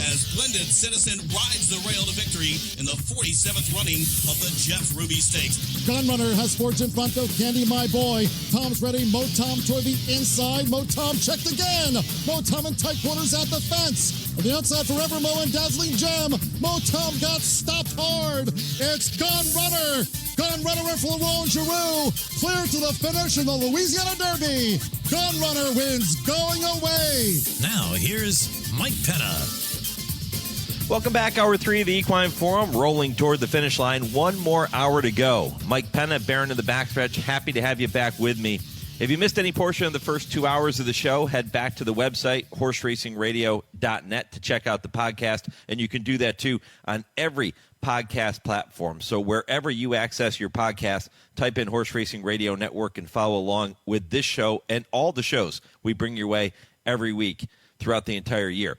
as Blended Citizen rides the rail to victory in the 47th running of the Jeff Ruby Stakes. Gunrunner has Forge in front of Candy My Boy. Tom's ready. Mo Tom toward the inside. Mo Tom checked again. Mo Tom in tight quarters at the fence. On the outside, Forever Mo and Dazzling Gem. Mo Tom got stopped hard. It's Gunrunner. Gunrunner and Florent Giroux clear to the finish in the Louisiana Derby. Gunrunner wins going away. Now here's Mike Penna. Welcome back, Hour 3 of the Equine Forum, rolling toward the finish line. One more hour to go. Mike Penna, Baron in the backstretch, happy to have you back with me. If you missed any portion of the first 2 hours of the show, head back to the website, horseracingradio.net, to check out the podcast, and you can do that, too, on every podcast platform. So wherever you access your podcast, type in Horse Racing Radio Network and follow along with this show and all the shows we bring your way every week throughout the entire year.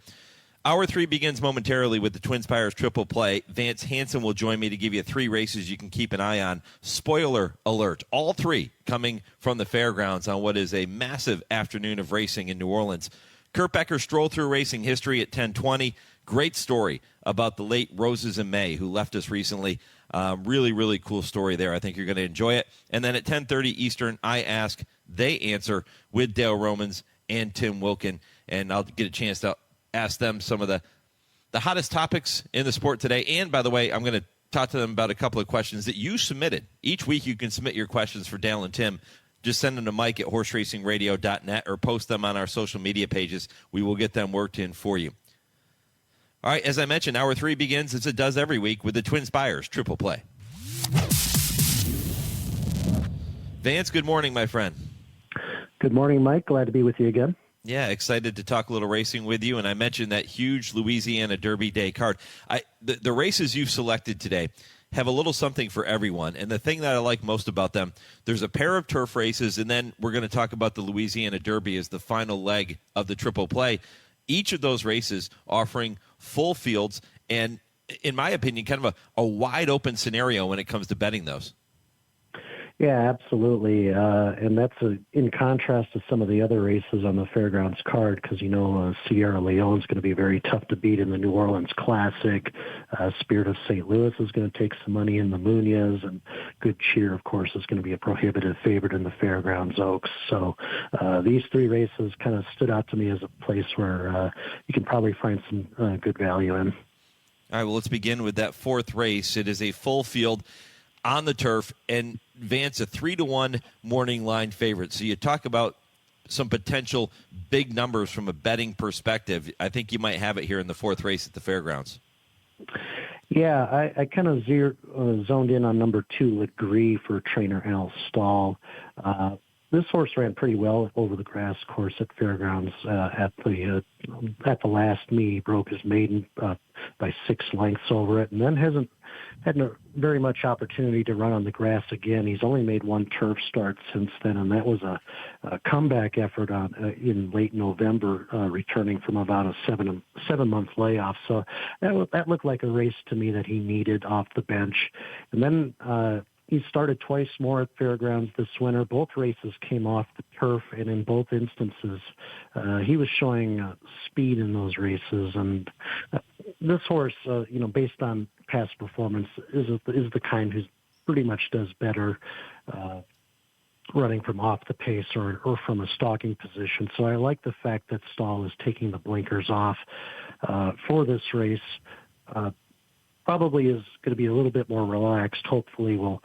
Hour 3 begins momentarily with the TwinSpires Triple Play. Vance Hanson will join me to give you 3 races you can keep an eye on. Spoiler alert, all 3 coming from the fairgrounds on what is a massive afternoon of racing in New Orleans. Kurt Becker, Stroll Through Racing History at 10:20. Great story about the late Roses and May, who left us recently. Really, really cool story there. I think you're going to enjoy it. And then at 10:30 Eastern, I Ask, They Answer with Dale Romans and Tim Wilkin. And I'll get a chance to ask them some of the hottest topics in the sport today. And, by the way, I'm going to talk to them about a couple of questions that you submitted. Each week you can submit your questions for Dale and Tim. Just send them to Mike at horseracingradio.net or post them on our social media pages. We will get them worked in for you. All right, as I mentioned, Hour 3 begins, as it does every week, with the TwinSpires Triple Play. Vance, good morning, my friend. Good morning, Mike. Glad to be with you again. Yeah, excited to talk a little racing with you. And I mentioned that huge Louisiana Derby Day card. The races you've selected today have a little something for everyone. And the thing that I like most about them, there's a pair of turf races, and then we're going to talk about the Louisiana Derby as the final leg of the Triple Play. Each of those races offering full fields and, in my opinion, kind of a wide open scenario when it comes to betting those. Yeah, absolutely. And that's in contrast to some of the other races on the Fairgrounds card, because, Sierra Leone's going to be very tough to beat in the New Orleans Classic. Spirit of St. Louis is going to take some money in the Munoz, and Good Cheer, of course, is going to be a prohibitive favorite in the Fairgrounds Oaks. So these 3 races kind of stood out to me as a place where you can probably find some good value in. All right, well, let's begin with that fourth race. It is a full field on the turf, and Vance, a 3-1 morning line favorite. So you talk about some potential big numbers from a betting perspective. I think you might have it here in the fourth race at the fairgrounds. Yeah, I kind of zoned in on number 2, Legree, for trainer Al Stahl. This horse ran pretty well over the grass course at fairgrounds at the last meet. He broke his maiden by 6 lengths over it, and then hasn't had very much opportunity to run on the grass again. He's only made 1 turf start since then, and that was a comeback effort in late November, returning from about a 7-month layoff. So that looked like a race to me that he needed off the bench. And then he started twice more at fairgrounds this winter. Both races came off the turf, and in both instances, he was showing speed in those races. And this horse, based on past performance, is the kind who pretty much does better running from off the pace or from a stalking position. So I like the fact that Stahl is taking the blinkers off for this race. Probably is going to be a little bit more relaxed. Hopefully will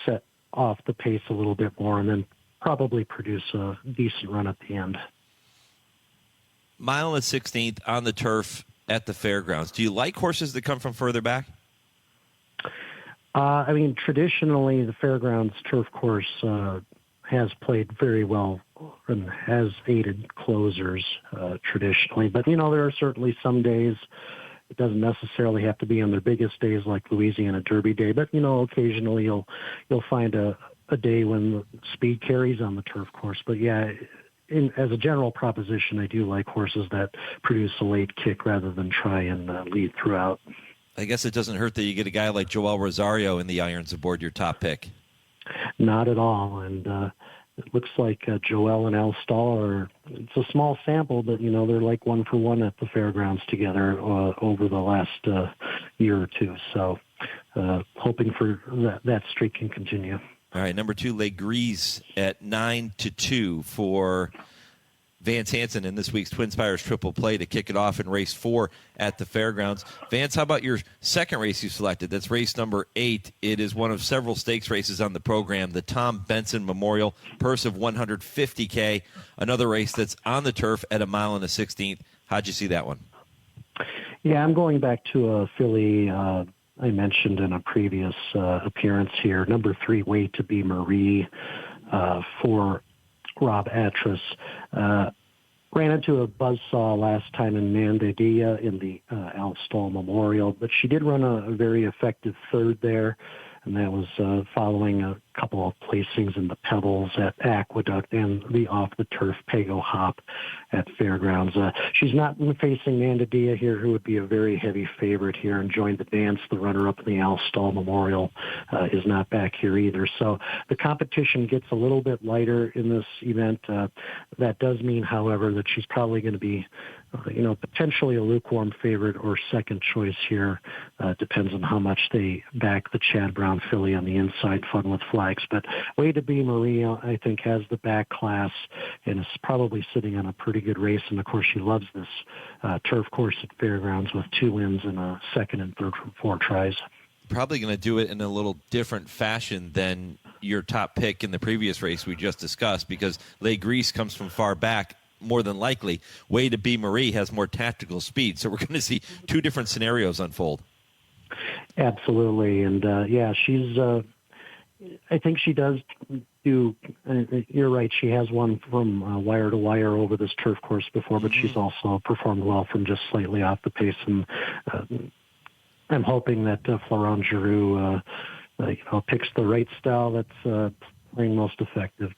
set off the pace a little bit more and then probably produce a decent run at the end. Mile and 16th on the turf at the fairgrounds. Do you like horses that come from further back? Traditionally, the fairgrounds turf course has played very well and has aided closers traditionally. But, there are certainly some days. It doesn't necessarily have to be on their biggest days like Louisiana Derby Day, but occasionally you'll find a day when the speed carries on the turf course. But yeah, as a general proposition, I do like horses that produce a late kick rather than try and lead throughout. I guess it doesn't hurt that you get a guy like Joel Rosario in the irons aboard your top pick. Not at all, and it looks like Joel and Al Stahl it's a small sample, but, they're like 1 for 1 at the fairgrounds together over the last year or two. So hoping for that streak can continue. All right, number 2, Legrees at 9-2 for Vance Hanson in this week's TwinSpires Triple Play to kick it off in race 4 at the fairgrounds. Vance, how about your second race you selected? That's race number 8. It is one of several stakes races on the program, the Tom Benson Memorial, purse of $150K, another race that's on the turf at 1 mile and 16th. How'd you see that one? Yeah, I'm going back to a filly I mentioned in a previous appearance here, number 3, Way to Be Marie, for Rob Atras. Ran into a buzzsaw last time in Mandadia in the Al Stahl Memorial, but she did run a very effective third there, and that was following a couple of placings in the Pebbles at Aqueduct and the off-the-turf Pago Hop at Fairgrounds. She's not facing Mandadia here, who would be a very heavy favorite here, and joined the dance. The runner-up in the Al Stahl Memorial is not back here either. So the competition gets a little bit lighter in this event. That does mean, however, that she's probably going to be potentially a lukewarm favorite or second choice here. Depends on how much they back the Chad Brown filly on the inside, Fun with Flags. But Way to Be Maria, I think, has the back class and is probably sitting on a pretty good race. And, of course, she loves this turf course at Fairgrounds with 2 wins and a second and third from 4 tries. Probably going to do it in a little different fashion than your top pick in the previous race we just discussed, because Les Gris comes from far back. More than likely, Way to Be Marie has more tactical speed. So we're going to see 2 different scenarios unfold. Absolutely. And, she's I think she does do, you're right, she has won from wire to wire over this turf course before, but she's also performed well from just slightly off the pace. And I'm hoping that Florent Giroux picks the right style that's playing most effective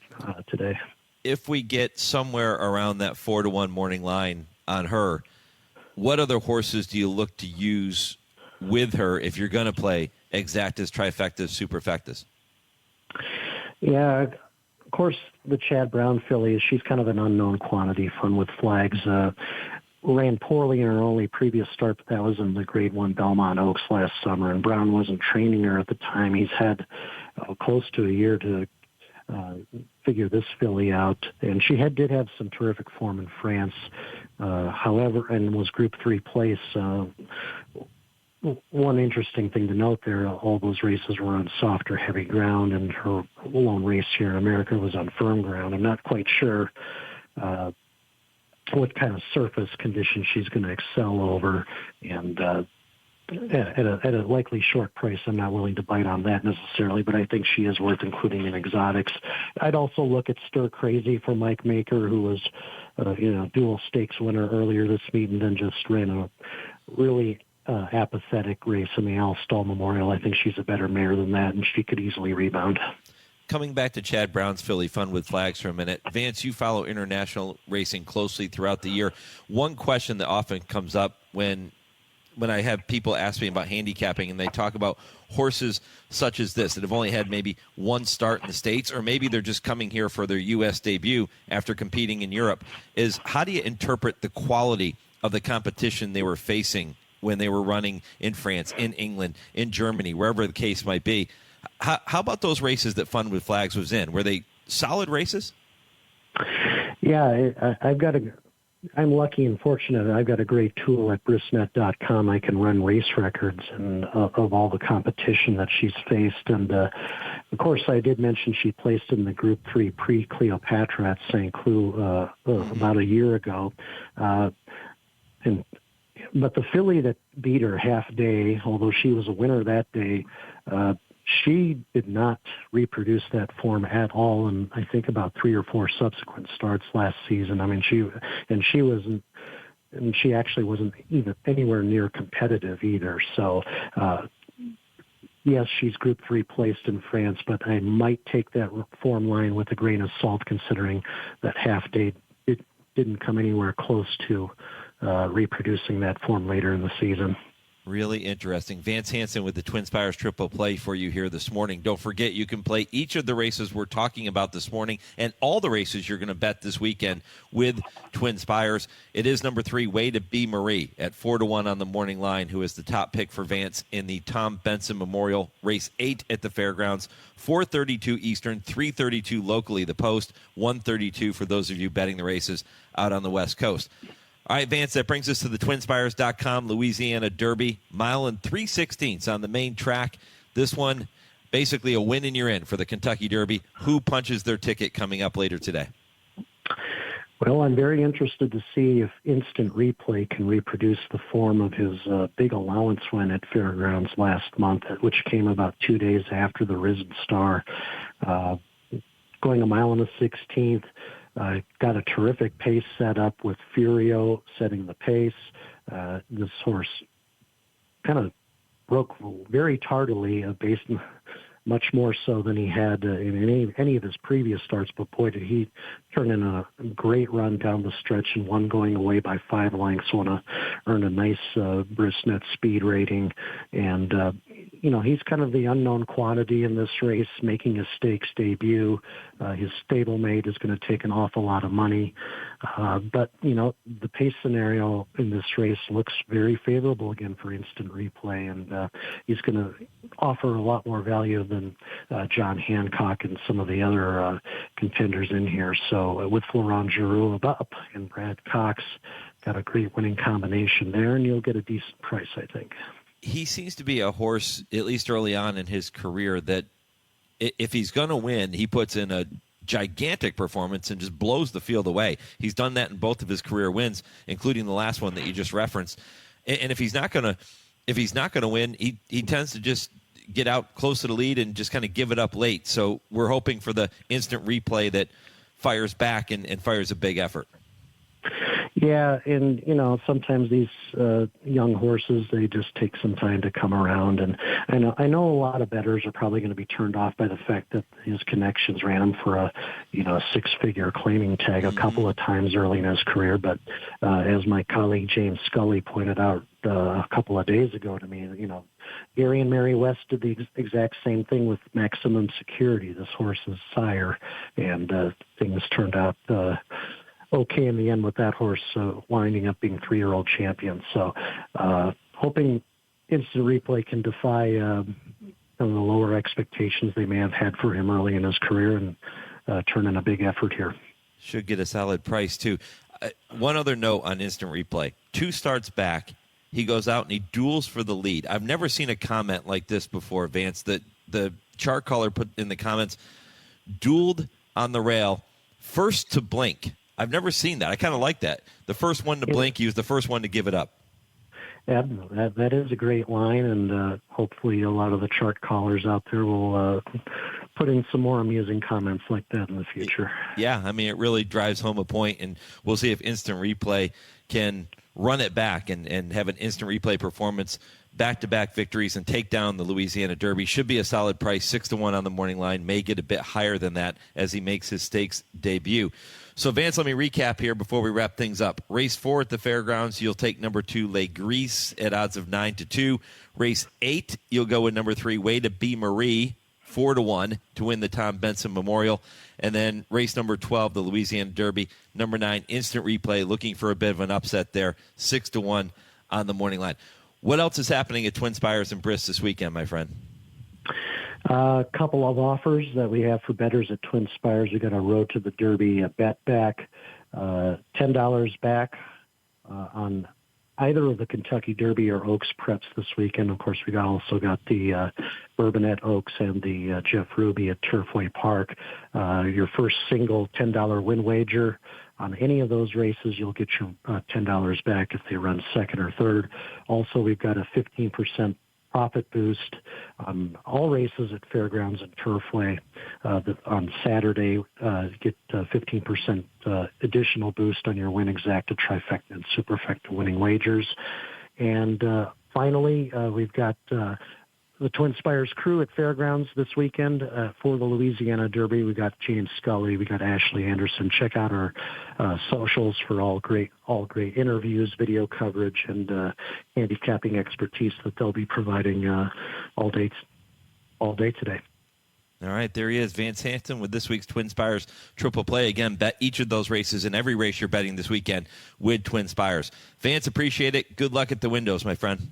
today. If we get somewhere around that 4-1 morning line on her, what other horses do you look to use with her if you're going to play exactas, trifectas, superfectas? Yeah, of course, the Chad Brown filly, she's kind of an unknown quantity. Fun with Flags ran poorly in her only previous start, but that was in the Grade 1 Belmont Oaks last summer, and Brown wasn't training her at the time. He's had close to a year to figure this filly out, and she did have some terrific form in France, however, and was Group 3 place. one interesting thing to note there, all those races were on soft or heavy ground, and her lone race here in America was on firm ground. I'm not quite sure what kind of surface conditions she's going to excel over, and at a likely short price, I'm not willing to bite on that necessarily, but I think she is worth including in exotics. I'd also look at Stir Crazy for Mike Maker, who was dual stakes winner earlier this meet and then just ran a really apathetic race in the Al Stall Memorial. I think she's a better mare than that, and she could easily rebound. Coming back to Chad Brown's filly Fun with Flags for a minute. Vance, you follow international racing closely throughout the year. One question that often comes up when I have people ask me about handicapping and they talk about horses such as this that have only had maybe one start in the States, or maybe they're just coming here for their U.S. debut after competing in Europe, is how do you interpret the quality of the competition they were facing when they were running in France, in England, in Germany, wherever the case might be? How about those races that Fun with Flags was in? Were they solid races? Yeah, I'm lucky and fortunate. I've got a great tool at brisnet.com. I can run race records and of all the competition that she's faced. And, of course, I did mention she placed in the Group 3 pre-Cleopatra at St. Cloud about a year ago. But the filly that beat her half day, although she was a winner that day, she did not reproduce that form at all, and I think about 3 or 4 subsequent starts last season. I mean, she actually wasn't even anywhere near competitive either. So, yes, she's Group 3 placed in France, but I might take that form line with a grain of salt, considering that half day it didn't come anywhere close to reproducing that form later in the season. Really interesting. Vance Hanson with the TwinSpires Triple Play for you here this morning. Don't forget, you can play each of the races we're talking about this morning and all the races you're going to bet this weekend with TwinSpires. It is number 3, Way to Be Marie at 4-1 on the morning line, who is the top pick for Vance in the Tom Benson Memorial Race 8 at the Fairgrounds. 4:32 Eastern, 3:32 locally, the Post, 1:32 for those of you betting the races out on the West Coast. All right, Vance, that brings us to the TwinSpires.com Louisiana Derby. 1 3/16 on the main track. This one, basically a win and you're in for the Kentucky Derby. Who punches their ticket coming up later today? Well, I'm very interested to see if Instant Replay can reproduce the form of his big allowance win at Fairgrounds last month, which came about 2 days after the Risen Star. Going 1 1/16. Got a terrific pace set up with Furio setting the pace. This horse kind of broke very tardily, based much more so than he had in any of his previous starts. But boy, did he turn in a great run down the stretch, and one going away by 5 lengths. Earned a nice Brisnet speed rating. And, he's kind of the unknown quantity in this race, making his stakes debut. His stablemate is going to take an awful lot of money. But, the pace scenario in this race looks very favorable again for Instant Replay, and he's going to offer a lot more value than John Hancock and some of the other contenders in here. So with Florent Giroux up and Brad Cox, got a great winning combination there, and you'll get a decent price, I think. He seems to be a horse, at least early on in his career, that if he's going to win, he puts in a gigantic performance and just blows the field away. He's done that in both of his career wins, including the last one that you just referenced. And if he's not going to win, he tends to just get out close to the lead and just kind of give it up late. So we're hoping for the Instant Replay that fires back and fires a big effort. Yeah, and, sometimes these young horses, they just take some time to come around. And I know a lot of bettors are probably going to be turned off by the fact that his connections ran him for a 6-figure claiming tag a couple of times early in his career. But as my colleague James Scully pointed out a couple of days ago to me, Gary and Mary West did the exact same thing with Maximum Security, this horse's sire, and things turned out okay in the end with that horse winding up being 3-year-old champion. So hoping Instant Replay can defy some of the lower expectations they may have had for him early in his career and turn in a big effort here. Should get a solid price, too. One other note on Instant Replay. 2 starts back, he goes out and he duels for the lead. I've never seen a comment like this before, Vance. That the chart caller put in the comments, dueled on the rail, first to blink. I've never seen that. I kind of like that. The first one to blink, he was the first one to give it up. Yeah, that is a great line, and hopefully a lot of the chart callers out there will put in some more amusing comments like that in the future. Yeah, I mean, it really drives home a point, and we'll see if Instant Replay can run it back and have an Instant Replay performance, back-to-back victories, and take down the Louisiana Derby. Should be a solid price, 6-1 on the morning line. May get a bit higher than that as he makes his stakes debut. So, Vance, let me recap here before we wrap things up. Race 4 at the Fairgrounds, you'll take number 2, Les Grises, at odds of 9-2. Race 8, you'll go with number 3, Way to Be Marie, 4-1 to win the Tom Benson Memorial. And then race number 12, the Louisiana Derby, number 9, Instant Replay, looking for a bit of an upset there, 6-1 on the morning line. What else is happening at TwinSpires and Brisk this weekend, my friend? A couple of offers that we have for bettors at TwinSpires. We got a Road to the Derby bet back, $10 back on either of the Kentucky Derby or Oaks preps this weekend. Of course, we also got the Bourbonette Oaks and the Jeff Ruby at Turfway Park. Your first single $10 win wager on any of those races, you'll get your $10 back if they run second or third. Also, we've got a 15% profit boost on all races at Fairgrounds and Turfway. On Saturday, get 15% additional boost on your Win Exacta, Trifecta, and Superfecta winning wagers. And finally, we've got the TwinSpires crew at Fairgrounds this weekend for the Louisiana Derby. We got James Scully, we got Ashley Anderson. Check out our socials for all great interviews, video coverage, and handicapping expertise that they'll be providing all day today. All right, there he is, Vance Hanson with this week's TwinSpires Triple Play. Again, bet each of those races in every race you're betting this weekend with TwinSpires. Vance, appreciate it. Good luck at the windows, my friend.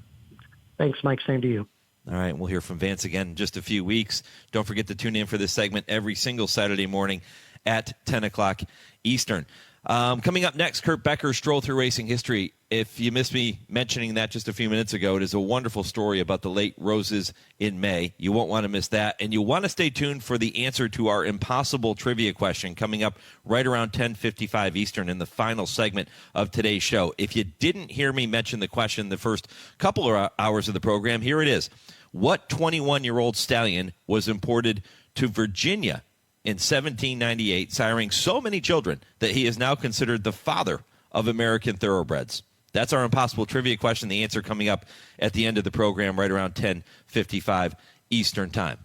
Thanks, Mike. Same to you. All right, we'll hear from Vance again in just a few weeks. Don't forget to tune in for this segment every single Saturday morning at 10 o'clock Eastern. Coming up next, Kurt Becker, Stroll Through Racing History. If you missed me mentioning that just a few minutes ago, it is a wonderful story about the late Roses in May. You won't want to miss that. And you'll want to stay tuned for the answer to our impossible trivia question coming up right around 10:55 Eastern in the final segment of today's show. If you didn't hear me mention the question the first couple of hours of the program, here it is. What 21-year-old stallion was imported to Virginia in 1798, siring so many children that he is now considered the father of American thoroughbreds? That's our impossible trivia question. The answer coming up at the end of the program right around 10:55 Eastern Time.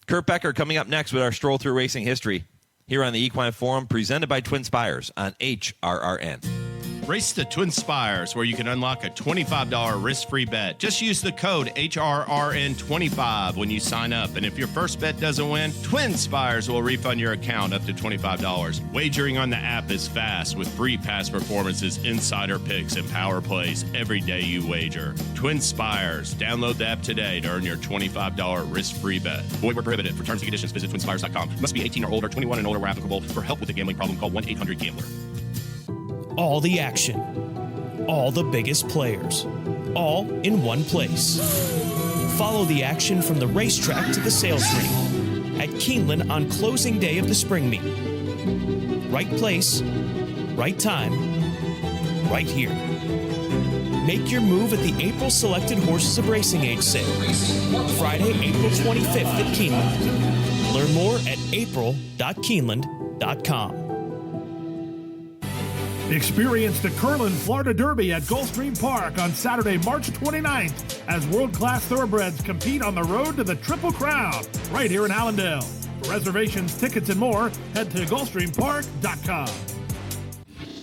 Kurt Becker coming up next with our Stroll Through Racing History here on the Equine Forum, presented by TwinSpires on HRRN. Race to TwinSpires, where you can unlock a $25 risk-free bet. Just use the code HRRN25 when you sign up. And if your first bet doesn't win, TwinSpires will refund your account up to $25. Wagering on the app is fast with free past performances, insider picks, and power plays every day you wager. TwinSpires. Download the app today to earn your $25 risk-free bet. Void where prohibited. For terms and conditions, visit TwinSpires.com. Must be 18 or older, 21 and older where applicable. For help with a gambling problem, call 1-800-GAMBLER. All the action, all the biggest players, all in one place. Follow the action from the racetrack to the sales ring at Keeneland on closing day of the spring meet. Right place, right time, right here. Make your move at the April Selected Horses of Racing Age sale, Friday, April 25th at Keeneland. Learn more at april.keeneland.com. Experience the Keeneland Florida Derby at Gulfstream Park on Saturday, March 29th as world-class thoroughbreds compete on the road to the Triple Crown right here in Allendale. For reservations, tickets, and more, head to GulfstreamPark.com.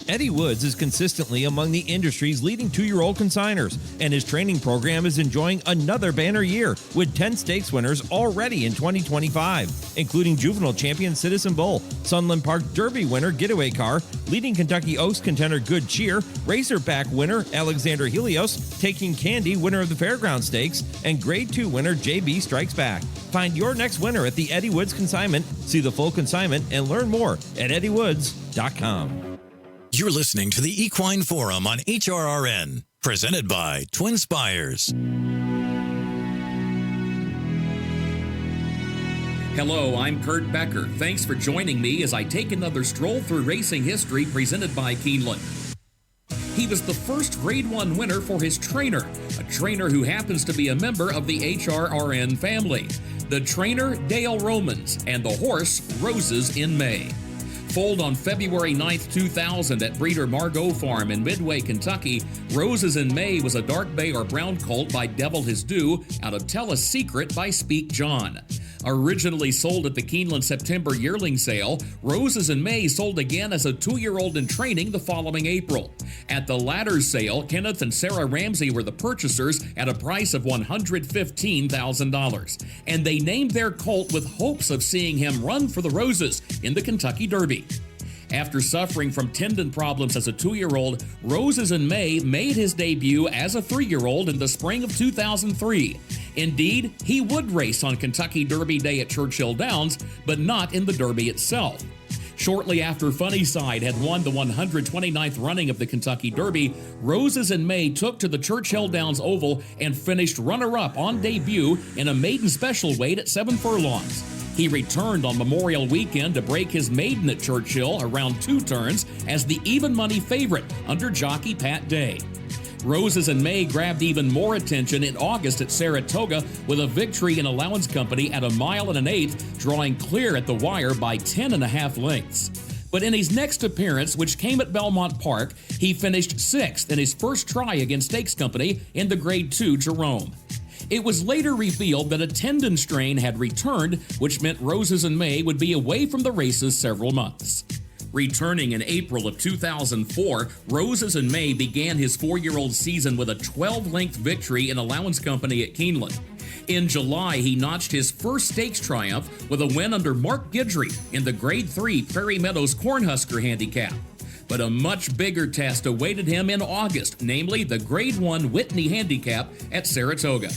Eddie Woods is consistently among the industry's leading 2-year-old consigners, and his training program is enjoying another banner year with 10 stakes winners already in 2025, including juvenile champion Citizen Bull, Sunland Park Derby winner Getaway Car, leading Kentucky Oaks contender Good Cheer, Razorback winner Alexander Helios, Taking Candy winner of the Fairground Stakes, and Grade 2 winner JB Strikes Back. Find your next winner at the Eddie Woods Consignment, see the full consignment, and learn more at eddywoods.com. You're listening to the Equine Forum on HRRN. Presented by TwinSpires. Hello, I'm Kurt Becker. Thanks for joining me as I take another stroll through racing history presented by Keeneland. He was the first Grade 1 winner for his trainer, a trainer who happens to be a member of the HRRN family. The trainer, Dale Romans, and the horse, Roses in May. Foaled on February 9th, 2000 at breeder Margot Farm in Midway, Kentucky, Roses in May was a dark bay or brown colt by Devil His Due out of Tell a Secret by Speak John. Originally sold at the Keeneland September yearling sale, Roses in May sold again as a 2-year-old in training the following April. At the latter sale, Kenneth and Sarah Ramsey were the purchasers at a price of $115,000, and they named their colt with hopes of seeing him run for the Roses in the Kentucky Derby. After suffering from tendon problems as a 2-year-old, Roses in May made his debut as a 3-year-old in the spring of 2003. Indeed, he would race on Kentucky Derby Day at Churchill Downs, but not in the Derby itself. Shortly after Funnyside had won the 129th running of the Kentucky Derby, Roses in May took to the Churchill Downs Oval and finished runner-up on debut in a maiden special weight at 7 furlongs. He returned on Memorial Weekend to break his maiden at Churchill around 2 turns as the even money favorite under jockey Pat Day. Roses in May grabbed even more attention in August at Saratoga with a victory in Allowance Company at 1 1/8 miles, drawing clear at the wire by 10.5 lengths. But in his next appearance, which came at Belmont Park, he finished 6th in his first try against Stakes Company in the Grade 2 Jerome. It was later revealed that a tendon strain had returned, which meant Roses in May would be away from the races several months. Returning in April of 2004, Roses in May began his 4-year-old season with a 12-length victory in Allowance Company at Keeneland. In July, he notched his first stakes triumph with a win under Mark Guidry in the Grade 3 Prairie Meadows Cornhusker Handicap. But a much bigger test awaited him in August, namely the Grade 1 Whitney Handicap at Saratoga.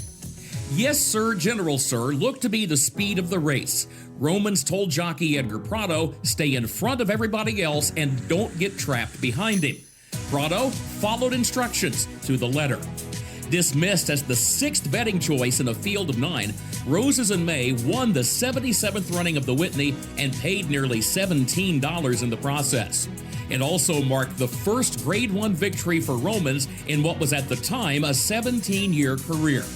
Yes, Sir, General Sir looked to be the speed of the race. Romans told jockey Edgar Prado, stay in front of everybody else and don't get trapped behind him. Prado followed instructions to the letter. Dismissed as the 6th betting choice in a field of 9, Roses in May won the 77th running of the Whitney and paid nearly $17 in the process. It also marked the first Grade 1 victory for Romans in what was at the time a 17-year career.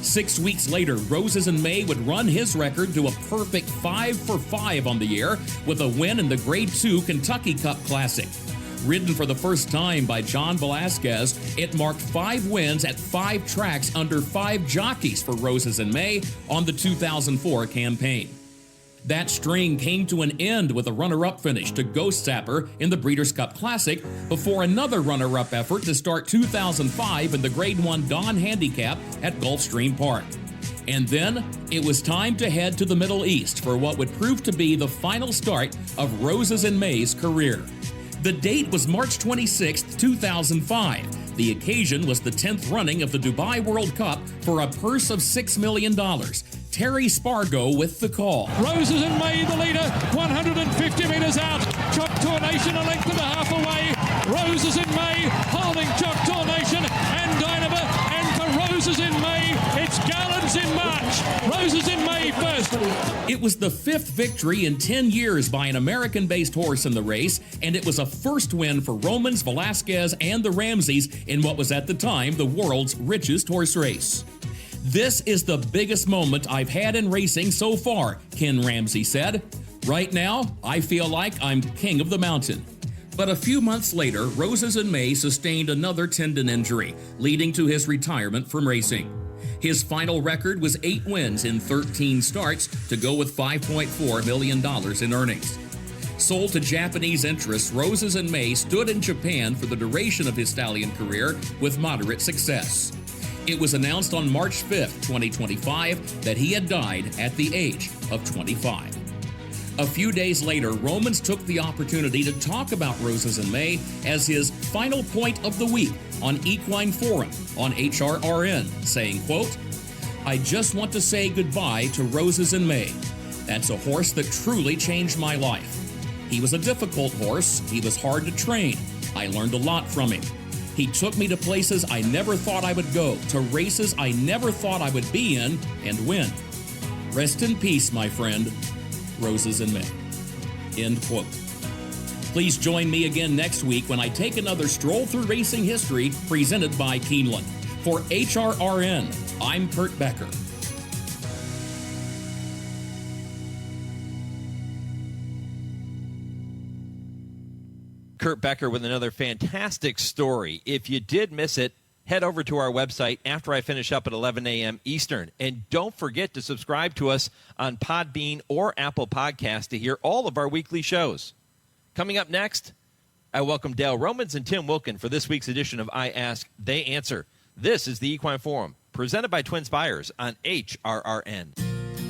6 weeks later, Roses in May would run his record to a perfect 5 for 5 on the year with a win in the Grade 2 Kentucky Cup Classic. Ridden for the first time by John Velasquez, it marked 5 wins at 5 tracks under 5 jockeys for Roses in May on the 2004 campaign. That string came to an end with a runner-up finish to Ghost Sapper in the Breeders' Cup Classic before another runner-up effort to start 2005 in the Grade 1 Dawn Handicap at Gulfstream Park. And then it was time to head to the Middle East for what would prove to be the final start of Roses in May's career. The date was March 26, 2005. The occasion was the 10th running of the Dubai World Cup for a purse of $6 million. Terry Spargo with the call. Roses in May, the leader, 150 metres out. Choctaw Nation a length and a half away. Roses in May, holding Choctaw Nation and Dynamo. And for Roses in May, it's Gallants in March. Roses in May first. It was the 5th victory in 10 years by an American-based horse in the race, and it was a first win for Romans, Velasquez, and the Ramseys in what was at the time the world's richest horse race. This is the biggest moment I've had in racing so far, Ken Ramsey said. Right now, I feel like I'm king of the mountain. But a few months later, Roses in May sustained another tendon injury, leading to his retirement from racing. His final record was 8 wins in 13 starts to go with $5.4 million in earnings. Sold to Japanese interests, Roses in May stood in Japan for the duration of his stallion career with moderate success. It was announced on March 5, 2025, that he had died at the age of 25. A few days later, Romans took the opportunity to talk about Roses in May as his final point of the week on Equine Forum on HRRN, saying, quote, I just want to say goodbye to Roses in May. That's a horse that truly changed my life. He was a difficult horse. He was hard to train. I learned a lot from him. He took me to places I never thought I would go, to races I never thought I would be in and win. Rest in peace, my friend. Roses in May. End quote. Please join me again next week when I take another stroll through racing history presented by Keeneland. For HRRN, I'm Kurt Becker. Kurt Becker with another fantastic story. If you did miss it, head over to our website after I finish up at 11 a.m. Eastern. And don't forget to subscribe to us on Podbean or Apple Podcasts to hear all of our weekly shows. Coming up next, I welcome Dale Romans and Tim Wilkin for this week's edition of I Ask, They Answer. This is the Equine Forum, presented by TwinSpires on HRRN.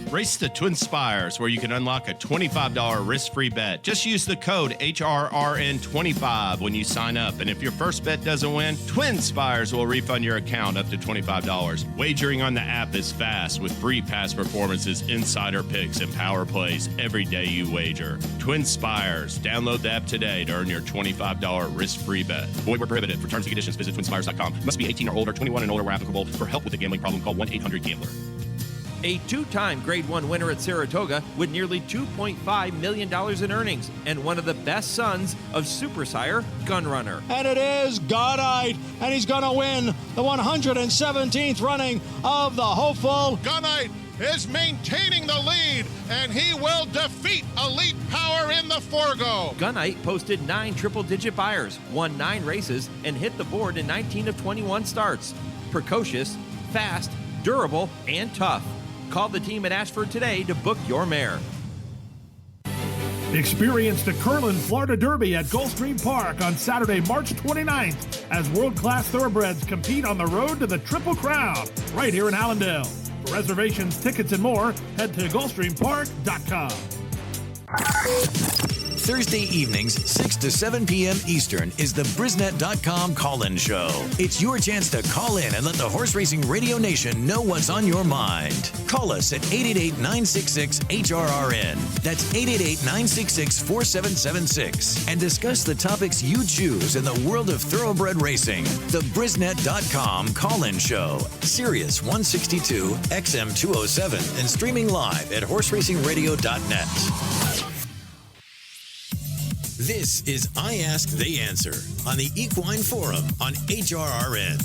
Race to TwinSpires, where you can unlock a $25 risk-free bet. Just use the code HRRN25 when you sign up. And if your first bet doesn't win, TwinSpires will refund your account up to $25. Wagering on the app is fast with free past performances, insider picks, and power plays every day you wager. TwinSpires. Download the app today to earn your $25 risk-free bet. Void where prohibited. For terms and conditions, visit TwinSpires.com. Must be 18 or older, 21 and older where applicable. For help with a gambling problem, call 1-800-GAMBLER. A two-time Grade 1 winner at Saratoga with nearly $2.5 million in earnings and one of the best sons of Super Sire, Gunrunner. And it is Gunite, and he's going to win the 117th running of the hopeful. Gunite is maintaining the lead, and he will defeat Elite Power in the Forgo. Gunite posted 9 triple-digit buyers, won 9 races, and hit the board in 19 of 21 starts. Precocious, fast, durable, and tough. Call the team at Ashford today to book your mare. Experience the Keeneland Florida Derby at Gulfstream Park on Saturday, March 29th as world-class thoroughbreds compete on the road to the Triple Crown right here in Allendale. For reservations, tickets, and more, head to GulfstreamPark.com. Thursday evenings, 6 to 7 p.m. Eastern, is the Brisnet.com call-in show. It's your chance to call in and let the Horse Racing Radio Nation know what's on your mind. Call us at 888-966-HRRN. That's 888-966-4776. And discuss the topics you choose in the world of thoroughbred racing. The Brisnet.com call-in show. Sirius 162, XM 207, and streaming live at horseracingradio.net. This is I Ask, They Answer on the Equine Forum on HRRN.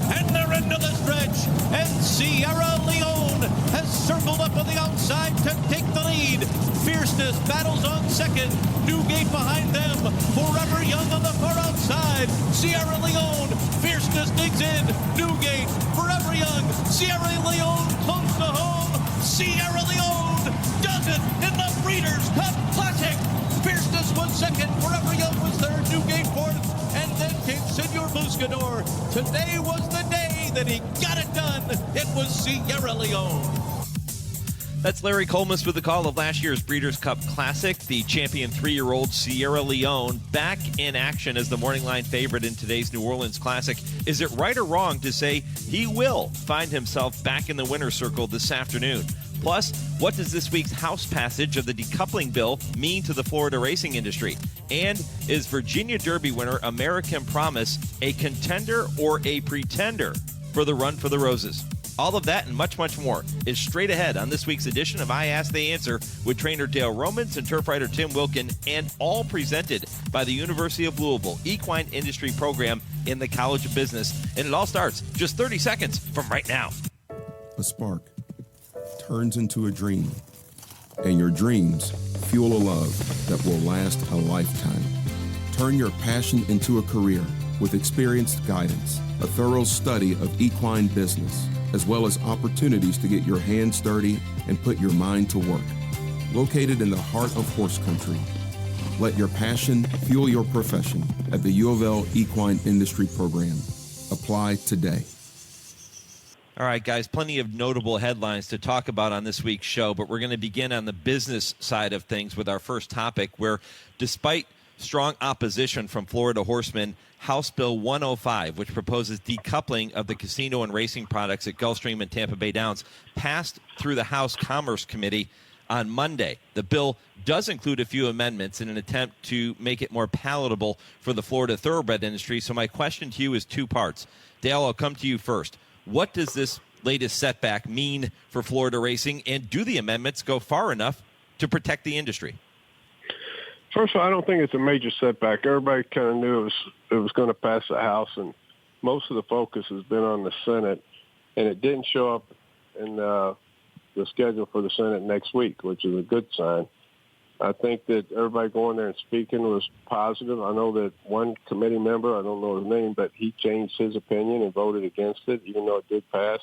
And they're into the stretch, and Sierra Leone has circled up on the outside to take the lead. Fierceness battles on second. Newgate behind them. Forever Young on the far outside. Sierra Leone. Fierceness digs in. Newgate. Forever Young. Sierra Leone close to home. Sierra Leone does it in the Breeders' Cup Classic. Fierceness was second, Forever Young was third, Newgate fourth, and then came Senor Buscador. Today was the day that he got it done. It was Sierra Leone. That's Larry Colmus with the call of last year's Breeders' Cup Classic. The champion 3-year-old Sierra Leone back in action as the morning line favorite in today's New Orleans Classic. Is it right or wrong to say he will find himself back in the winner's circle this afternoon? Plus, what does this week's House passage of the decoupling bill mean to the Florida racing industry? And is Virginia Derby winner American Promise a contender or a pretender for the Run for the Roses? All of that and much, much more is straight ahead on this week's edition of I Ask, They Answer with trainer Dale Romans and turf rider Tim Wilkin, and all presented by the University of Louisville Equine Industry Program in the College of Business. And it all starts just 30 seconds from right now. A spark turns into a dream, and your dreams fuel a love that will last a lifetime. Turn your passion into a career with experienced guidance, a thorough study of equine business, as well as opportunities to get your hands dirty and put your mind to work. Located in the heart of horse country, let your passion fuel your profession at the U of L Equine Industry Program. Apply today. All right, guys, plenty of notable headlines to talk about on this week's show, but we're going to begin on the business side of things with our first topic, where despite strong opposition from Florida horsemen, House Bill 105, which proposes decoupling of the casino and racing products at Gulfstream and Tampa Bay Downs, passed through the House Commerce Committee on Monday. The bill does include a few amendments in an attempt to make it more palatable for the Florida thoroughbred industry. So my question to you is two parts. Dale, I'll come to you first. What does this latest setback mean for Florida racing, and do the amendments go far enough to protect the industry? First of all, I don't think it's a major setback. Everybody kind of knew it was going to pass the House, and most of the focus has been on the Senate, and it didn't show up in the schedule for the Senate next week, which is a good sign. I think that everybody going there and speaking was positive. I know that one committee member, I don't know his name, but he changed his opinion and voted against it, even though it did pass.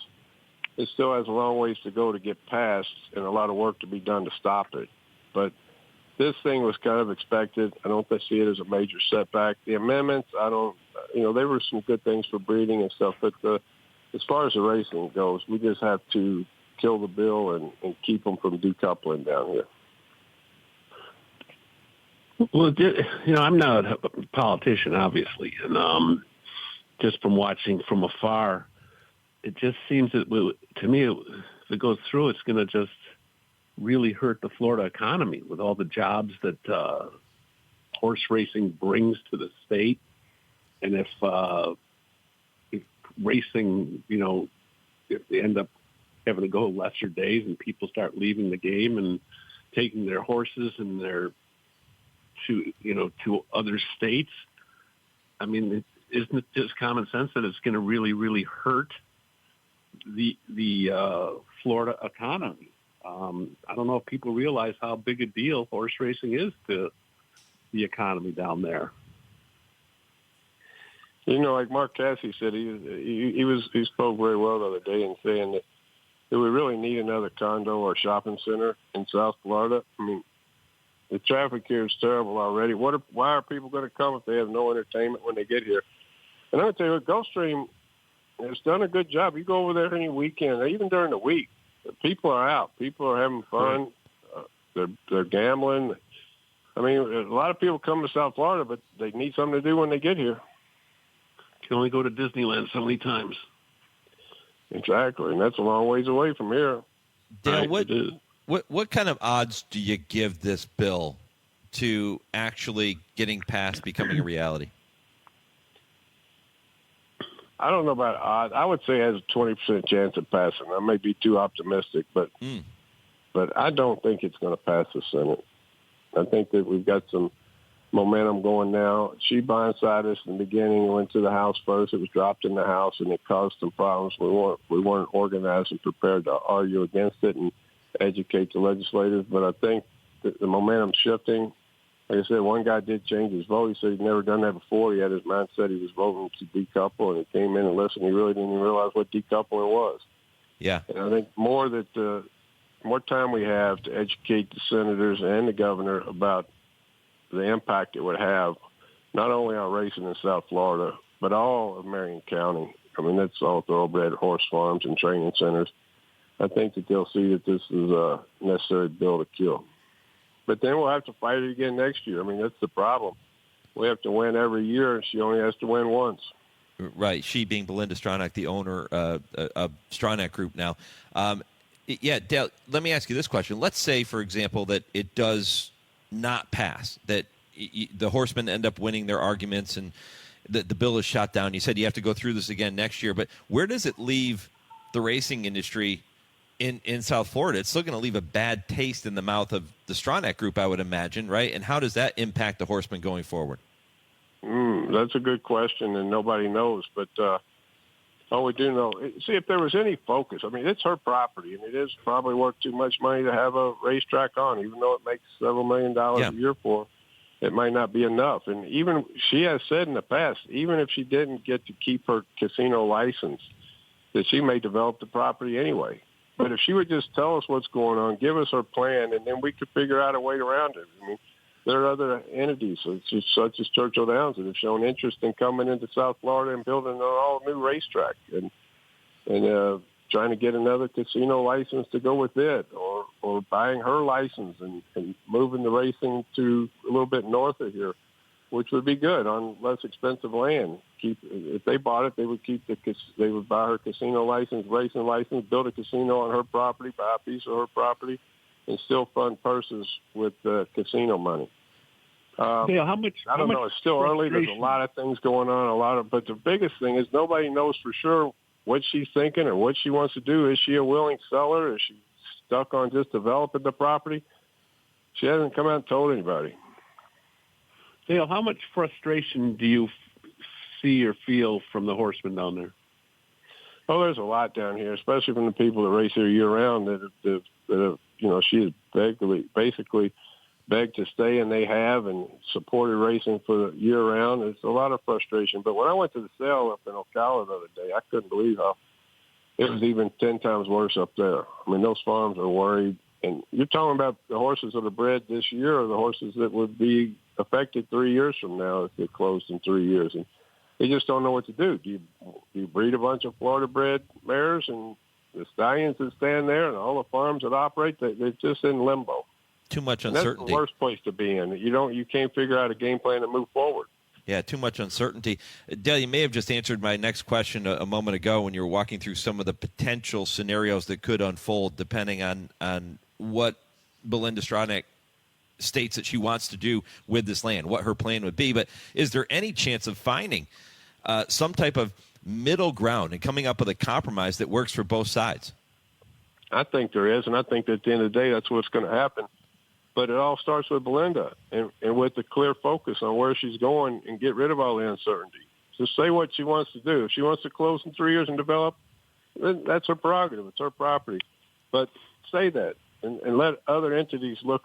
It still has a long ways to go to get passed and a lot of work to be done to stop it. But this thing was kind of expected. I don't see it as a major setback. The amendments, there were some good things for breeding and stuff, but as far as the racing goes, we just have to kill the bill and keep them from decoupling down here. Well, I'm not a politician, obviously, and just from watching from afar, it just seems that, to me, if it goes through, it's going to just really hurt the Florida economy with all the jobs that horse racing brings to the state. And if racing, if they end up having to go lesser days and people start leaving the game and taking their horses and to other states, I mean, isn't it just common sense that it's going to really, really hurt the Florida economy? I don't know if people realize how big a deal horse racing is to the economy down there. Like Mark Cassidy said, he spoke very well the other day in saying that we really need another condo or shopping center in South Florida. I mean, the traffic here is terrible already. Why are people going to come if they have no entertainment when they get here? And I'm going to tell you what, Gulfstream has done a good job. You go over there any weekend, even during the week, people are out. People are having fun. They're gambling. I mean, a lot of people come to South Florida, but they need something to do when they get here. Can only go to Disneyland so many times. Exactly, and that's a long ways away from here. Dale, what kind of odds do you give this bill to actually getting passed, becoming a reality? I don't know about odds. I would say it has a 20% chance of passing. I may be too optimistic, but I don't think it's going to pass the Senate. I think that we've got some momentum going now. She blindsided us in the beginning. Went to the House first. It was dropped in the House, and it caused some problems. We weren't organized and prepared to argue against it and educate the legislators. But I think that the momentum's shifting. Like I said, one guy did change his vote. He said he'd never done that before. He had his mindset he was voting to decouple, and he came in and listened. He really didn't even realize what decoupling was. Yeah. And I think more time we have to educate the senators and the governor about the impact it would have, not only on racing in South Florida, but all of Marion County. I mean, that's all thoroughbred horse farms and training centers. I think that they'll see that this is a necessary bill to kill. But then we'll have to fight it again next year. I mean, that's the problem. We have to win every year, and she only has to win once. Right, she being Belinda Stronach, the owner of Stronach Group now. Dale, let me ask you this question. Let's say, for example, that it does not pass, that the horsemen end up winning their arguments and the bill is shot down. You said you have to go through this again next year, but where does it leave the racing industry in South Florida? It's still going to leave a bad taste in the mouth of the Stronach Group, I would imagine, right? And how does that impact the horsemen going forward? That's a good question, and nobody knows. But all we do know, see, if there was any focus, I mean, it's her property, and it is probably worth too much money to have a racetrack on, even though it makes several $1 million a year for her. It might not be enough. And even she has said in the past, even if she didn't get to keep her casino license, that she may develop the property anyway. But if she would just tell us what's going on, give us her plan, and then we could figure out a way around it. I mean, there are other entities, such as Churchill Downs, that have shown interest in coming into South Florida and building an all-new racetrack and trying to get another casino license to go with it, or buying her license and moving the racing to a little bit north of here, which would be good on less expensive land. If they bought it, they would buy her casino license, racing license, build a casino on her property, buy a piece of her property, and still fund purses with casino money. How much? I don't know. It's still early. There's a lot of things going on. But the biggest thing is nobody knows for sure what she's thinking or what she wants to do. Is she a willing seller? Is she stuck on just developing the property? She hasn't come out and told anybody. Dale, how much frustration do you see or feel from the horsemen down there? Oh, there's a lot down here, especially from the people that race here year round. That have, she has basically begged to stay, and they have, and supported racing for year round. It's a lot of frustration. But when I went to the sale up in Ocala the other day, I couldn't believe how it was even 10 times worse up there. I mean, those farms are worried. And you're talking about the horses that are bred this year or the horses that would be affected 3 years from now if they closed in 3 years. And they just don't know what to do. Do you breed a bunch of Florida-bred mares and the stallions that stand there and all the farms that operate? They're just in limbo. Too much And uncertainty. that's the worst place to be in. You can't figure out a game plan to move forward. Yeah, too much uncertainty. Dale, you may have just answered my next question a moment ago when you were walking through some of the potential scenarios that could unfold depending on what Belinda Stronach states that she wants to do with this land, what her plan would be. But is there any chance of finding some type of middle ground and coming up with a compromise that works for both sides? I think there is, and I think that at the end of the day, that's what's going to happen. But it all starts with Belinda and with the clear focus on where she's going and get rid of all the uncertainty. Just say what she wants to do. If she wants to close in 3 years and develop, then that's her prerogative. It's her property. But say that and let other entities look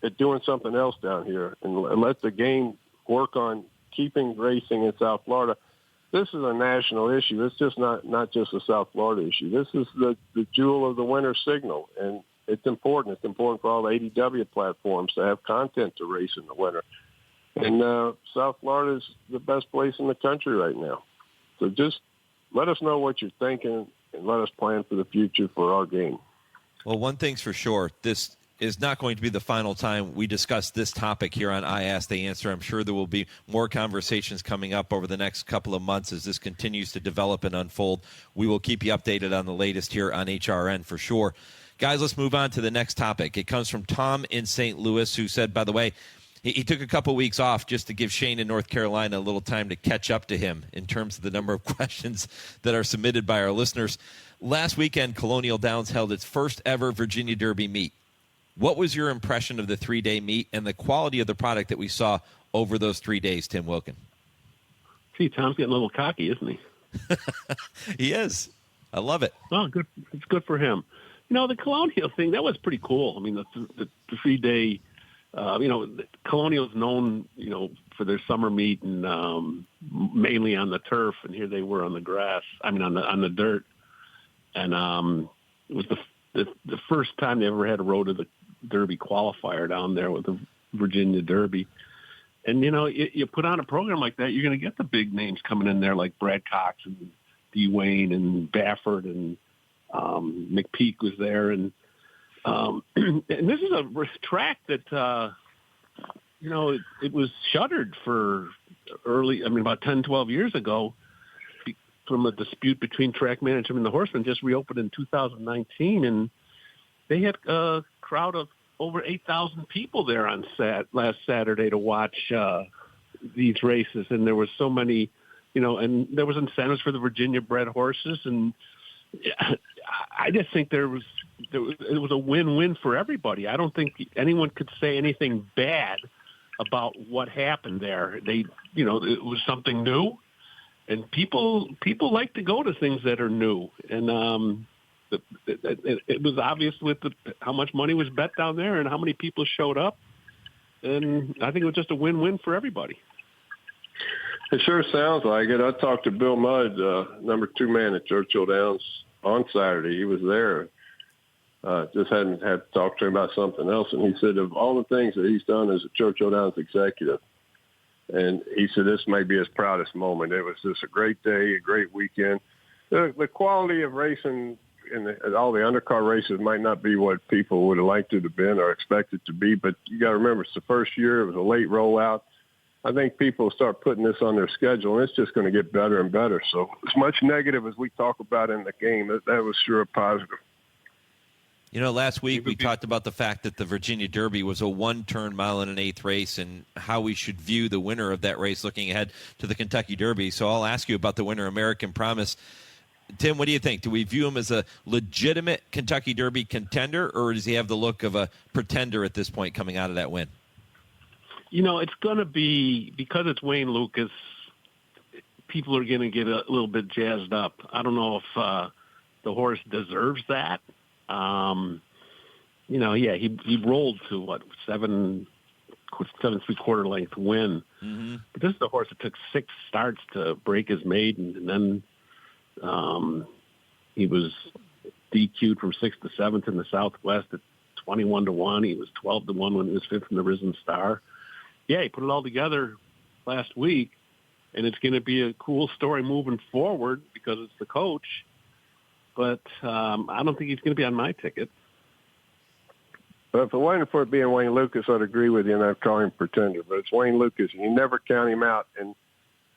at doing something else down here and let the game work on keeping racing in South Florida. This is a national issue. It's just not just a South Florida issue. This is the jewel of the winter signal, and it's important. It's important for all the ADW platforms to have content to race in the winter. And South Florida is the best place in the country right now. So just let us know what you're thinking and let us plan for the future for our game. Well, one thing's for sure. This is not going to be the final time we discuss this topic here on I Ask, They Answer. I'm sure there will be more conversations coming up over the next couple of months as this continues to develop and unfold. We will keep you updated on the latest here on HRN for sure. Guys, let's move on to the next topic. It comes from Tom in St. Louis, who said, by the way, he took a couple weeks off just to give Shane in North Carolina a little time to catch up to him in terms of the number of questions that are submitted by our listeners. Last weekend, Colonial Downs held its first ever Virginia Derby meet. What was your impression of the 3-day meet and the quality of the product that we saw over those 3 days, Tim Wilkin? See, Tom's getting a little cocky, isn't he? He is. I love it. Well, good. It's good for him. The Colonial thing, that was pretty cool. I mean, the 3-day, Colonial's known, for their summer meet and mainly on the turf, and here they were on the grass. I mean, on the dirt. And it was the first time they ever had a Road to the Derby qualifier down there with the Virginia Derby. And, you put on a program like that, you're going to get the big names coming in there like Brad Cox and D. Wayne and Baffert and McPeak was there. And this is a track that, it was shuttered for about 10, 12 years ago from a dispute between track management and the horsemen. Just reopened in 2019, and they had a crowd of over 8,000 people there on last Saturday to watch these races. And there was so many, and there was incentives for the Virginia bred horses. And I just think it was a win-win for everybody. I don't think anyone could say anything bad about what happened there. It was something new. And people like to go to things that are new, and it was obvious with how much money was bet down there and how many people showed up, and I think it was just a win-win for everybody. It sure sounds like it. I talked to Bill Mudd, number 2 man at Churchill Downs on Saturday. He was there. Just hadn't had to talk to him about something else, and he said of all the things that he's done as a Churchill Downs executive, and he said this may be his proudest moment. It was just a great day, a great weekend. The quality of racing in all the undercar races might not be what people would have liked it to have been or expected to be, but you got to remember it's the first year. It was a late rollout. I think people start putting this on their schedule, and it's just going to get better and better. So as much negative as we talk about in the game, that was sure a positive. You know, last week we talked about the fact that the Virginia Derby was a 1-turn mile and an eighth race and how we should view the winner of that race looking ahead to the Kentucky Derby. So I'll ask you about the winner, American Promise. Tim, what do you think? Do we view him as a legitimate Kentucky Derby contender, or does he have the look of a pretender at this point coming out of that win? You know, it's going to be, because it's Wayne Lukas, people are going to get a little bit jazzed up. I don't know if the horse deserves that. You know, yeah, he rolled to what, 7 3/4 length win. Mm-hmm. But this is a horse that took 6 starts to break his maiden, and then he was DQ'd from 6th to 7th in the Southwest at 21-1. He was 12-1 when he was 5th in the Risen Star. Yeah, he put it all together last week, and it's going to be a cool story moving forward because it's the coach. But I don't think he's going to be on my ticket. But if it wasn't for it being Wayne Lukas, I'd agree with you, and I'd call him pretender. But it's Wayne Lukas, and you never count him out. And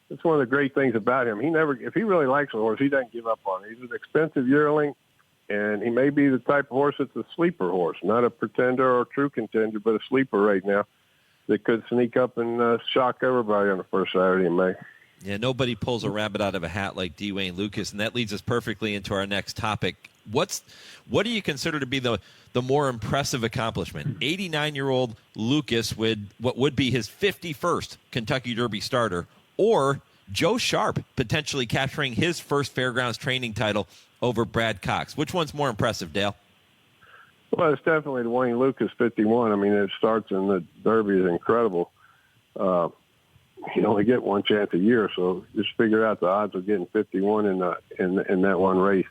that's one of the great things about him. If he really likes a horse, he doesn't give up on it. He's an expensive yearling, and he may be the type of horse that's a sleeper horse, not a pretender or a true contender, but a sleeper right now that could sneak up and shock everybody on the first Saturday in May. Yeah, nobody pulls a rabbit out of a hat like D. Wayne Lukas, and that leads us perfectly into our next topic. What do you consider to be the more impressive accomplishment? 89-year-old Lukas with what would be his 51st Kentucky Derby starter, or Joe Sharp potentially capturing his first Fairgrounds training title over Brad Cox? Which one's more impressive, Dale? Well, it's definitely the Wayne Lukas 51. I mean, it starts in the Derby is incredible. You only get one chance a year, so just figure out the odds of getting 51 in that one race.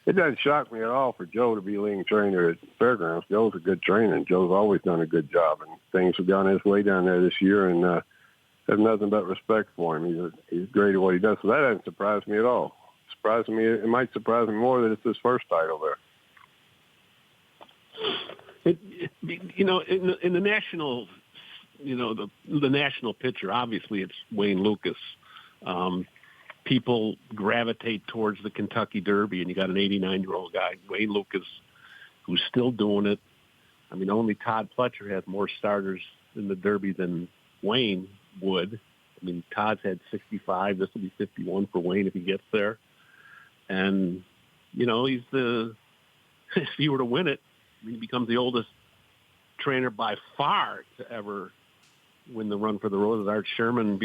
It doesn't shock me at all for Joe to be leading trainer at Fairgrounds. Joe's a good trainer, and Joe's always done a good job, and things have gone his way down there this year, and have nothing but respect for him. He's great at what he does, so that doesn't surprise me at all. It might surprise me more that it's his first title there. You know, in the national, you know, the national picture, obviously it's Wayne Lukas. People gravitate towards the Kentucky Derby, and you got an 89-year-old guy, Wayne Lukas, who's still doing it. I mean, only Todd Pletcher has more starters in the Derby than Wayne would. I mean, Todd's had 65. This will be 51 for Wayne if he gets there. And, you know, if he were to win it, he becomes the oldest trainer by far to ever win the Run for the Roses. Art Sherman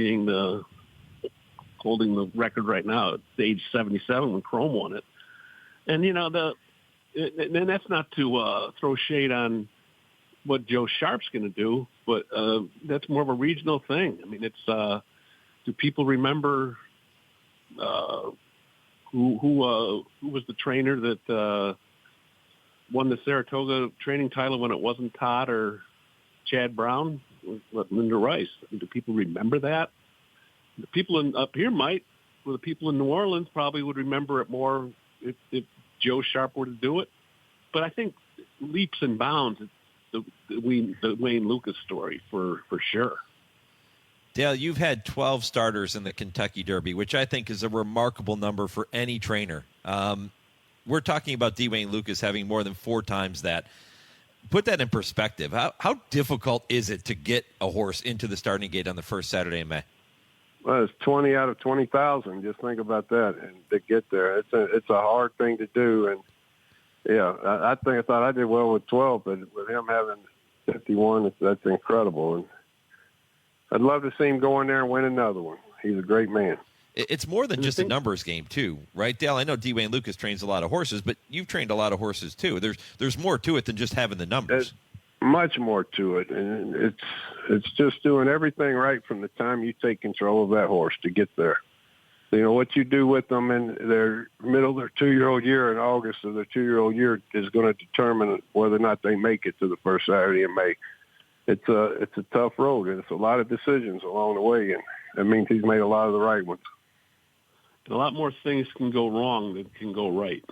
holding the record right now at age 77 when Chrome won it. And, you know, and that's not to throw shade on what Joe Sharp's going to do, but that's more of a regional thing. I mean, it's do people remember who was the trainer that won the Saratoga training title when it wasn't Todd or Chad Brown? Linda Rice. I mean, do people remember that? The people up here might. Well, the people in New Orleans probably would remember it more if Joe Sharp were to do it. But I think leaps and bounds, it's the Wayne Lukas story for sure. Dale, you've had 12 starters in the Kentucky Derby, which I think is a remarkable number for any trainer. We're talking about D. Wayne Lukas having more than 4 times that. Put that in perspective. How difficult is it to get a horse into the starting gate on the first Saturday in May? Well, it's 20 out of 20,000. Just think about that, and to get there, it's a hard thing to do. And yeah, I thought I did well with 12, but with him having 51, that's incredible. And I'd love to see him go in there and win another one. He's a great man. It's more than just a numbers game, too, right, Dale? I know D. Wayne Lukas trains a lot of horses, but you've trained a lot of horses, too. There's more to it than just having the numbers. There's much more to it, and it's just doing everything right from the time you take control of that horse to get there. You know, what you do with them in their middle of their 2-year-old year in August of their 2-year-old year is going to determine whether or not they make it to the first Saturday in May. It's a tough road, and it's a lot of decisions along the way, and that means he's made a lot of the right ones. A lot more things can go wrong than can go right.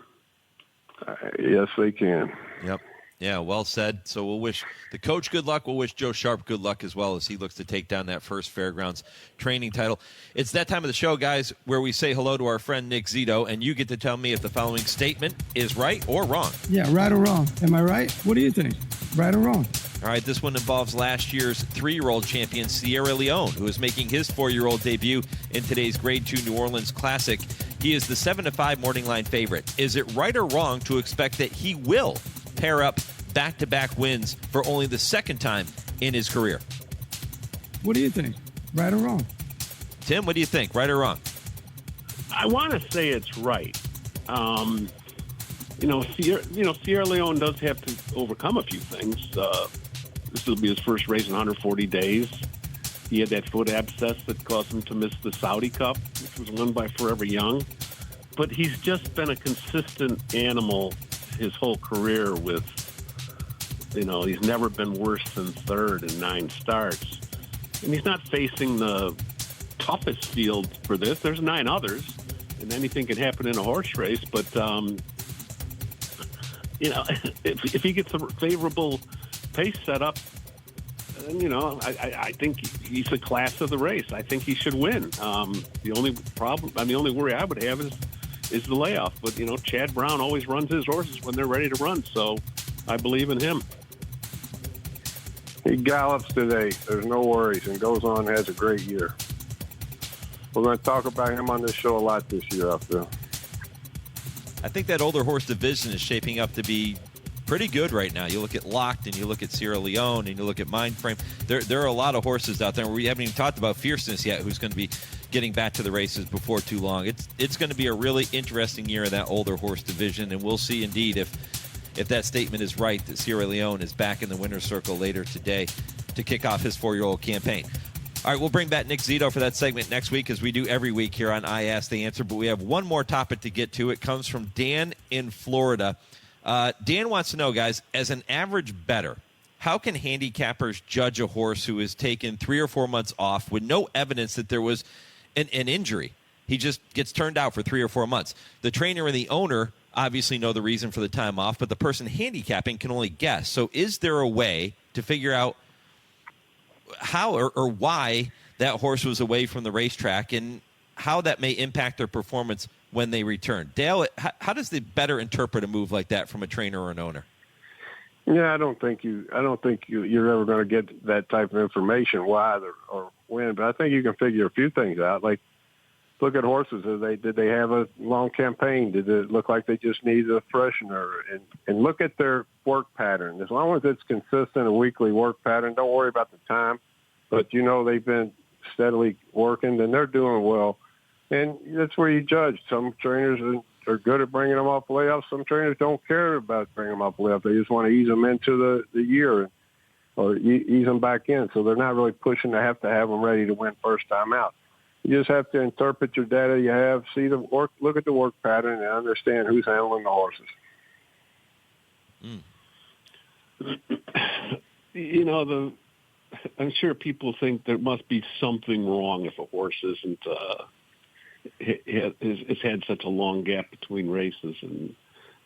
Yes, they can. Yep. Yeah, well said. So we'll wish the coach good luck. We'll wish Joe Sharp good luck as well as he looks to take down that first Fairgrounds training title. It's that time of the show, guys, where we say hello to our friend Nick Zito, and you get to tell me if the following statement is right or wrong. Yeah, right or wrong. Am I right? What do you think? Right or wrong? All right, this one involves last year's 3-year-old champion Sierra Leone, who is making his 4-year-old debut in today's Grade 2 New Orleans Classic. He is the 7-5 morning line favorite. Is it right or wrong to expect that he will pair up back-to-back wins for only the second time in his career? What do you think? Right or wrong? Tim, what do you think? Right or wrong? I want to say it's right. Sierra Leone does have to overcome a few things. This will be his first race in 140 days. He had that foot abscess that caused him to miss the Saudi Cup, which was won by Forever Young. But he's just been a consistent animal his whole career with, he's never been worse than third in 9 starts. And he's not facing the toughest field for this. There's 9 others, and anything can happen in a horse race. But, if he gets a favorable pace set up, I think he's the class of the race. I think he should win. The only worry I would have is the layoff. But, Chad Brown always runs his horses when they're ready to run, so I believe in him. He gallops today. There's no worries, and goes on and has a great year. We're going to talk about him on this show a lot this year, I feel. I think that older horse division is shaping up to be pretty good right now. You look at Locked, and you look at Sierra Leone, and you look at Mindframe. There are a lot of horses out there. We haven't even talked about Fierceness yet, who's going to be getting back to the races before too long. It's going to be a really interesting year in that older horse division, and we'll see indeed if that statement is right, that Sierra Leone is back in the winner's circle later today to kick off his 4-year-old campaign. All right, we'll bring back Nick Zito for that segment next week, as we do every week here on I Ask the Answer. But we have one more topic to get to. It comes from Dan in Florida. Dan wants to know, guys, as an average bettor, how can handicappers judge a horse who has taken 3 or 4 months off with no evidence that there was an injury? He just gets turned out for 3 or 4 months. The trainer and the owner obviously know the reason for the time off, but the person handicapping can only guess. So is there a way to figure out how or why that horse was away from the racetrack and how that may impact their performance when they return? Dale, how does the bettor interpret a move like that from a trainer or an owner? Yeah, I don't think you're ever going to get that type of information, why or when. But I think you can figure a few things out. Like, look at horses. Did they have a long campaign? Did it look like they just needed a freshener? And look at their work pattern. As long as it's consistent, a weekly work pattern, don't worry about the time. But they've been steadily working, then they're doing well. And that's where you judge. Some trainers are good at bringing them off layoffs. Some trainers don't care about bringing them off layoffs. They just want to ease them into the year or ease them back in. So they're not really pushing to have them ready to win first time out. You just have to interpret your data you have, see the work, look at the work pattern, and understand who's handling the horses. I'm sure people think there must be something wrong if a horse isn't has had such a long gap between races, and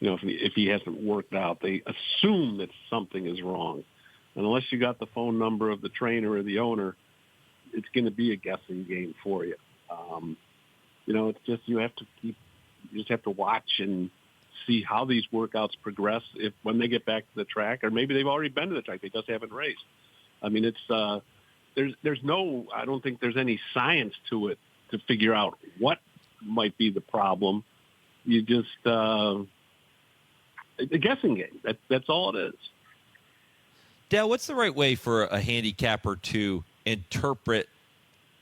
if he hasn't worked out, they assume that something is wrong. And unless you got the phone number of the trainer or the owner, it's going to be a guessing game for you. It's just you just have to watch and see how these workouts progress when they get back to the track, or maybe they've already been to the track, they just haven't raced. I mean, it's I don't think there's any science to it to figure out what might be the problem. You just a guessing game. That's all it is. Dale, what's the right way for a handicapper to interpret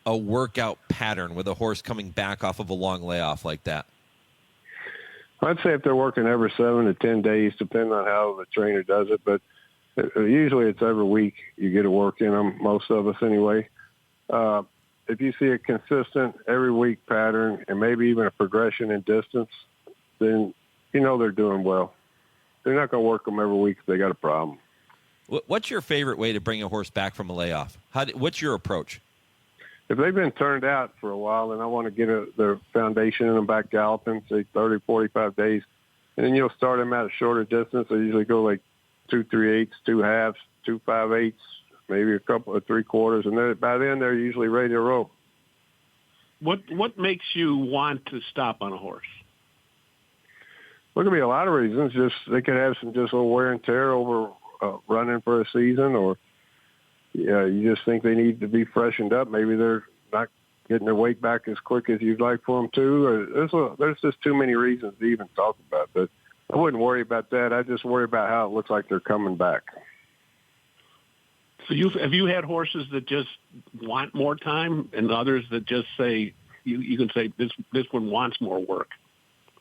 a workout pattern with a horse coming back off of a long layoff like that? I'd say if they're working every 7 to 10 days, depending on how the trainer does it, but usually it's every week you get a work in them, most of us anyway. If you see a consistent every week pattern and maybe even a progression in distance, then they're doing well. They're not going to work them every week if they got a problem. What's your favorite way to bring a horse back from a layoff? What's your approach? If they've been turned out for a while, then I want to get their foundation in them back galloping, say 30, 45 days. And then you'll start them at a shorter distance. I usually go like 2 3/8, 2 halves, 2 5/8, maybe a couple of 3/4, and then by then they're usually ready to roll. What makes you want to stop on a horse? There could be a lot of reasons. Just they could have some just a little wear and tear over running for a season, or you just think they need to be freshened up. Maybe they're not getting their weight back as quick as you'd like for them to. There's just too many reasons to even talk about that. I wouldn't worry about that. I just worry about how it looks like they're coming back. So have you had horses that just want more time, and others that just say you can say this one wants more work?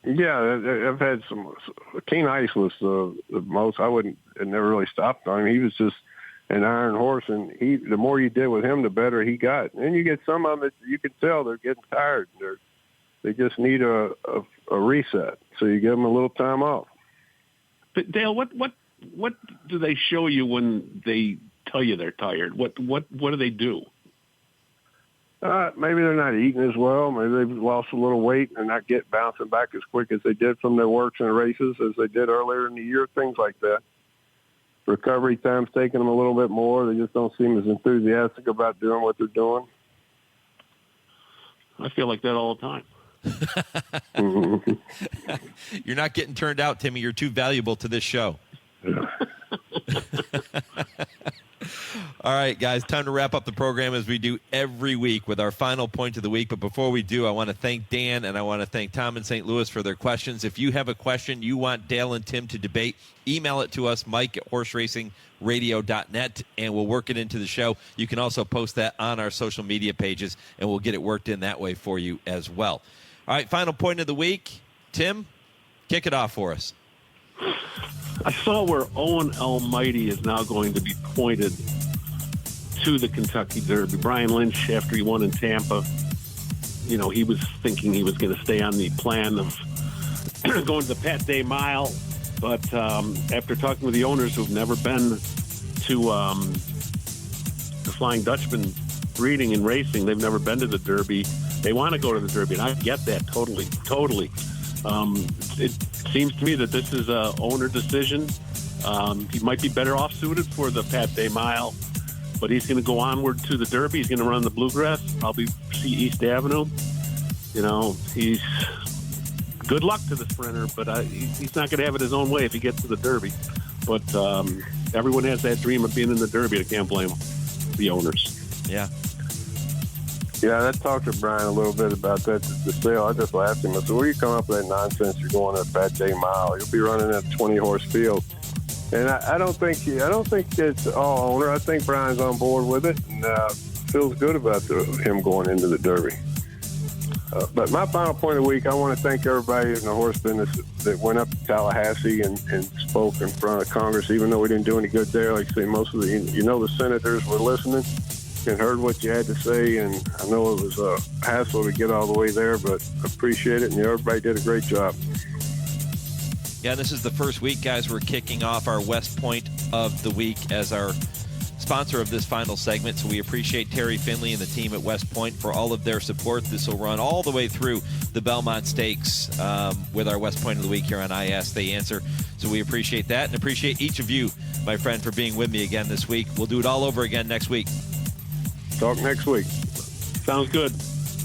Yeah, I've had some. Keen Ice was the most. It never really stopped on him. He was just an iron horse, and the more you did with him, the better he got. And you get some of them that you can tell they're getting tired. They just need a reset. So you give them a little time off. But Dale, what do they show you when they tell you they're tired? What do they do? Maybe they're not eating as well. Maybe they've lost a little weight and not bouncing back as quick as they did from their works and races as they did earlier in the year, things like that. Recovery time's taking them a little bit more. They just don't seem as enthusiastic about doing what they're doing. I feel like that all the time. You're not getting turned out, Timmy. You're too valuable to this show. All right, guys, time to wrap up the program as we do every week with our final point of the week. But before we do, I want to thank Dan and I want to thank Tom in St. Louis for their questions. If you have a question you want Dale and Tim to debate, email it to us, mike@horseracingradio.net, and we'll work it into the show. You can also post that on our social media pages, and we'll get it worked in that way for you as well. All right, final point of the week. Tim, kick it off for us. I saw where Owen Almighty is now going to be pointed to the Kentucky Derby. Brian Lynch, after he won in Tampa, he was thinking he was going to stay on the plan of going to the Pat Day Mile. But after talking with the owners who've never been to the Flying Dutchman breeding and racing, they've never been to the Derby. They want to go to the Derby, and I get that totally. It seems to me that this is a owner decision. He might be better off suited for the Pat Day Mile, but he's going to go onward to the Derby. He's going to run the Bluegrass, probably see East Avenue. He's good luck to the sprinter, but he's not going to have it his own way if he gets to the Derby. But everyone has that dream of being in the Derby. I can't blame them, the owners. Yeah. Yeah, I talked to Brian a little bit about that, the sale. I just laughed at him. I said, where you come up with that nonsense? You're going to a Pat Day Mile. You'll be running a 20-horse field. And I don't think it's all owner. I think Brian's on board with it and feels good about him going into the Derby. But my final point of the week, I want to thank everybody in the horse business that went up to Tallahassee and spoke in front of Congress, even though we didn't do any good there. Like I say, most of the senators were listening and heard what you had to say, and I know it was a hassle to get all the way there, but I appreciate it, and everybody did a great job. Yeah, this is the first week, guys. We're kicking off our West Point of the Week as our sponsor of this final segment, so we appreciate Terry Finley and the team at West Point for all of their support. This will run all the way through the Belmont Stakes with our West Point of the Week here on I Ask, They Answer. So we appreciate that and appreciate each of you, my friend, for being with me again this week. We'll do it all over again next week. Talk next week. Sounds good.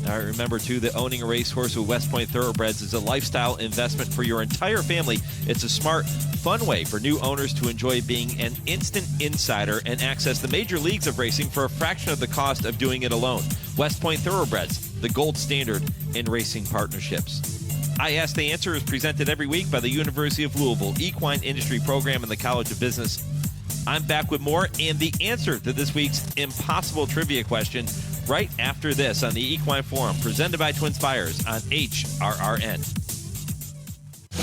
All right, remember, too, that owning a racehorse with West Point Thoroughbreds is a lifestyle investment for your entire family. It's a smart, fun way for new owners to enjoy being an instant insider and access the major leagues of racing for a fraction of the cost of doing it alone. West Point Thoroughbreds, the gold standard in racing partnerships. I Ask the Answer is presented every week by the University of Louisville Equine Industry Program and the College of Business. I'm back with more and the answer to this week's impossible trivia question right after this on the Equine Forum, presented by TwinSpires on HRRN.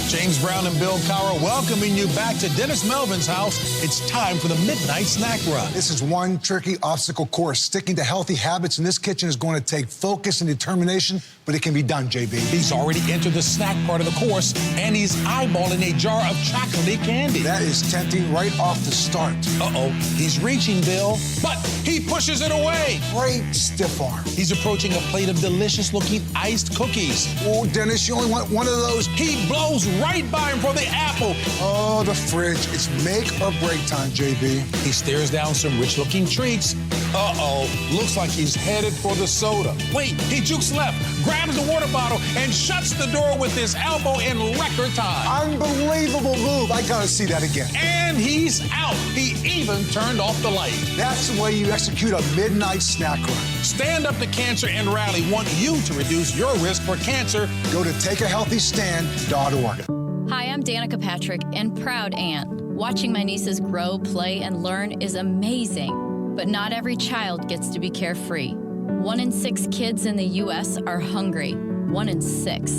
James Brown and Bill Cowher welcoming you back to Dennis Melvin's house. It's time for the Midnight Snack Run. This is one tricky obstacle course. Sticking to healthy habits in this kitchen is going to take focus and determination, but it can be done, JB. He's already entered the snack part of the course, and he's eyeballing a jar of chocolate candy. That is tempting right off the start. Uh-oh, he's reaching, Bill, but he pushes it away. Great stiff arm. He's approaching a plate of delicious-looking iced cookies. Oh, Dennis, you only want one of those. He blows right by him for the apple. Oh, the fridge. It's make or break time, JB. He stares down some rich-looking treats. Uh-oh, looks like he's headed for the soda. Wait, he jukes left, grabs the water bottle, and shuts the door with his elbow in record time. Unbelievable move. I gotta see that again. And he's out. He even turned off the light. That's the way you execute a midnight snack run. Stand Up to Cancer and Rally want you to reduce your risk for cancer. Go to takeahealthystand.org. Hi, I'm Danica Patrick and proud aunt. Watching my nieces grow, play, and learn is amazing. But not every child gets to be carefree. 1 in 6 kids in the U.S. are hungry. 1 in 6.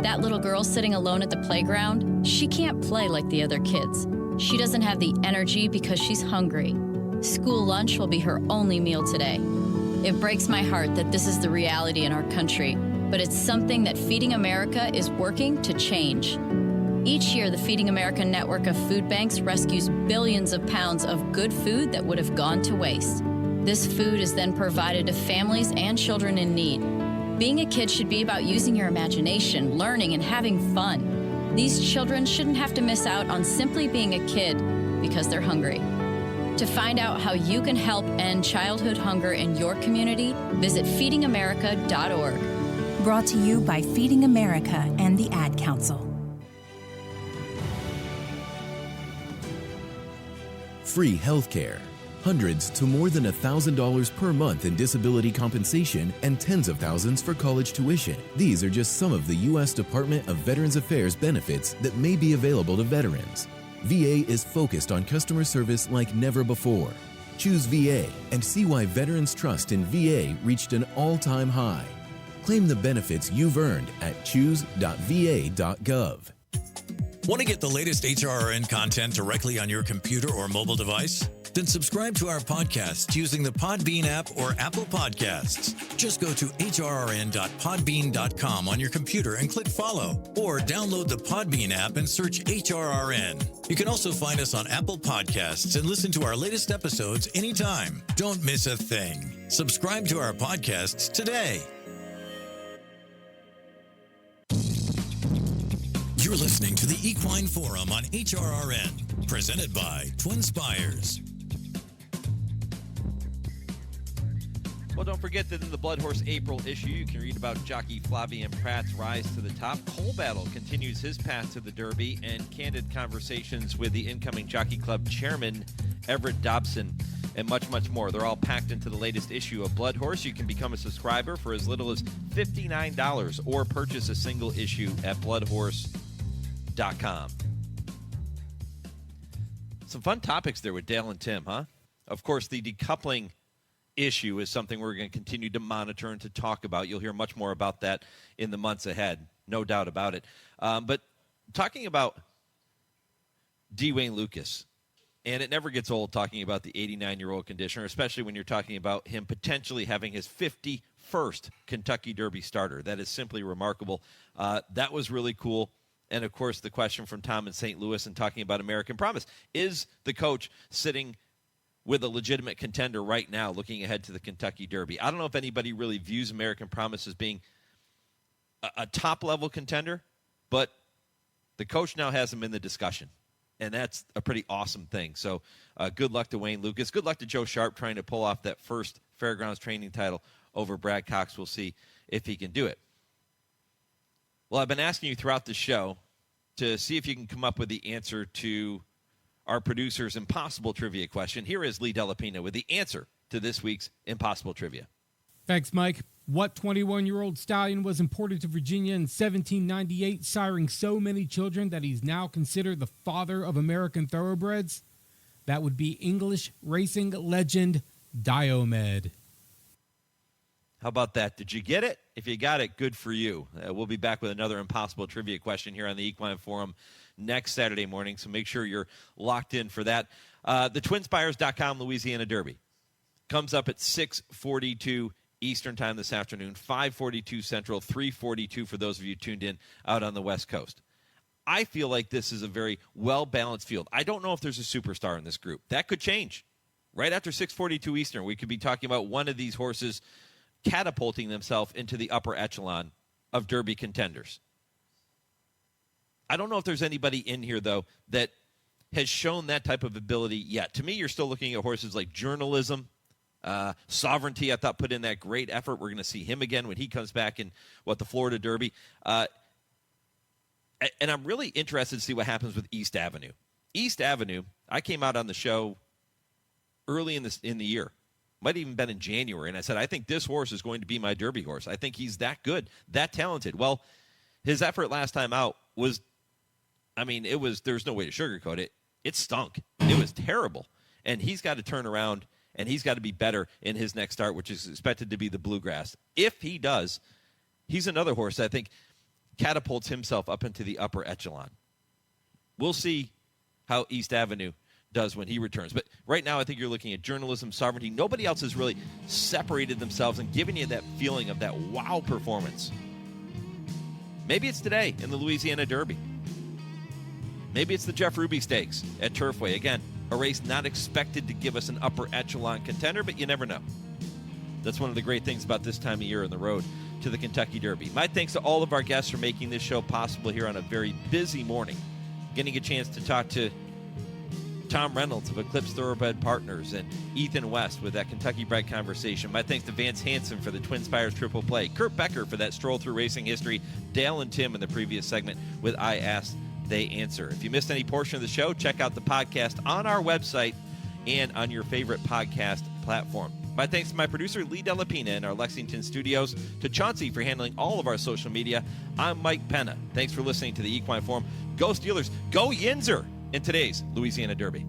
That little girl sitting alone at the playground, she can't play like the other kids. She doesn't have the energy because she's hungry. School lunch will be her only meal today. It breaks my heart that this is the reality in our country, but it's something that Feeding America is working to change. Each year, the Feeding America network of food banks rescues billions of pounds of good food that would have gone to waste. This food is then provided to families and children in need. Being a kid should be about using your imagination, learning, and having fun. These children shouldn't have to miss out on simply being a kid because they're hungry. To find out how you can help end childhood hunger in your community, visit feedingamerica.org. Brought to you by Feeding America and the Ad Council. Free health care, hundreds to more than $1,000 per month in disability compensation, and tens of thousands for college tuition. These are just some of the U.S. Department of Veterans Affairs benefits that may be available to veterans. VA is focused on customer service like never before. Choose VA and see why veterans' trust in VA reached an all-time high. Claim the benefits you've earned at choose.va.gov. Want to get the latest HRRN content directly on your computer or mobile device? Then subscribe to our podcasts using the Podbean app or Apple Podcasts. Just go to hrrn.podbean.com on your computer and click follow, or download the Podbean app and search HRRN. You can also find us on Apple Podcasts and listen to our latest episodes anytime. Don't miss a thing. Subscribe to our podcasts today. You're listening to the Equine Forum on HRRN, presented by TwinSpires. Well, don't forget that in the Blood Horse April issue, you can read about jockey Flavien Prat's rise to the top. Cole Battle continues his path to the Derby, and candid conversations with the incoming Jockey Club chairman, Everett Dobson, and much, much more. They're all packed into the latest issue of Blood Horse. You can become a subscriber for as little as $59 or purchase a single issue at bloodhorse.com. Some fun topics there with Dale and Tim, huh? Of course, the decoupling issue is something we're going to continue to monitor and to talk about. You'll hear much more about that in the months ahead, no doubt about it. But talking about Wayne Lukas, and it never gets old talking about the 89-year-old conditioner, especially when you're talking about him potentially having his 51st Kentucky Derby starter. That is simply remarkable. That was really cool. And, of course, the question from Tom in St. Louis and talking about American Promise. Is the coach sitting with a legitimate contender right now looking ahead to the Kentucky Derby? I don't know if anybody really views American Promise as being a top-level contender, but the coach now has him in the discussion, and that's a pretty awesome thing. So good luck to Wayne Lukas. Good luck to Joe Sharp trying to pull off that first Fairgrounds training title over Brad Cox. We'll see if he can do it. Well, I've been asking you throughout the show to see if you can come up with the answer to our producer's impossible trivia question. Here is Lee Delapina with the answer to this week's impossible trivia. Thanks, Mike. What 21-year-old stallion was imported to Virginia in 1798, siring so many children that he's now considered the father of American thoroughbreds? That would be English racing legend Diomed. How about that? Did you get it? If you got it, good for you. We'll be back with another impossible trivia question here on the Equine Forum next Saturday morning, so make sure you're locked in for that. The TwinSpires.com Louisiana Derby comes up at 6:42 Eastern Time this afternoon, 5:42 Central, 3:42 for those of you tuned in out on the West Coast. I feel like this is a very well-balanced field. I don't know if there's a superstar in this group. That could change. Right after 6:42 Eastern, we could be talking about one of these horses catapulting themselves into the upper echelon of Derby contenders. I don't know if there's anybody in here, though, that has shown that type of ability yet. To me, you're still looking at horses like Journalism, Sovereignty. I thought put in that great effort. We're going to see him again when he comes back in, the Florida Derby. And I'm really interested to see what happens with East Avenue. East Avenue, I came out on the show early in the year. Might have even been in January, and I said, I think this horse is going to be my Derby horse. I think he's that good, that talented. Well, his effort last time out was, there's no way to sugarcoat it. It stunk. It was terrible. And he's got to turn around, and he's got to be better in his next start, which is expected to be the Bluegrass. If he does, he's another horse that I think catapults himself up into the upper echelon. We'll see how East Avenue does when he returns. But right now, I think you're looking at Journalism, Sovereignty. Nobody else has really separated themselves and given you that feeling of that wow performance. Maybe it's today in the Louisiana Derby. Maybe it's the Jeff Ruby Stakes at Turfway. Again, a race not expected to give us an upper echelon contender, but you never know. That's one of the great things about this time of year on the road to the Kentucky Derby. My thanks to all of our guests for making this show possible here on a very busy morning. Getting a chance to talk to Tom Reynolds of Eclipse Thoroughbred Partners and Ethan West with that Kentucky bred conversation. My thanks to Vance Hanson for the TwinSpires triple play. Kurt Becker for that Stroll Through Racing History. Dale and Tim in the previous segment with I Asked, They Answer. If you missed any portion of the show, check out the podcast on our website and on your favorite podcast platform. My thanks to my producer, Lee Delapina, in our Lexington studios, to Chauncey for handling all of our social media. I'm Mike Penna. Thanks for listening to the Equine Forum. Go Steelers. Go Yinzer in today's Louisiana Derby.